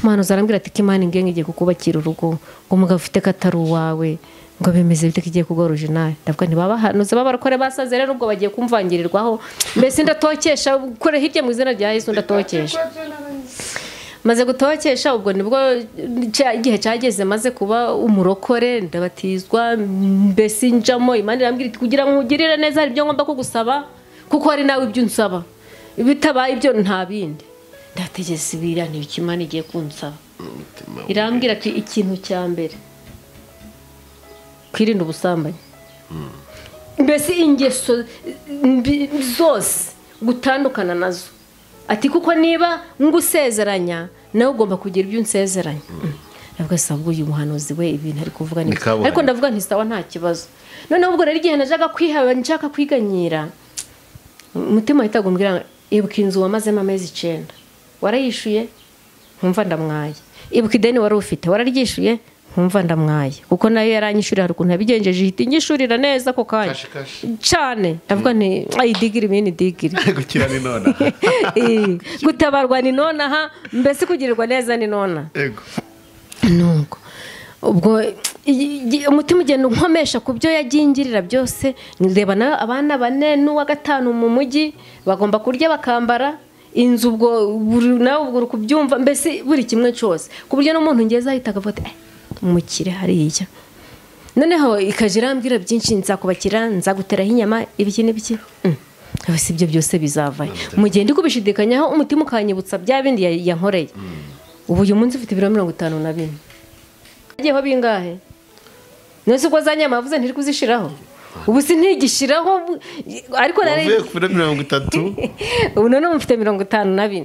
Imana zarambwira ati Imana ingenga igiye kukubakira urugo ngo umugabo ufite kataru wawe ngo bimeze bite kigiye kugoruje nawe ndavuga ntibabahanuze babarakore basaze rero ubwo bagiye kumvangirirwaho mbese ndatokesha kure hirya mu izina rya Yahise ndatokesha maze gutokesha ubwo nibwo igihe cyageze maze kuba umurokore ndabatizwa mbese njamo Imana irambwira iti kugira ngo ugirire neza hari ibyo ngomba kugusaba kuko hari nawe ibyo unsaba bitabaye ibyo nta bindi ndategese ibira ntibikimana igiye kunsaba irambwira ati ikintu cya mbere kwirinda ubusambanyi mbese ingeso zose gutandukana nazo ati kuko niba ngusezeranya nawe ugomba kugira ibyo unsezeranya ndavuga sabwo uyu muhanuzi we ibintu ari kuvuga ni ariko ndavuga nti sawa nta kibazo noneho ubwo rero igihe najaga kwihaba nshaka kwiganyira umutima hitagumbwira ibuka inzu wamazemo amezi 9 warayishuye nkumva ndamwaye ibuka ideni wari ufite wararyishuye nkumva ndamwaye kuko nayo yaranyishurira hari ukuntu yabigenjeje ihita inyishurira neza ko kanya cyane ndavuga nti ayidigiri mini digiri gukira ni nona gutabarwa ni nona mbese kugirirwa neza ni nona yego nuko ubwo umutima ugenda unkomesha ku byo yagingirira byose ndeba nayo abana 4 n'uwa 5 mu mujyi bagomba kurya bakambara inzu ubwo nawe ubwo kubyumva mbese buri kimwe cyose ku buryo n'umuntu ngeze ahita akavuga ati umukire hariya noneho ikajirambwira byinshi nzakubakira nzaguteraho inyama ibiki n'ibiki abese ibyo byose bizavaye mu gihe ndi kubishidikanyaho umutima ukanyibutsa bya bindi yankoreye ubu uyu munsi ufite 52 agiyeho bingahe nose uko zanyama avuze ntiri kuzishiraho ubu sintigishiraho ariko nari kuri 30 ubu none mfite 54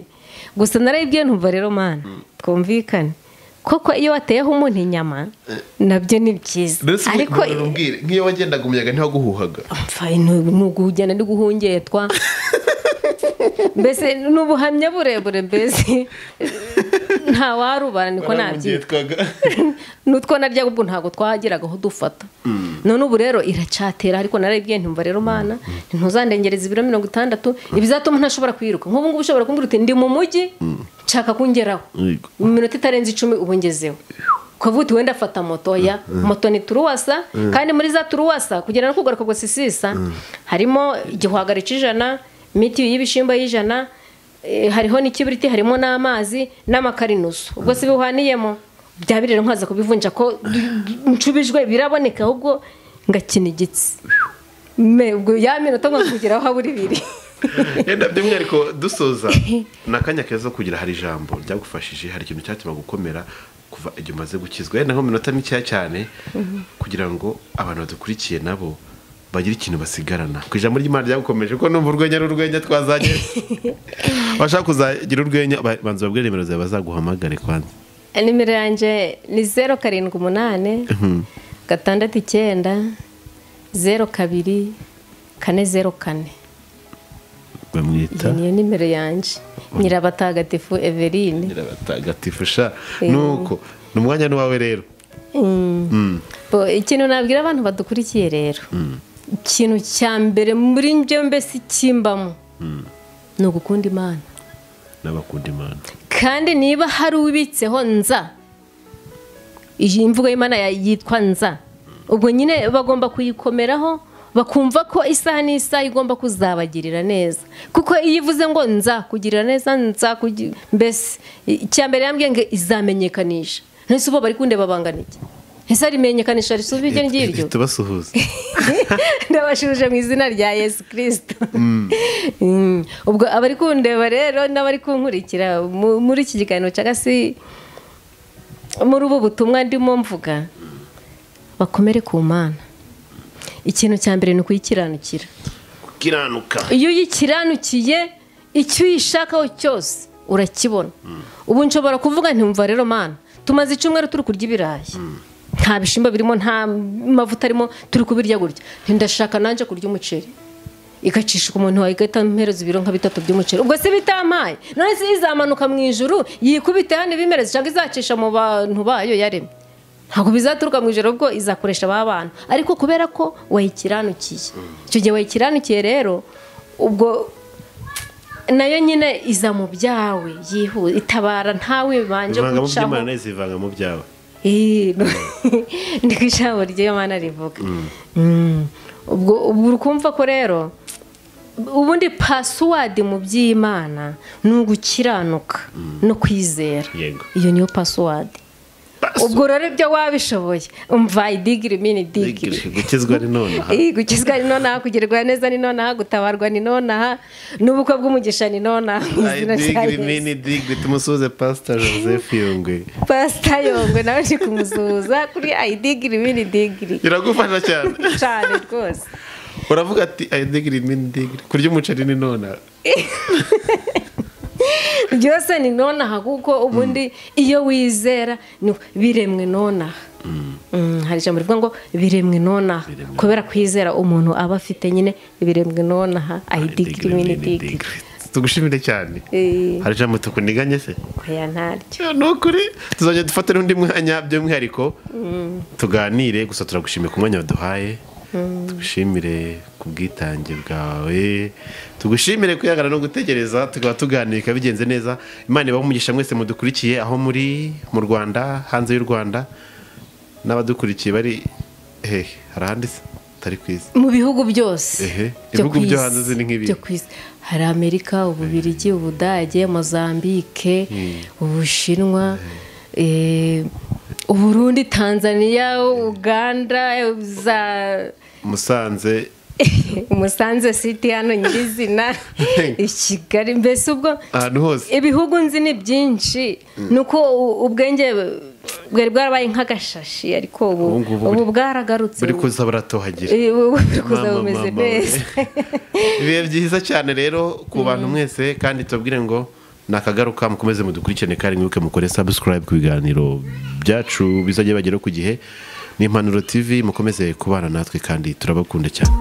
gusa narayibwiye ntumva rero mana twumvikane koko iyo wateyeho umuntu inyama nabyo ni byiza ariko nk'iyo wagendaga umuyaga ntiwaguhuhaga ntugugenda ndi guhungetwa mbese n'ubuhamya burebure mbese nta warubara niko nabyitwaga nutwo narya ubwo ntago twageragaho dufata none ubu rero iracatera ariko narayibwiye ntumva rero mana ntuzandengereza 60 ibizatuma ntashobora kwiruka nk'ubu ngubu ushobora kumbwira uti ndi mu mujyi nshaka kungeraho mu minota itarenze 10 ubu ngezeho kuvuti wenda afata moto ya moto ni turuwasa kandi muri za turuwasa kugera no kugaruka bwo sisisa harimo igihwagara cijana miti y'ibishimba y'ijana hariho n'ikibiriti harimo n'amazi n'amakarinusu ubwo se bihaniyemo byabirero nkaza kubivunja ko ncubijwe biraboneka ahubwo ngakinigitse ubwo ya minota ngo kugeraho haburi biri Enda by'umwihariko dusoza nakanya kezo kugira hari ijambo ryagufashije hari ikintu cyatuma gukomera kuva igihe umaze gukizwa naho minota mike cyane kugira ngo abantu badukurikiye nabo bagira ikintu basigarana ku ijambo ry'Imana ryagukomeje ko numva urwenya twazanye bashaka kuzagira urwenya banza babwire nimero zawe bazaguhamagare kwanza nimero yanje ni 078 69 02 404 bamwita niyo nimero yanje nyirabatagatifu Eveline nyirabatagatifu sha nuko numwanya n'uwawe rero ikintu nabwira abantu badukurikiye rero ikintu cya mbere muri njye mbese kimbamo ni ugukunda Imana n'abakunda Imana. kandi niba hari ubitseho nza iyi mvugo y'Imana yitwa nza ubwo nyine bagomba kuyikomeraho bakumva ko isaha n'isaha igomba kuzabagirira neza kuko iyo ivuze ngo nza kugirira neza mbese icyambere yambwiye ngo izamenyekanisha ntese ubo bari kundeba bangana iki ese arimenyekanisha risubi iryo ngiryo tubasuhuza ndabashuje mu izina rya Yesu Kristo ubwo abari kundeba rero n'abari kunkurikira muri iki kiganiro cyangwa se muri ubu butumwa ndimo mvuga bakomere ku Mana. Ikintu cya mbere ni ukuyikiranukira. Kukiranuka. Iyo uyikiranukiye icyo uyishakaho cyose urakibona. Ubu nshobora kuvuga nti mva rero Mana tumaze icyumweru turi kurya ibirayi. Nta bishimba birimo nta mavuta arimo turi kubirya gutya. Ndashaka nanje kurya umuceri. Ikacisha ku muntu wayigata mpereza ibiro nka 3 by'umuceri. Ubwo se bitamaye. None se izamanuka mu ijuru yikubite hane bimereza cyangwa izacisha mu bantu bayo yaremye. Ntabwo bizaturuka mu ijoro ubwo izakoresha babana ariko kubera ko wayikiranukiye icyo gihe wayikiranukiye rero ubwo nayo nyine iza mu byawe yihu itabara ntawe banje gucaho Imana izivanga mu byawe ndi kwishabo ry'Imana rivuga ubwo urukumva ko rero ubundi password mu by'Imana ni ugukiranuka no kwizera iyo niyo password. Ubwo rero ibyo wabishoboye umva idigiri mini digiri gukizwa ni nonaha gukizwa ni nonaha kugerwa neza ni nonaha gutabarwa ni nonaha n'ubukwe bw'umugisha ni nonaha idigiri mini digiri tumusuze Pastor Joseph Yongwe nawe ndi kumusuza kuri idigiri mini digiri iragufasha cyane rwose uravuga ati idigiri mini digiri kurya umuceri ni nonaha byose ni nonaha kuko ubundi iyo wizera biremwe nonaha hari ijambo rivuga ngo biremwe nonaha kubera kwizera umuntu aba afite nyine biremwe nonaha idigiri mini digiri. Tugushimire cyane hari ijambo tukuniganye se oya ntaryo nukuri tuzajya dufata n'undi mwanya by'umwihariko tuganire gusa turagushimiye ku mwanya waduhaye tugushimire ku bwitange bwawe tugushimire kwihangana no gutegereza tukaba tuganira bigenze neza. Imana ibahe umugisha mwese mudukurikiye aho muri mu Rwanda hanze y'u Rwanda n'abadukurikiye bari harahandi tari kwiza mu bihugu byose ibihugu byo hanze ni nk'ibi hari Amerika Ububirigi Ubudage Mozambique Ubushinwa Uburundi Tanzania Uganda za Musanze City hano nyirizina Kigali mbese ubwo ahantu hose ibihugu nzi ni byinshi nuko ubwenge bwari bwarabaye nk'agashashi ariko ubu bwaragarutse buri kuza baratohagira buri kuza bumeze neza. Ibihe byiza cyane rero ku bantu mwese kandi tubabwire ngo nakagaruka mukomeze mudukurikirane kandi mwibuke mukore subscribe ku biganiro byacu bizajye bagera ku gihe. Ni Impanuro TV mukomeze kubana natwe kandi turabakunda cyane.